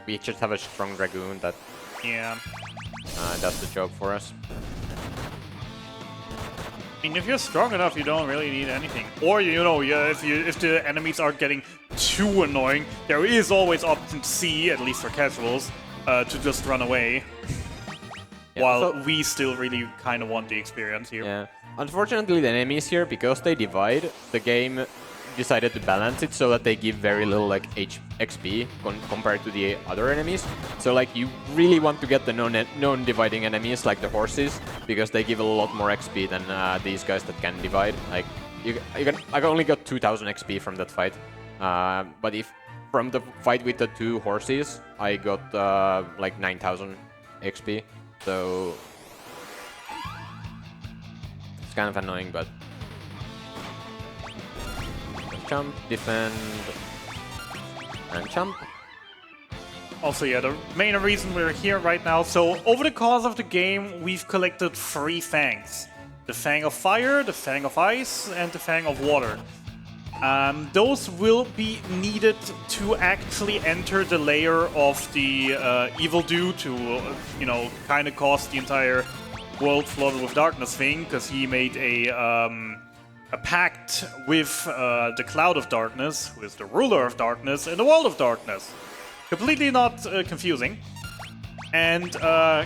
we just have a strong Dragoon that does the job for us. I mean, if you're strong enough, you don't really need anything. Or, you know, if the enemies are getting too annoying, there is always option C, at least for casuals, to just run away. Yeah, while we still really kind of want the experience here. Yeah. Unfortunately, the enemies here, because they divide, the game decided to balance it so that they give very little like XP compared to the other enemies. So like you really want to get the non-dividing enemies like the horses, because they give a lot more XP than these guys that can divide. Like I only got 2000 XP from that fight, but if from the fight with the 2 horses, I got like 9000 XP. So it's kind of annoying, but jump, defend, and jump. Also, yeah, the main reason we're here right now, so over the course of the game, we've collected 3 fangs. The Fang of Fire, the Fang of Ice, and the Fang of Water. Those will be needed to actually enter the layer of the Evil Dew to, you know, kind of cause the entire world flooded with darkness thing, because he made a pact with the Cloud of Darkness, who is the ruler of darkness in the world of darkness. Completely not confusing. And,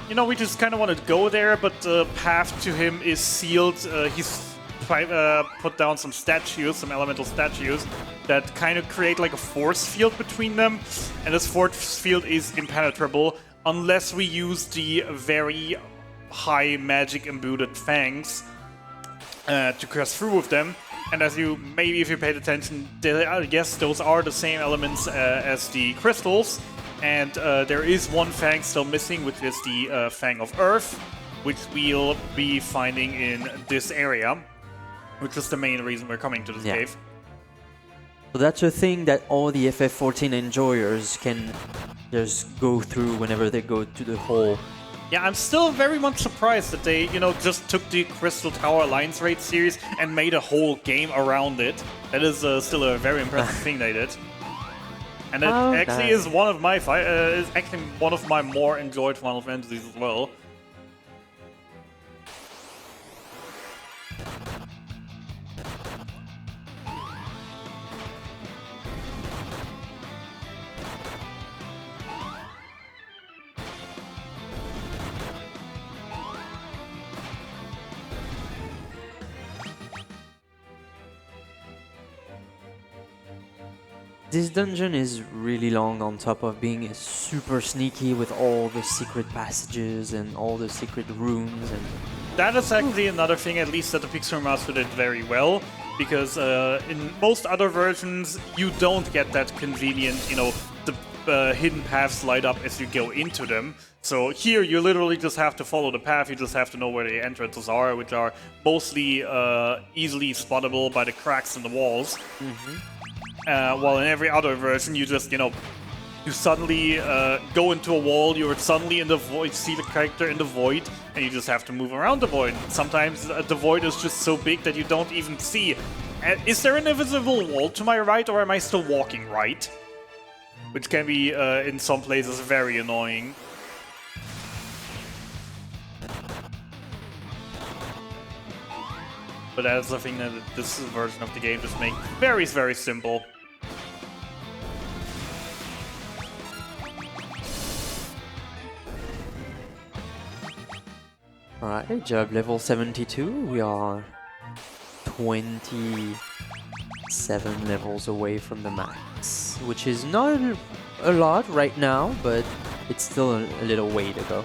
you know, we just kind of wanted to go there, but the path to him is sealed. He's put down some statues, some elemental statues, that kind of create like a force field between them. And this force field is impenetrable unless we use the very high magic imbued fangs to cross through with them. And as you, maybe if you paid attention, yes, those are the same elements as the crystals. And there is one fang still missing, which is the Fang of Earth, which we'll be finding in this area, which is the main reason we're coming to this cave. So that's a thing that all the FF14 enjoyers can just go through whenever they go to the hole. Yeah, I'm still very much surprised that they, you know, just took the Crystal Tower Alliance Raid series and made a whole game around it. That is still a very impressive thing they did. And it actually is one of my is actually one of my more enjoyed Final Fantasies as well. This dungeon is really long, on top of being super sneaky with all the secret passages and all the secret rooms. And that is actually another thing, at least that the Pixel Remaster did very well, because in most other versions you don't get that convenient, you know, the hidden paths light up as you go into them. So here you literally just have to follow the path, you just have to know where the entrances are, which are mostly easily spottable by the cracks in the walls. While in every other version, you just, you know, you suddenly go into a wall, you're suddenly in the void, see the character in the void, and you just have to move around the void. Sometimes the void is just so big that you don't even see. Is there an invisible wall to my right, or am I still walking right? Which can be, in some places, very annoying. But that's the thing that this version of the game just makes very, very simple. Alright, job level 72. We are 27 levels away from the max, which is not a lot right now, but it's still a little way to go.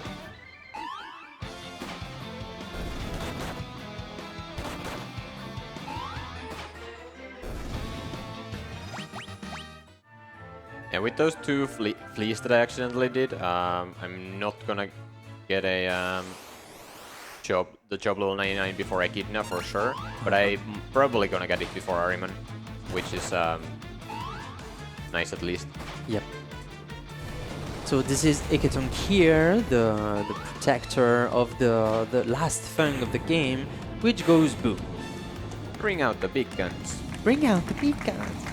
Yeah, with those two fleas that I accidentally did, I'm not gonna get a the job level 99 before Echidna for sure, but I'm probably gonna get it before Ahriman, which is nice at least. Yep. So this is Iketon here, the protector of the last thing of the game, which goes boom. Bring out the big guns. Bring out the big guns.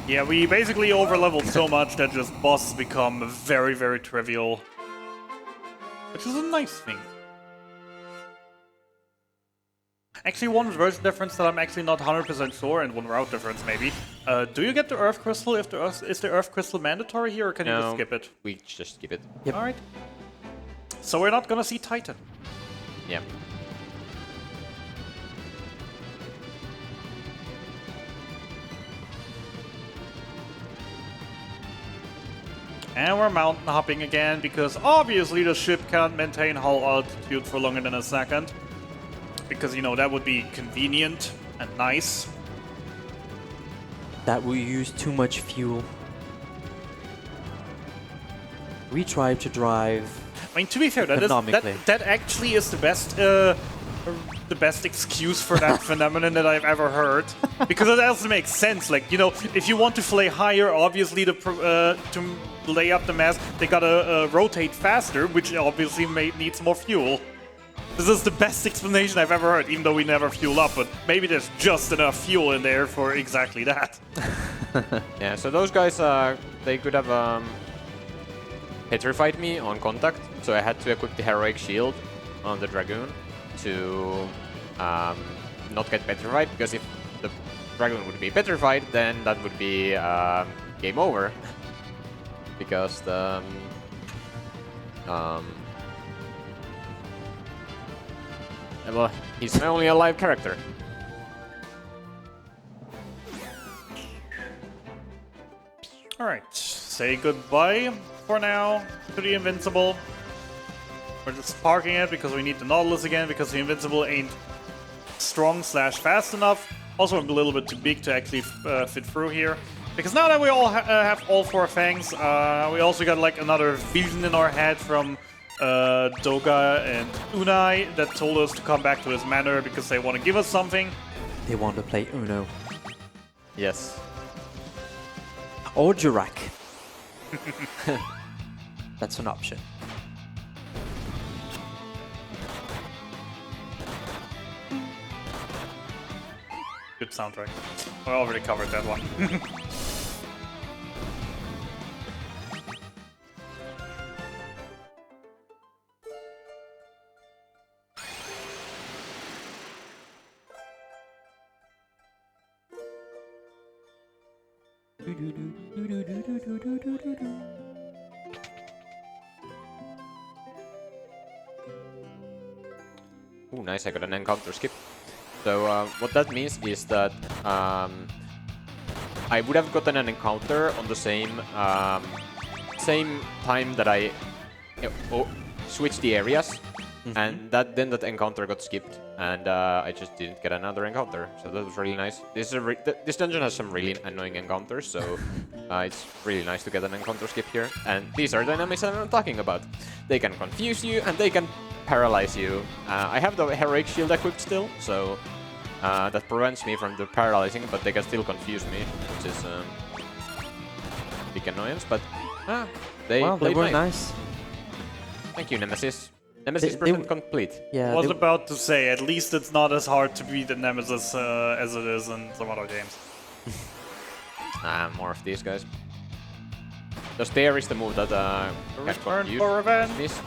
Yeah, we basically over-leveled so much that just bosses become very, very trivial. Which is a nice thing. Actually, one version difference that I'm actually not 100% sure, and one route difference maybe. Do you get the Earth Crystal if is the Earth Crystal mandatory here, or can you just skip it? We just skip it. Yep. Alright. So we're not gonna see Titan. Yeah. And we're mountain hopping again, because obviously the ship can't maintain hull altitude for longer than a second. Because, you know, that would be convenient and nice. That will use too much fuel. We tried to drive. I mean, to be fair, that actually is the best excuse for that phenomenon that I've ever heard. Because it also makes sense. Like, you know, if you want to fly higher, obviously to lay up the mass, they gotta rotate faster, which obviously needs more fuel. This is the best explanation I've ever heard, even though we never fuel up, but maybe there's just enough fuel in there for exactly that. Yeah, so those guys, they could have petrified me on contact, so I had to equip the Heroic Shield on the Dragoon to not get petrified, because if the Dragoon would be petrified, then that would be game over. Because the... well, he's my only alive character. Alright, say goodbye for now to the Invincible. We're just parking it because we need the Nautilus again, because the Invincible ain't strong/fast enough. Also, I'm a little bit too big to actually fit through here. Because now that we all have all four fangs, we also got like another vision in our head from Doga and Unai that told us to come back to his manor because they want to give us something. They want to play Uno. Yes. Or Jurak. That's an option. Good soundtrack. I already covered that one. Ooh, nice, I got an encounter skip. So what that means is that I would have gotten an encounter on the same time that I switched the areas, and then that encounter got skipped, and I just didn't get another encounter. So that was really nice. This dungeon has some really annoying encounters, so it's really nice to get an encounter skip here. And these are dynamics that I'm talking about. They can confuse you and they can paralyze you. I have the Heroic Shield equipped still, so that prevents me from the paralyzing, but they can still confuse me, which is a big annoyance. But they were nice. Thank you, Nemesis. Nemesis percent complete. Yeah, I was about to say, at least it's not as hard to beat the Nemesis as it is in some other games. More of these guys. The stare is the move that Return for revenge. Miss.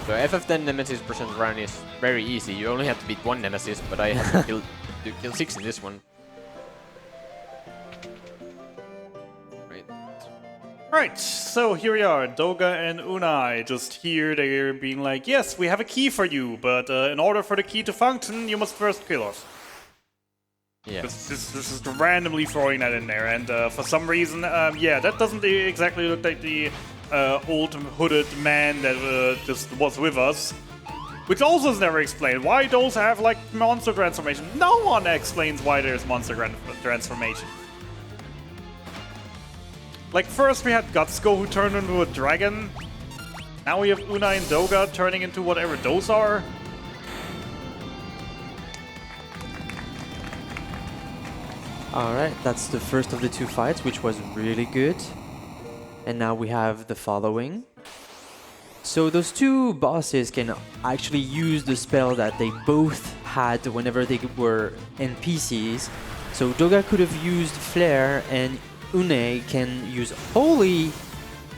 So FF10 Nemesis percent run is very easy. You only have to beat one Nemesis, but I have to kill 6 in this one. Right. Right, so here we are, Doga and Unai, just here, they're being like, yes, we have a key for you, but in order for the key to function, you must first kill us. Yeah. This is randomly throwing that in there, and for some reason, yeah, that doesn't exactly look like the old hooded man that just was with us. Which also is never explained. Why those have, like, monster transformation? No one explains why there's monster transformation. Like, first we had Gutsko who turned into a dragon. Now we have Unai and Doga turning into whatever those are. Alright, that's the first of the two fights, which was really good. And now we have the following. So those two bosses can actually use the spell that they both had whenever they were NPCs. So Doga could have used Flare and Unai can use Holy.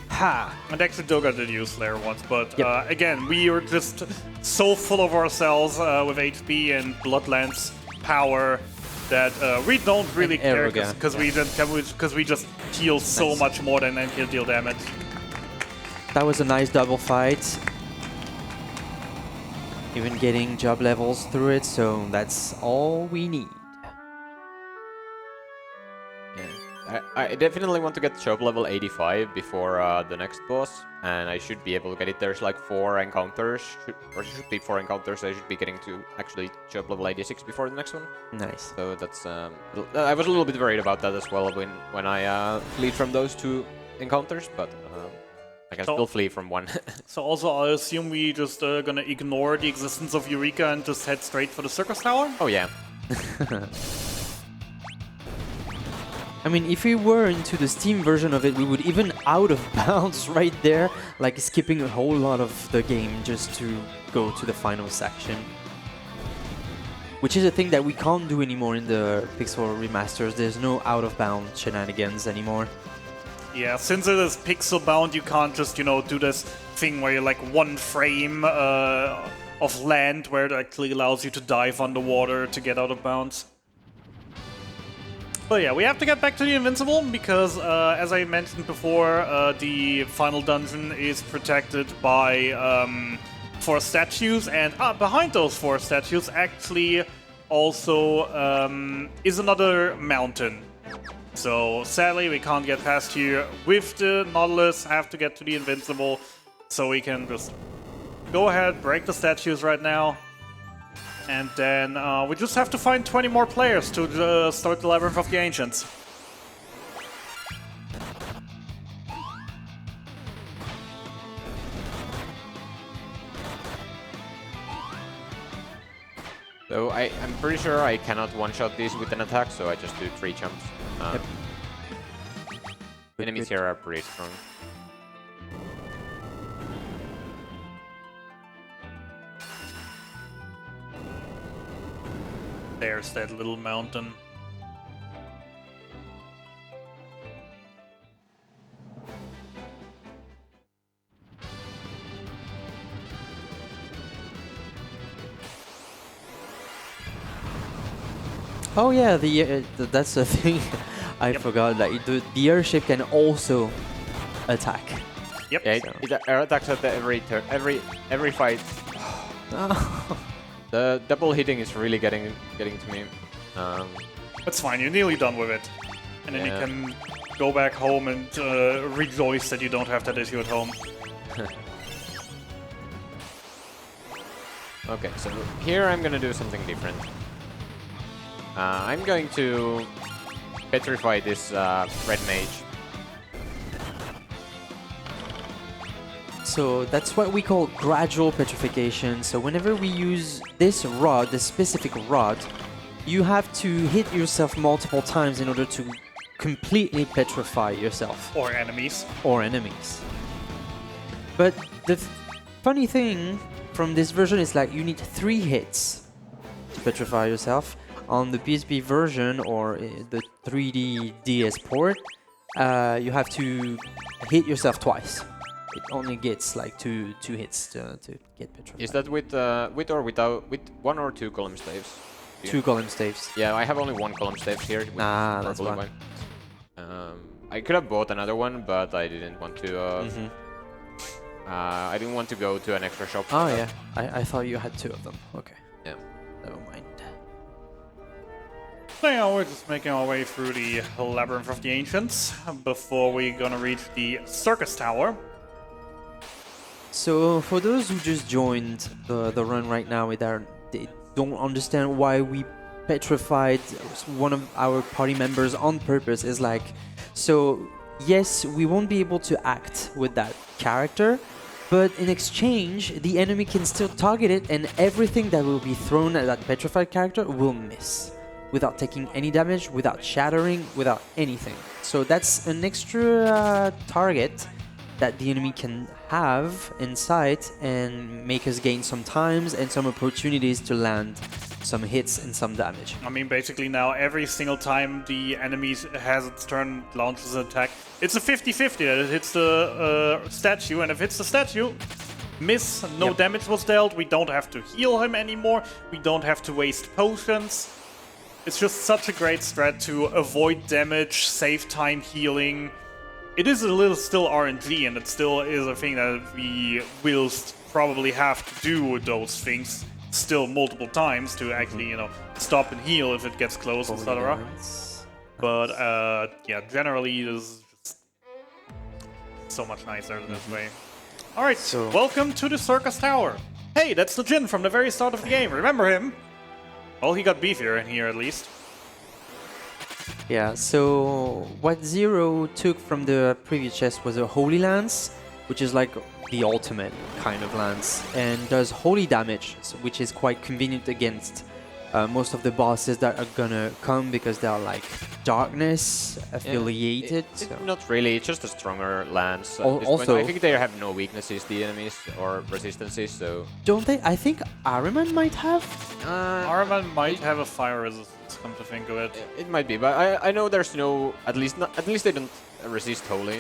Ha! And actually Doga did use Slayer once, but again, we are just so full of ourselves with HP and Bloodlance power that we don't really care because we just heal so much more than NPL deal damage. That was a nice double fight. Even getting job levels through it, so that's all we need. Yeah. I definitely want to get job level 85 before the next boss, and I should be able to get it. There's like 4 encounters, or it should be 4 encounters, so I should be getting to actually job level 86 before the next one. Nice. So that's I was a little bit worried about that as well when I fleed from those 2 encounters, but I can still flee from one. So also I assume we just gonna ignore the existence of Eureka and just head straight for the Circus Tower? Oh yeah. I mean, if we were into the Steam version of it, we would even out of bounds right there, like skipping a whole lot of the game just to go to the final section. Which is a thing that we can't do anymore in the Pixel remasters. There's no out of bounds shenanigans anymore. Yeah, since it is pixel bound, you can't just, you know, do this thing where you're like 1 frame of land where it actually allows you to dive underwater to get out of bounds. But yeah, we have to get back to the Invincible because, as I mentioned before, the final dungeon is protected by 4 statues, and behind those 4 statues actually also is another mountain. So sadly we can't get past here with the Nautilus, have to get to the Invincible, so we can just go ahead, break the statues right now, and then we just have to find 20 more players to start the Labyrinth of the Ancients. So I'm pretty sure I cannot one-shot these with an attack, so I just do 3 jumps. Yep. Enemies here are pretty strong. There's that little mountain. Oh yeah, that's the thing I forgot. Like the airship can also attack. Yep. Yeah, it air attacks at every fight. The double hitting is really getting to me. That's fine, you're nearly done with it. And then you can go back home and rejoice that you don't have that issue at home. Okay, so here I'm gonna do something different. I'm going to petrify this red mage. So that's what we call gradual petrification. So whenever we use this rod, this specific rod, you have to hit yourself multiple times in order to completely petrify yourself. Or enemies. Or enemies. But the funny thing from this version is like you need 3 hits to petrify yourself. On the PSP version or the 3D DS port, you have to hit yourself twice. It only gets like two hits to get petrified. Is that with or without 1 or 2 column staves? 2 column staves. Yeah, I have only 1 column stave here. Ah, that's blue why. I could have bought another one, but I didn't want to. I didn't want to go to an extra shop. Oh yeah, I thought you had 2 of them. Okay, Yeah. never mind. So yeah, we're just making our way through the Labyrinth of the Ancients before we're gonna reach the Circus Tower. So for those who just joined the run right now, they don't understand why we petrified one of our party members on purpose. Is like, so yes, we won't be able to act with that character, but in exchange, the enemy can still target it, and everything that will be thrown at that petrified character will miss without taking any damage, without shattering, without anything. So that's an extra target that the enemy can have in sight and make us gain some times and some opportunities to land some hits and some damage. I mean, basically now every single time the enemy has its turn, launches an attack, it's a 50-50 that it hits the statue, and if it hits the statue, miss, no damage was dealt, we don't have to heal him anymore, we don't have to waste potions. It's just such a great strat to avoid damage, save time healing. It is a little still RNG, and it still is a thing that we will probably have to do those things still multiple times to actually, you know, stop and heal if it gets close, etc. But yeah, generally it is just so much nicer this way. All right, So- welcome to the Circus Tower. Hey, that's the Jin from the very start of the game. Remember him? Well, he got beefier in here at least. Yeah, so what Zero took from the previous chest was a Holy Lance, which is like the ultimate kind of lance, and does holy damage, which is quite convenient against most of the bosses that are gonna come because they are like darkness affiliated. So. Not really, it's just a stronger lance. Also, I think they have no weaknesses, the enemies, or resistances, so... Don't they? I think Ahriman might have. Ahriman might have a fire resistance, come to think of it. It might be, but I know there's no... At least they don't resist holy.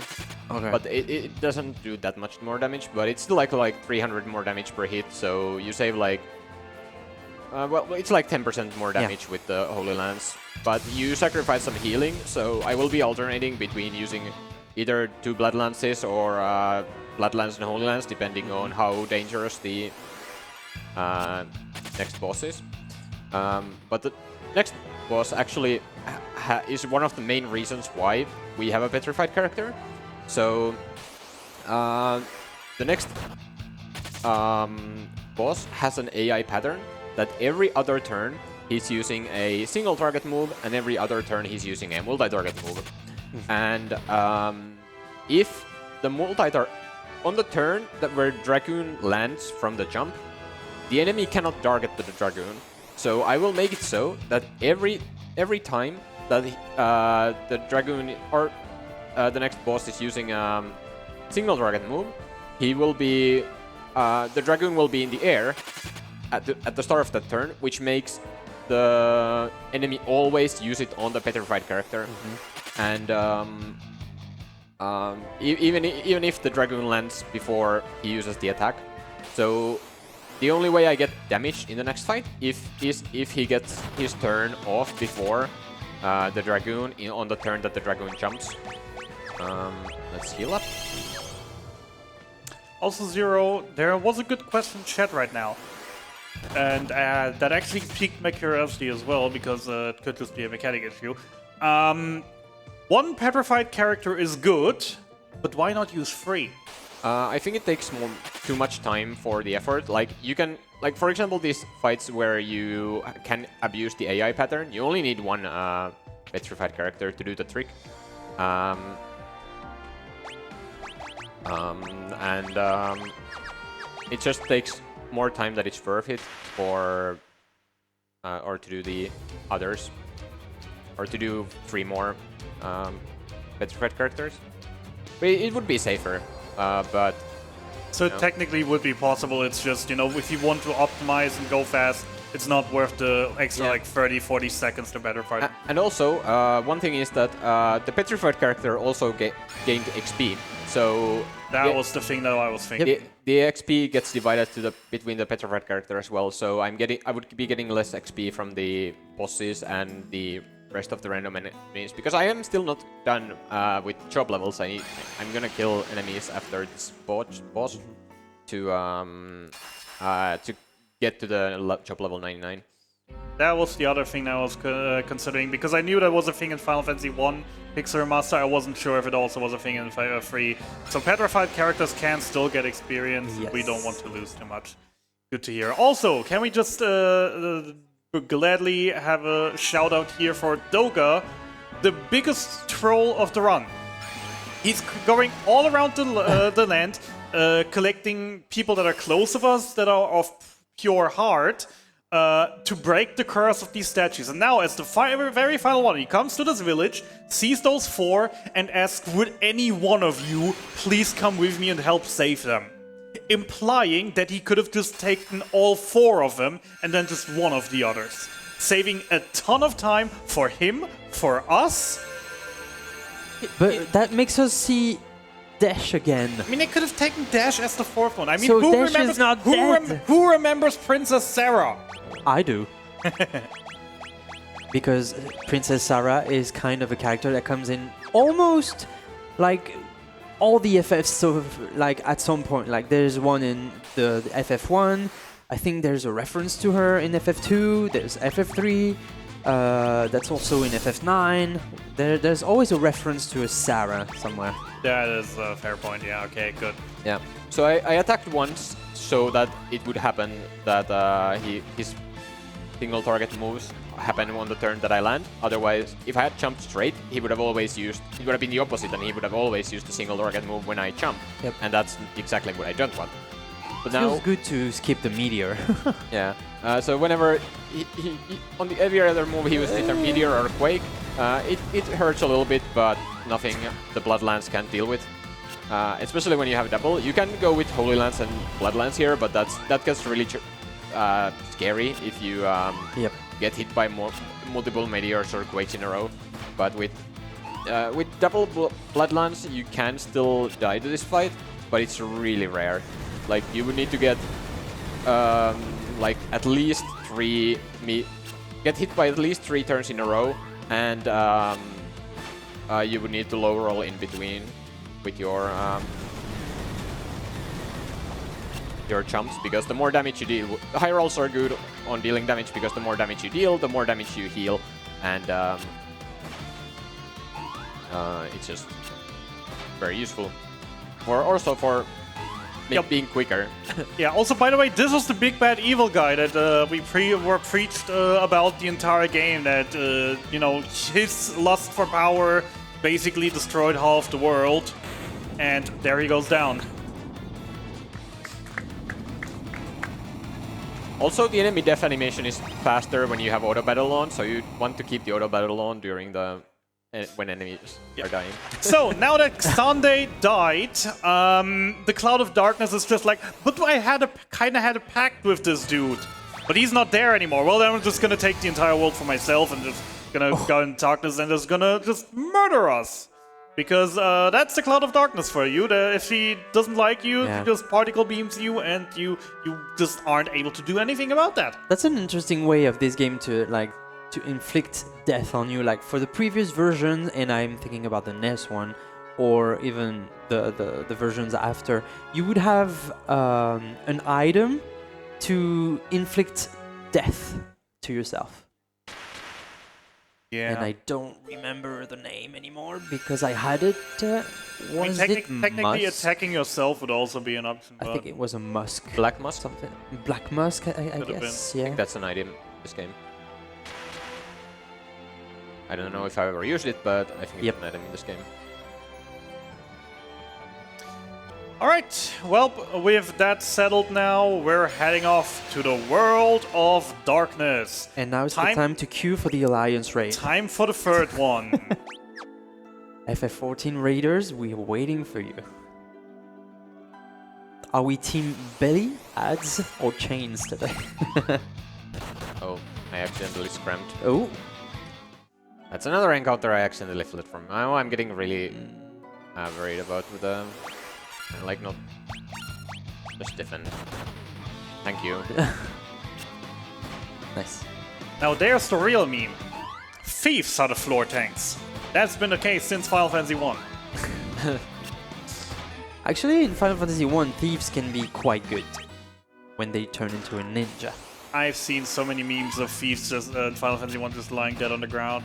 Okay. But it doesn't do that much more damage, but it's still like 300 more damage per hit, so you save like... well, it's like 10% more damage with the Holy Lance, but you sacrifice some healing, so I will be alternating between using either 2 Blood Lances or Blood Lance and Holy Lance, depending on how dangerous the next boss is. But the next boss actually is one of the main reasons why we have a petrified character. So the next boss has an AI pattern that every other turn he's using a single target move, and every other turn he's using a multi-target move. And if the multi-target on the turn that where Dragoon lands from the jump, the enemy cannot target the Dragoon. So I will make it so that every time that the Dragoon or the next boss is using a single target move, he will be the Dragoon will be in the air at the start of that turn, which makes the enemy always use it on the petrified character. And even if the Dragoon lands before he uses the attack, so the only way I get damage in the next fight is if he gets his turn off before the Dragoon on the turn that the Dragoon jumps. Let's heal up. Also, Zero, there was a good question in chat right now. And that actually piqued my curiosity as well, because it could just be a mechanic issue. One petrified character is good, but why not use 3? I think it takes too much time for the effort. Like, you can, like, for example, these fights where you can abuse the AI pattern, you only need 1 petrified character to do the trick. It just takes more time that it's worth it for or to do the others, or to do 3 more petrified characters. But it would be safer, but So it technically would be possible, it's just, you know, if you want to optimize and go fast, it's not worth the extra like 30-40 seconds to petrify. And also, one thing is that the petrified character also gained XP, so That was the thing that I was thinking. the XP gets divided between the petrified character as well. So I would be getting less XP from the bosses and the rest of the random enemies, because I am still not done with job levels. I'm gonna kill enemies after this boss to get to the job level 99. That was the other thing I was considering, because I knew that was a thing in Final Fantasy 1 Pixel Remaster. I wasn't sure if it also was a thing in 3. So petrified characters can still get experience. Yes. We don't want to lose too much. Good to hear. Also, can we just gladly have a shout out here for Doga, the biggest troll of the run. He's going all around the land, collecting people that are close of us, that are of pure heart, to break the curse of these statues. And now, as the very final one, he comes to this village, sees those 4, and asks, would any one of you please come with me and help save them? Implying that he could have just taken all 4 of them and then just one of the others. Saving a ton of time for him, for us. But that makes us see Dash again. I mean, they could have taken Dash as the 4th one. I mean, So who Dash remembers, is not dead. who remembers Princess Sarah? I do. Because Princess Sarah is kind of a character that comes in almost like all the FFs, so like at some point, like there's one in the FF1, I think there's a reference to her in FF2, there's FF3, that's also in FF9, there's always a reference to a Sarah somewhere. That is a fair point, yeah, okay, good. Yeah. So I attacked once so that it would happen that his single target moves happen on the turn that I land. Otherwise, if I had jumped straight, he would have always used, it would have been the opposite, and he would have always used the single target move when I jump. Yep. And that's exactly what I don't want. But It now, feels good to skip the meteor. yeah. So whenever he on every other move he was either meteor or quake, it hurts a little bit, but nothing the Bloodlance can't deal with. Especially when you have double, you can go with Holy Lance and Bloodlance here, but that gets really scary if you Yep. get hit by multiple meteors or quakes in a row. But with double Bloodlance, you can still die to this fight, but it's really rare. Like, you would need to get like at least 3 get hit by at least 3 turns in a row, and you would need to low roll in between with your jumps, because the more damage you deal, high rolls are good on dealing damage, because the more damage you deal, the more damage you heal, and it's just very useful. Or also for being quicker. Yeah, also, by the way, this was the big bad evil guy that we were preached about the entire game, that, you know, his lust for power basically destroyed half the world, and there he goes down. Also, the enemy death animation is faster when you have auto battle on, so you want to keep the auto battle on during the when enemies are dying. So, now that Sunday died, the Cloud of Darkness is just like, but I kind of had a pact with this dude. But he's not there anymore. Well, then I'm just gonna take the entire world for myself and just gonna go in darkness and just gonna murder us. Because that's the Cloud of Darkness for you. If he doesn't like you, Yeah. he just particle beams you, and you just aren't able to do anything about that. That's an interesting way of this game to inflict death on you. Like for the previous version, and I'm thinking about the NES one, or even the versions after, you would have an item to inflict death to yourself. Yeah. And I don't remember the name anymore because I had it. Was it technically Musk? attacking yourself would also be an option. I think it was a Musk. Black Musk? Something. Black Musk, I Could have guess. I Yeah. think that's an item in this game. I don't know if I've ever used it, but I think it's an item in this game. Alright, well, with that settled now, we're heading off to the World of Darkness. And now it's the time to queue for the Alliance raid. Time for the third one. FF14 Raiders, we're waiting for you. Are we team belly, ads, or chains today? Oh, I accidentally scrammed. Oh, That's another encounter I accidentally fled from. Now I'm getting really worried about the... like, not just defend. Thank you. nice. Now there's the real meme. thieves are the floor tanks. That's been the case since Final Fantasy 1. Actually, in Final Fantasy 1, thieves can be quite good when they turn into a ninja. I've seen so many memes of thieves just in Final Fantasy 1 just lying dead on the ground.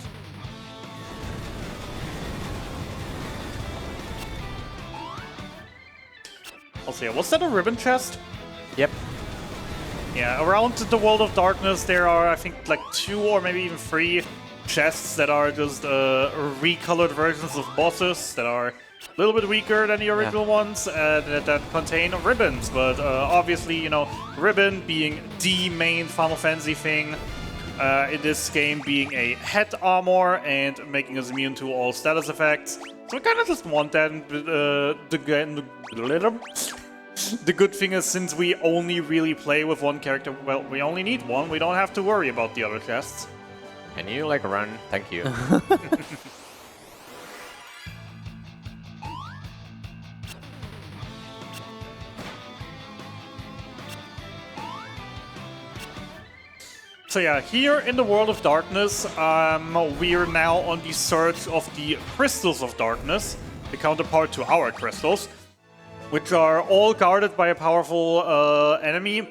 Also, yeah, was that a ribbon chest? Yep. Yeah, around the World of Darkness there are, I think, like 2 or maybe even 3 chests that are just recolored versions of bosses that are a little bit weaker than the original ones that contain ribbons. But obviously, you know, ribbon being the main Final Fantasy thing, in this game being a head armor and making us immune to all status effects. So we kind of just want that. The good thing is, since we only really play with one character, well, we only need one. We don't have to worry about the other chests. Can you like run? Thank you. So yeah, here in the World of Darkness, we are now on the search of the Crystals of Darkness, the counterpart to our crystals, which are all guarded by a powerful enemy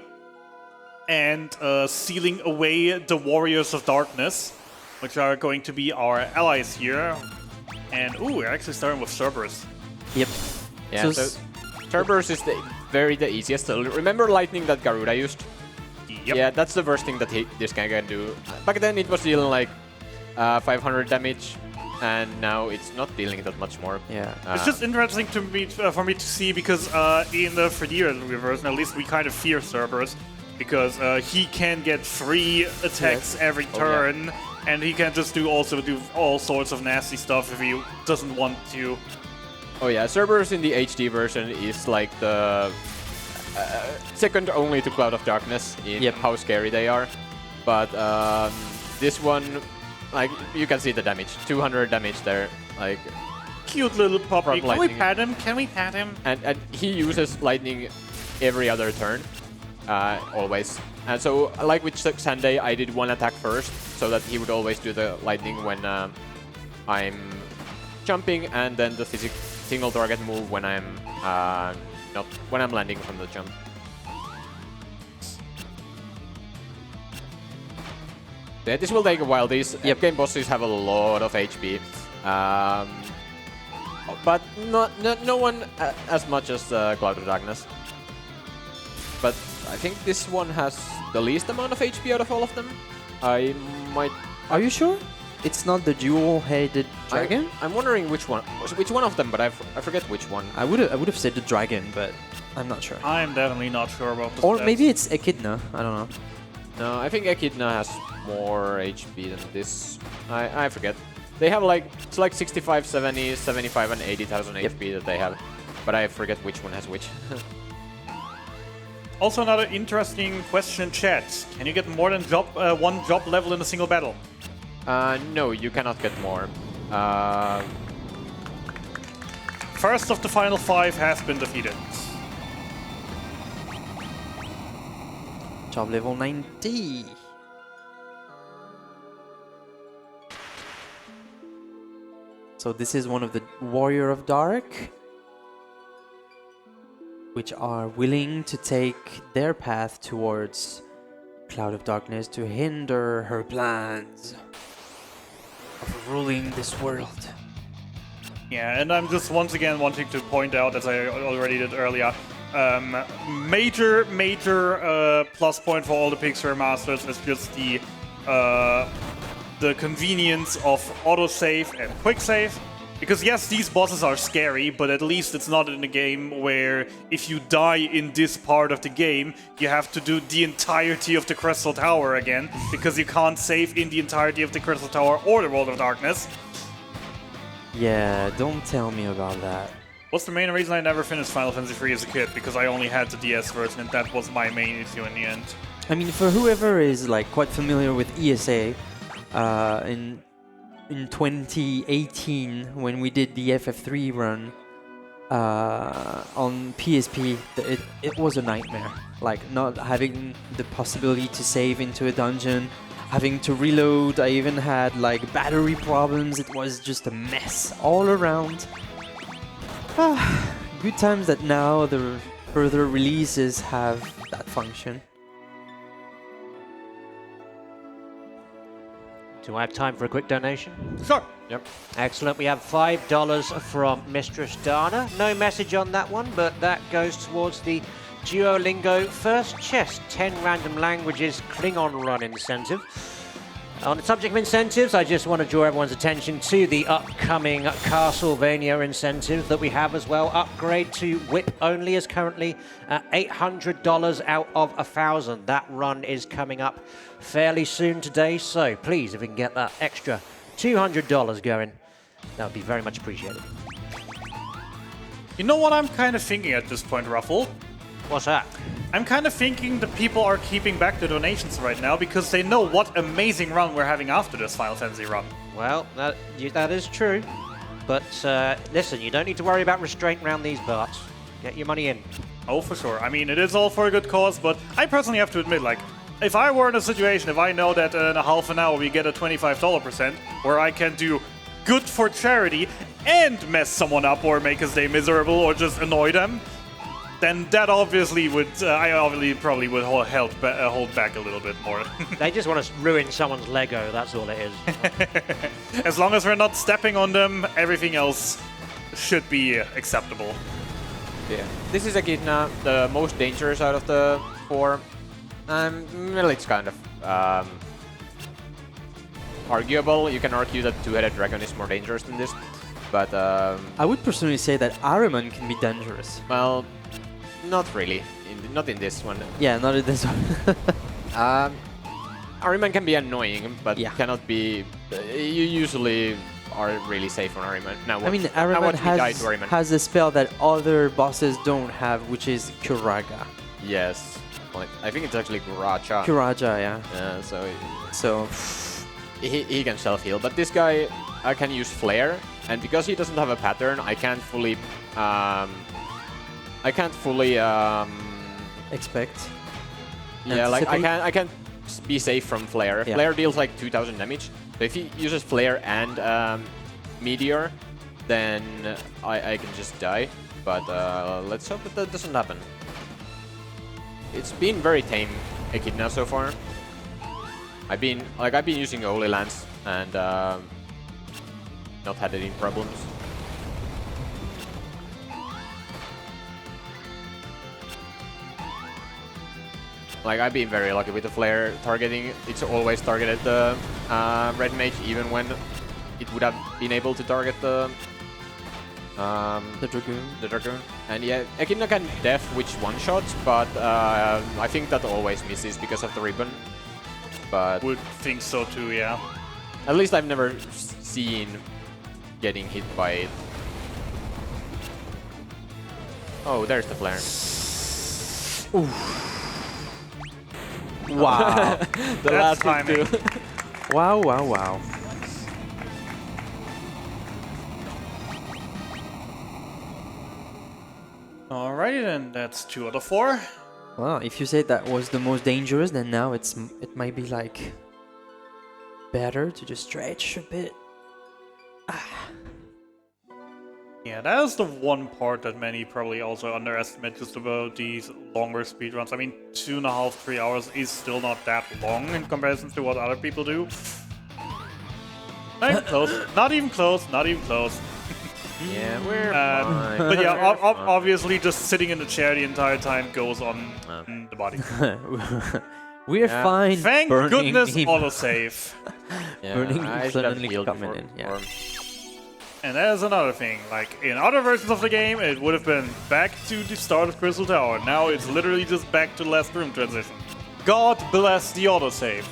and sealing away the Warriors of Darkness, which are going to be our allies here. And ooh, we're actually starting with Cerberus. Yep. Yeah, so Cerberus is the easiest. So remember lightning that Garuda used? Yep. Yeah, that's the worst thing that this guy can do. Back then it was dealing like 500 damage, and now it's not dealing that much more. Yeah. It's just interesting to me, for me to see, because in the 3D version, at least we kind of fear Cerberus, because he can get 3 attacks every turn, and he can just do all sorts of nasty stuff if he doesn't want to. Oh yeah, Cerberus in the HD version is like the second only to Cloud of Darkness in how scary they are. But this one, like, you can see the damage. 200 damage there. Like, cute little puppy. Can we lightning. pat him? Can we pat him? And he uses lightning every other turn, always. And so, like with Sunday, I did one attack first, so that he would always do the lightning when I'm jumping, and then the single target move when I'm when I'm landing from the jump. Yeah, this will take a while. These game bosses have a lot of HP, but no one as much as Cloud of Darkness. But I think this one has the least amount of HP out of all of them. I might. Are you sure? It's not the dual-headed dragon? I'm wondering which one of them, but I forget which one. I would have said the dragon, but I'm not sure. I'm definitely not sure about this. Or maybe it's Echidna. I don't know. No, I think Echidna has more HP than this. I forget. They have like, it's like 65, 70, 75, and 80,000 HP that they have, but I forget which one has which. Also, another interesting question, chat. Can you get more than one job level in a single battle? No, you cannot get more. First of the final 5 has been defeated. Job level 90. So this is one of the Warrior of Dark, which are willing to take their path towards Cloud of Darkness to hinder her plans of ruling this world. Yeah, and I'm just once again wanting to point out, as I already did earlier, major plus point for all the Pixar Masters is just the convenience of autosave and quick save. Because yes, these bosses are scary, but at least it's not in a game where if you die in this part of the game, you have to do the entirety of the Crystal Tower again, because you can't save in the entirety of the Crystal Tower or the World of Darkness. Yeah, don't tell me about that. What's the main reason I never finished Final Fantasy III as a kid? Because I only had the DS version, and that was my main issue in the end. I mean, for whoever is like quite familiar with ESA, in 2018, when we did the FF3 run on PSP, it was a nightmare. Like, not having the possibility to save into a dungeon, having to reload. I even had like battery problems. It was just a mess all around. Good times that now the further releases have that function. Do I have time for a quick donation? Sure. Yep. Excellent. We have $5 from Mistress Dana. No message on that one, but that goes towards the Duolingo First Chest 10 Random Languages Klingon Run incentive. On the subject of incentives, I just want to draw everyone's attention to the upcoming Castlevania incentive that we have as well. Upgrade to whip only is currently at $800 out of 1,000. That run is coming up fairly soon today, so please, if we can get that extra $200 going, that would be very much appreciated. You know what I'm kind of thinking at this point, Ruffle? What's that? I'm kind of thinking the people are keeping back the donations right now because they know what amazing run we're having after this Final Fantasy run. Well, that is true. But listen, you don't need to worry about restraint around these parts. Get your money in. Oh, for sure. I mean, it is all for a good cause, but I personally have to admit, like, if I were in a situation, if I know that in a half an hour we get a $25% where I can do good for charity and mess someone up or make his day miserable or just annoy them, then that obviously would, I obviously probably would hold back a little bit more. They just want to ruin someone's Lego, that's all it is. As long as we're not stepping on them, everything else should be acceptable. Yeah. This is Echidna, the most dangerous out of the 4. Well, it's kind of arguable. You can argue that Two-Headed Dragon is more dangerous than this, but I would personally say that Ahriman can be dangerous. well, not really. Not in this one. Yeah, not in this one. Ahriman can be annoying, but Yeah. cannot be. You usually are really safe on Ahriman. Now, I mean, now Ahriman watch me die to Ahriman. has a spell that other bosses don't have, which is Kuraga. Yes. Well, I think it's actually Guracha. Kuraja, yeah. Yeah, So, he can self-heal, but this guy can use Flare, and because he doesn't have a pattern, I can't fully expect. yeah, like I Anticipate? can't be safe from Flare. Yeah. Flare deals like 2,000 damage, so if he uses Flare and Meteor, then I can just die. But let's hope that that doesn't happen. It's been very tame Echidna so far. I've been using Holy Lance and not had any problems. Like, I've been very lucky with the Flare targeting. It's always targeted the Red Mage, even when it would have been able to target the Dragoon. The Dragoon. And yeah, Echidna can def witch one-shots, but I think that always misses because of the ribbon. But Would think so too, yeah. at least I've never seen getting hit by it. Oh, there's the flare. Wow. The That's last hit timing. too. Wow, wow, wow. Alrighty then, that's 2 out of 4. Well, if you say that was the most dangerous, then now it might be like better to just stretch a bit. Yeah, that is the one part that many probably also underestimate just about these longer speedruns. I mean, 2.5, 3 hours is still not that long in comparison to what other people do. Not even close. Not even close. Not even close. Yeah, we're fine. But yeah, We're fine. obviously just sitting in the chair the entire time goes on the body. We're Yeah. fine. Thank burning goodness him. autosave. Yeah, burning I should have suddenly healed coming before- in, yeah. before. And that is another thing. Like, in other versions of the game, it would have been back to the start of Crystal Tower. Now it's literally just back to the last room transition. God bless the autosave.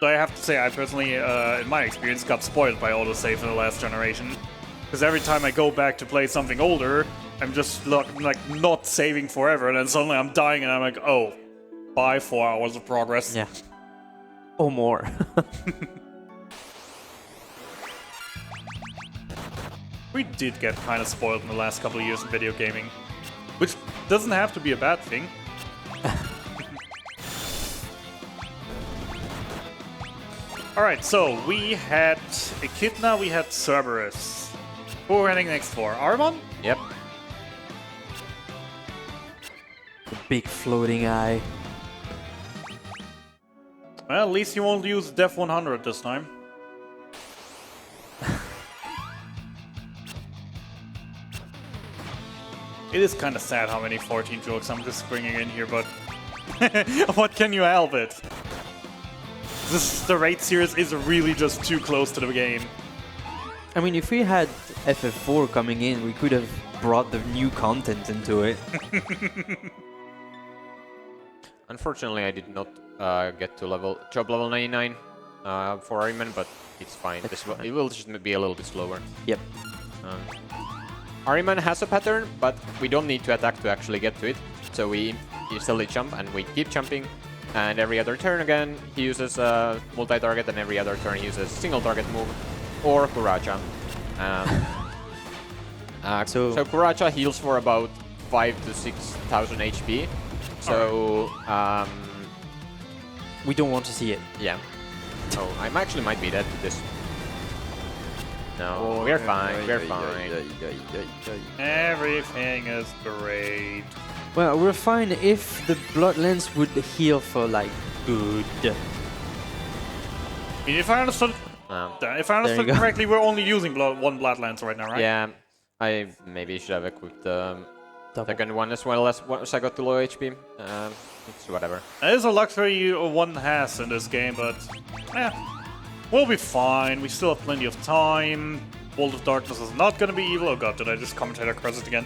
So I have to say, I personally, in my experience, got spoiled by autosave in the last generation. Because every time I go back to play something older, I'm just like not saving forever, and then suddenly I'm dying and I'm like, oh, bye 4 hours of progress. Yeah. Or more. We did get kind of spoiled in the last couple of years in video gaming, which doesn't have to be a bad thing. Alright, so we had Echidna, we had Cerberus. Who are we heading next for? Armon? Yep. The big floating eye. Well, at least you won't use Def 100 this time. It is kind of sad how many 14 jokes I'm just bringing in here, but what can you help it? The raid series is really just too close to the game. I mean, if we had FF4 coming in, we could have brought the new content into it. Unfortunately, I did not get to job level 99 for Ariman, but it's fine. It will just be a little bit slower. Yep. Ariman has a pattern, but we don't need to attack to actually get to it. So we easily jump, and we keep jumping. And every other turn again, he uses multi-target, and every other turn he uses single-target move or Kuracha. So Kuracha heals for about 5,000 to 6,000 HP. So we don't want to see it. Yeah. Oh, I actually might be dead to this. No, we're fine. We're fine. Everything is great. Well, we're fine if the Bloodlands would heal for like good. I mean, if I understood correctly, we're only using one Bloodlands right now, right? Yeah, I maybe should have equipped the second one as well as once I got to low HP. It's whatever. It is a luxury one has in this game, but we'll be fine. We still have plenty of time. Bolt of Darkness is not going to be evil. Oh god, did I just commentate across it again?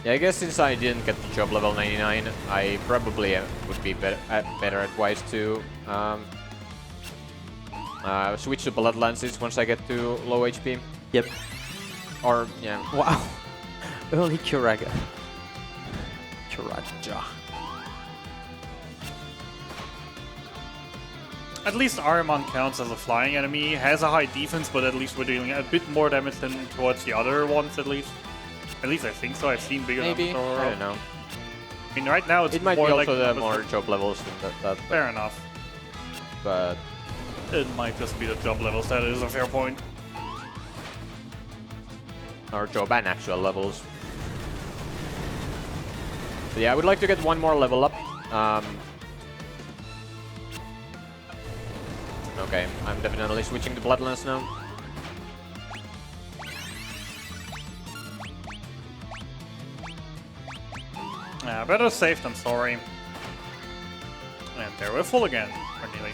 Yeah, I guess since I didn't get to job level 99, I probably would be better advised to switch to Bloodlances once I get to low HP. Yep. Or, yeah. Wow. Early Kuraja. Kuraja. At least Ahriman counts as a flying enemy, has a high defense, but at least we're dealing a bit more damage than towards the other ones, at least. At least I think so. I've seen bigger Maybe. numbers. I don't know. I mean, right now it's It might more be like also the more job levels than that. Fair enough. But it might just be the job levels. That is a fair point. Or job and actual levels. So yeah, I would like to get one more level up. Okay, I'm definitely switching to Bloodlands now. Yeah, better safe than sorry. And there we're full again, or nearly.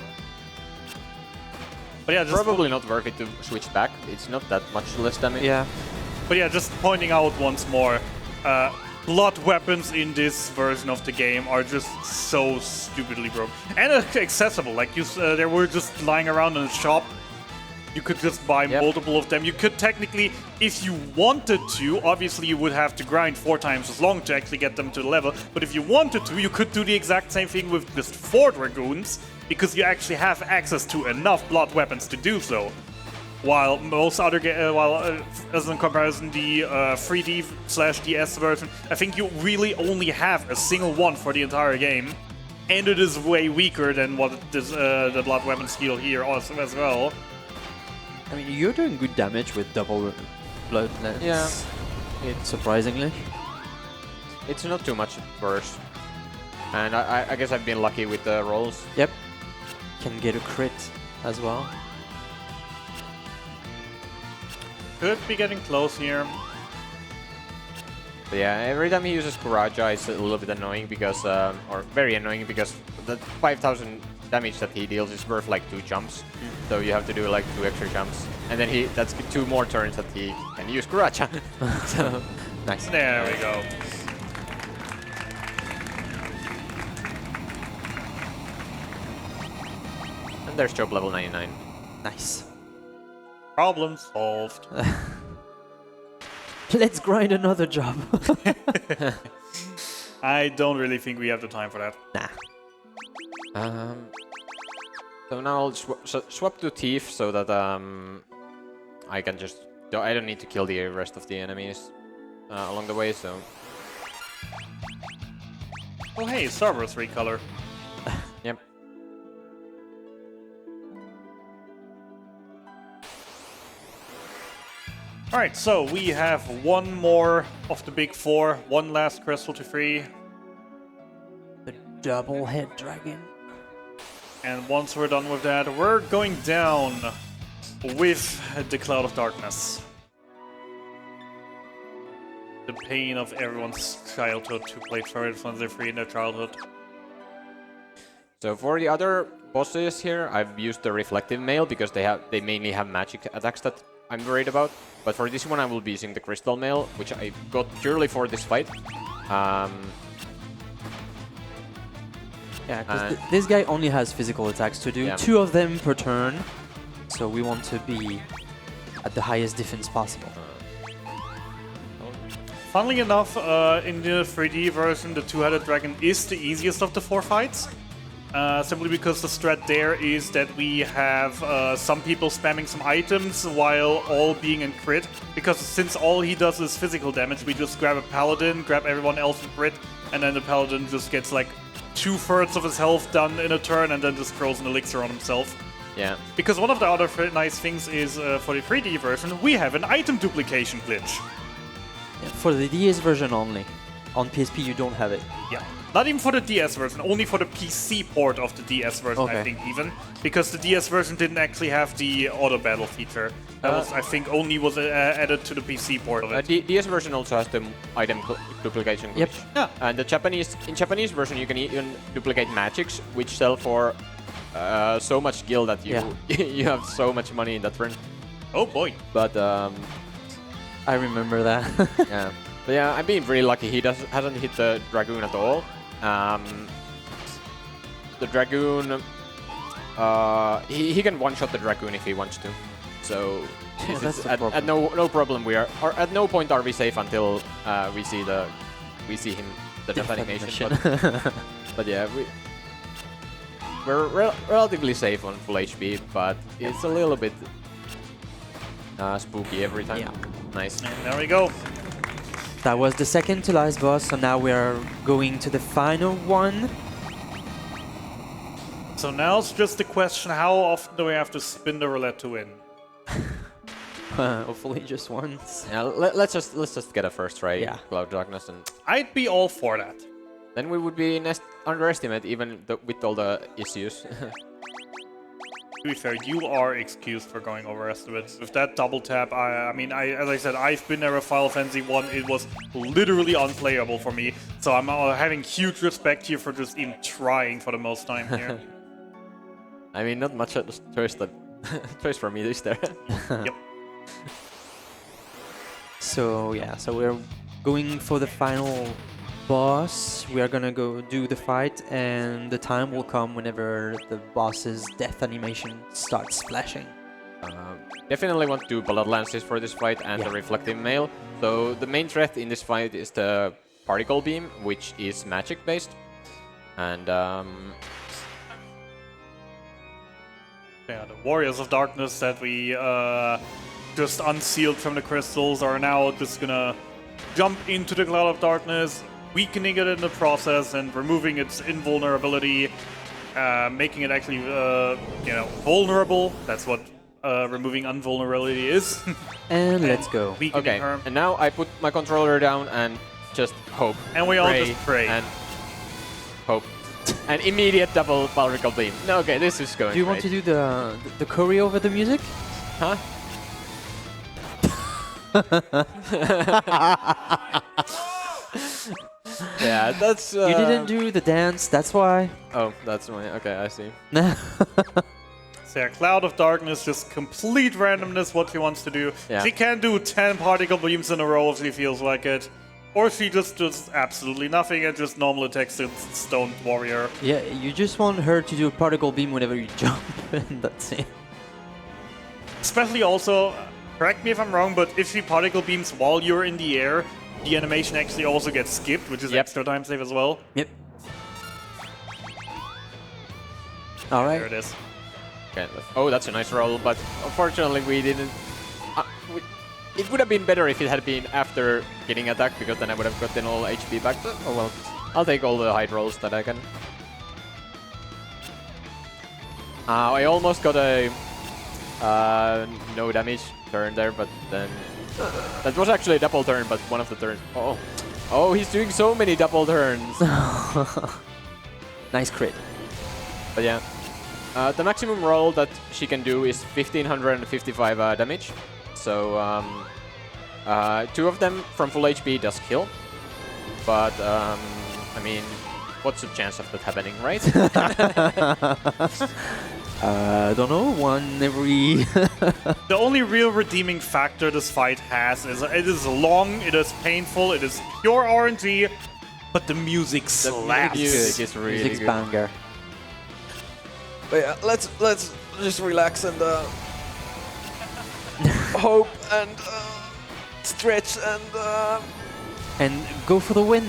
But yeah, just Probably not worth it to switch back. It's not that much less damage. Yeah. But yeah, just pointing out once more, blood weapons in this version of the game are just so stupidly broken and accessible. Like they were just lying around in a shop. You could just buy multiple of them. You could technically, if you wanted to, obviously you would have to grind 4 times as long to actually get them to the level. But if you wanted to, you could do the exact same thing with just 4 Dragoons, because you actually have access to enough blood weapons to do so. While most other as in comparison, the 3D/DS version, I think you really only have a single one for the entire game, and it is way weaker than what the blood weapons deal here also as well. I mean, you're doing good damage with double Bloodlands. Yeah. Surprisingly. It's not too much worse. And I guess I've been lucky with the rolls. Yep. Can get a crit as well. Could be getting close here. But yeah, every time he uses Kuraja, it's a little bit annoying because, or very annoying because the 5,000 damage that he deals is worth like 2 jumps. So you have to do like 2 extra jumps. And then that's 2 more turns that he can use Kuraja. So, nice. There we go. And there's job level 99. Nice. Problem solved. Let's grind another job. I don't really think we have the time for that. Nah. So now I'll swap to Thief so that I can just... I don't need to kill the rest of the enemies along the way, so... Oh hey, Cerberus recolor. Yep. Alright, so we have one more of the big four, one last crystal to free. The double head dragon. And once we're done with that, we're going down with the Cloud of Darkness. The pain of everyone's childhood who played Final Fantasy 3 in their childhood. So for the other bosses here, I've used the Reflective Mail because they mainly have magic attacks that I'm worried about. But for this one, I will be using the Crystal Mail, which I got purely for this fight. Yeah, because this guy only has physical attacks to do, 2 of them per turn. So we want to be at the highest defense possible. Funnily enough, in the 3D version, the two-headed dragon is the easiest of the 4 fights. Simply because the strat there is that we have some people spamming some items while all being in crit. Because since all he does is physical damage, we just grab a paladin, grab everyone else in crit, and then the paladin just gets like 2/3 of his health done in a turn and then just throws an elixir on himself. Yeah. Because one of the other nice things is for the 3D version, we have an item duplication glitch. Yeah, for the DS version only. On PSP you don't have it. Yeah. Not even for the DS version, only for the PC port of the DS version, I think, even. Because the DS version didn't actually have the auto battle feature. That was, I think, only was added to the PC port of it. The DS version also has the item duplication glitch. Yep. Yeah. And the Japanese version, you can even duplicate magics, which sell for so much gil that you you have so much money in that run. Oh boy. But I remember that. yeah. But yeah, I'm being really lucky. He hasn't hit the Dragoon at all. The Dragoon, he can one-shot the Dragoon if he wants to. So that's at no problem or at no point are we safe until we see him the death animation. But yeah, we're relatively safe on full HP, but it's a little bit spooky every time. Yeah. Nice. And there we go. That was the second to last boss, so now we are going to the final one. So now it's just the question, how often do we have to spin the roulette to win? Hopefully just once. Yeah, let's just get a first try. Yeah. Cloud Darkness, and I'd be all for that. then we would be underestimate even with all the issues. To be fair, you are excused for going overestimate. With that double tap, I mean, as I said, I've been there with Final Fantasy 1. It was literally unplayable for me. So I'm having huge respect here for just even trying for the most time here. I mean, not much choice for me, is there? Yep. So yeah, so we're going for the final boss. We are gonna go do the fight, and the time will come whenever the boss's death animation starts flashing. Definitely want to do Blood Lances for this fight and the Reflective Mail. So the main threat in this fight is the Particle Beam, which is magic based. And yeah, the Warriors of Darkness that we just unsealed from the crystals are now just gonna jump into the Cloud of Darkness, weakening it in the process and removing its invulnerability, making it actually, vulnerable. That's what removing invulnerability is. And let's go. Weakening her. and now I put my controller down and just hope. And we all just pray. And hope. An immediate double Particle Beam. No, okay, this is going Do you want to do the choreo over the music? Huh? Yeah, that's... You didn't do the dance, that's why. Oh, that's my... Okay, I see. So yeah, Cloud of Darkness, just complete randomness what she wants to do. Yeah. She can do 10 particle beams in a row if she feels like it. Or she just does absolutely nothing and just normal attacks the Stone Warrior. Yeah, you just want her to do a particle beam whenever you jump, and that's it. Especially also, correct me if I'm wrong, but if she particle beams while you're in the air, the animation actually also gets skipped, which is extra time save as well. Yep. There Alright. it is. Okay. Oh, that's a nice roll, but unfortunately we didn't... it would have been better if it had been after getting attacked, because then I would have gotten all HP back. But, oh well, I'll take all the high rolls that I can. I almost got a no damage turn there, but then That was actually a double turn, but one of the turns. Oh, oh, he's doing so many double turns. Nice crit. But yeah, the maximum roll that she can do is 1555 damage. So 2 of them from full HP does kill. But I mean, what's the chance of that happening, right? I don't know, one every... The only real redeeming factor this fight has is it is long, it is painful, it is pure RNG, but the music slaps. The music is really Music's good. banger. But yeah, let's just relax and hope and stretch And go for the win.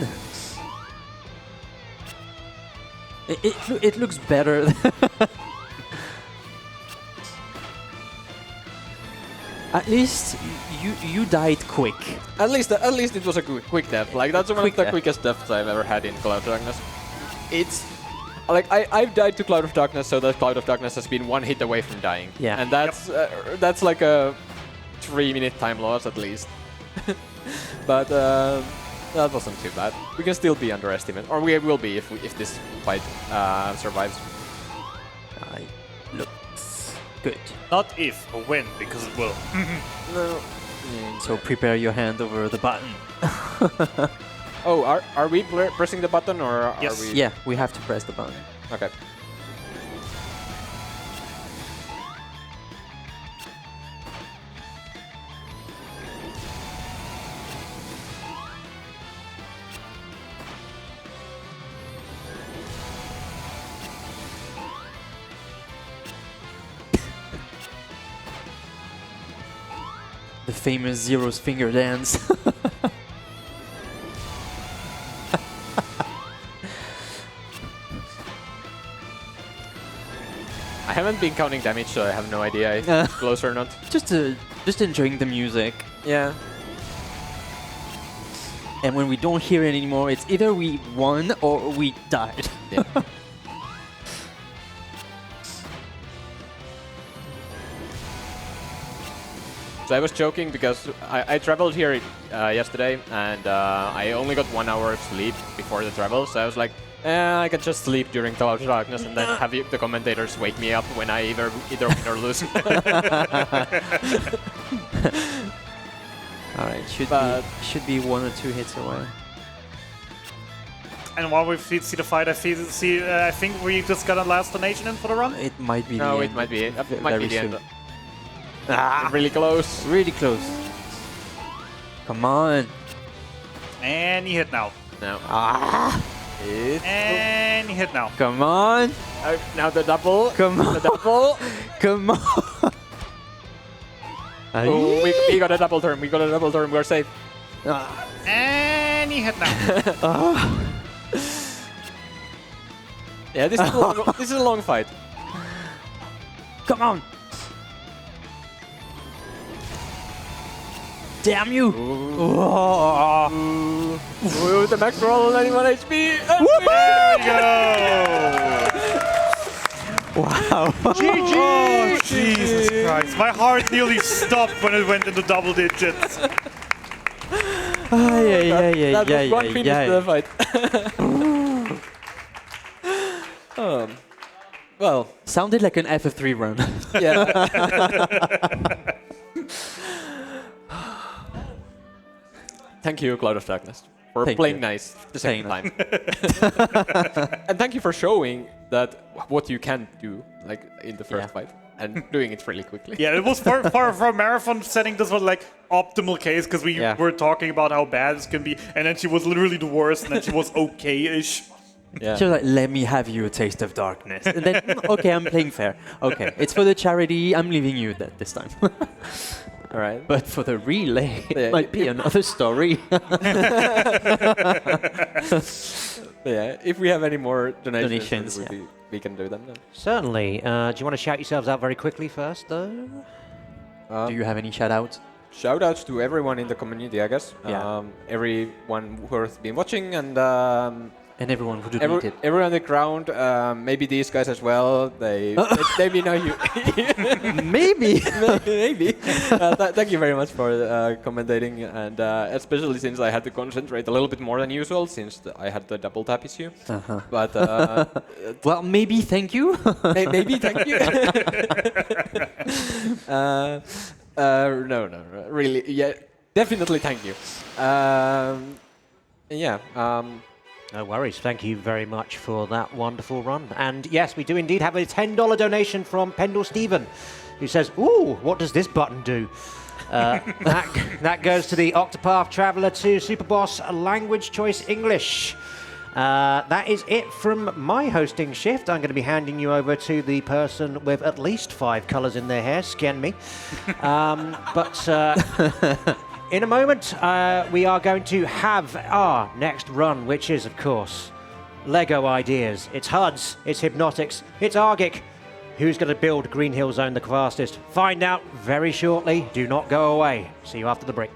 It looks better. At least you died quick. At least it was a quick death. Like that's one of the quickest deaths I've ever had in Cloud of Darkness. It's like I've died to Cloud of Darkness, so that Cloud of Darkness has been one hit away from dying. Yeah. And that's like a 3-minute time loss at least. But that wasn't too bad. We can still be underestimated, or we will be if this fight survives. Looks good. Not if, but when, because it will. No. So prepare your hand over the button. Oh, are we pressing the button or Yes. are we? Yeah, we have to press the button. Okay. The famous Zero's finger dance. I haven't been counting damage, so I have no idea if it's close or not. Just enjoying the music. Yeah. And when we don't hear it anymore, it's either we won or we died. Yeah. So I was joking because I traveled here yesterday and I only got 1 hour of sleep before the travel, so I was like, I can just sleep during Cloud of Darkness and then have the commentators wake me up when I either win or lose. Alright, should be 1 or 2 hits away. And while we see the fight, I think we just got a last donation in for the run. It might be No, the it end. might be it. It might Very be the end. soon. Ah, Really close. really close. Come on. And he hit now. No. Ah, And he hit now. come on. Now the double. Come on. The double. Come on. Oh, we got a double turn. We got a double turn. We're safe. Ah. And he hit now. Yeah, this is a long fight. Come on. Damn you. Oh. Ooh, the max roll on 91 HP. And There we go. Wow. GG! Oh, Jesus Christ. My heart nearly stopped when it went into double digits. that was one finish to the fight. Well, Sounded like an FF3 run. yeah. Thank you, Cloud of Darkness, for Thank playing you. nice the second Playing time. And thank you for showing that what you can do, like in the first Yeah. fight, and doing it really quickly. Yeah, it was for a marathon setting. This was like optimal case because we Yeah. were talking about how bad this can be, and then she was literally the worst, and then she was okay-ish. Yeah. She was like, let me have you a taste of darkness. And then, okay, I'm playing fair. Okay, it's for the charity. I'm leaving you that this time. All right. But for the relay, it Yeah, might be another story. Yeah, if we have any more donations, Donations, we can do them then. Certainly. Do you want to shout yourselves out very quickly first, though? Do you have any shout-outs? Shout outs to everyone in the community, I guess. Yeah. Everyone who has been watching and everyone who donated. everyone on the ground, maybe these guys as well. They know you. Maybe. Maybe. Thank you very much for commentating, and especially since I had to concentrate a little bit more than usual, since I had the double tap issue. But well, maybe thank you. maybe thank you. No, really, yeah, definitely thank you. Yeah. No worries. Thank you very much for that wonderful run. And yes, we do indeed have a $10 donation from Pendle Stephen, who says, "Ooh, what does this button do?" That goes to the Octopath Traveler 2 Superboss Language Choice English. That is it from my hosting shift. I'm going to be handing you over to the person with at least 5 colours in their hair. Scan me. In a moment, we are going to have our next run, which is, of course, LEGO Ideas. It's HUDs, it's Hypnotics, it's Argic. Who's going to build Green Hill Zone the fastest? Find out very shortly. Do not go away. See you after the break.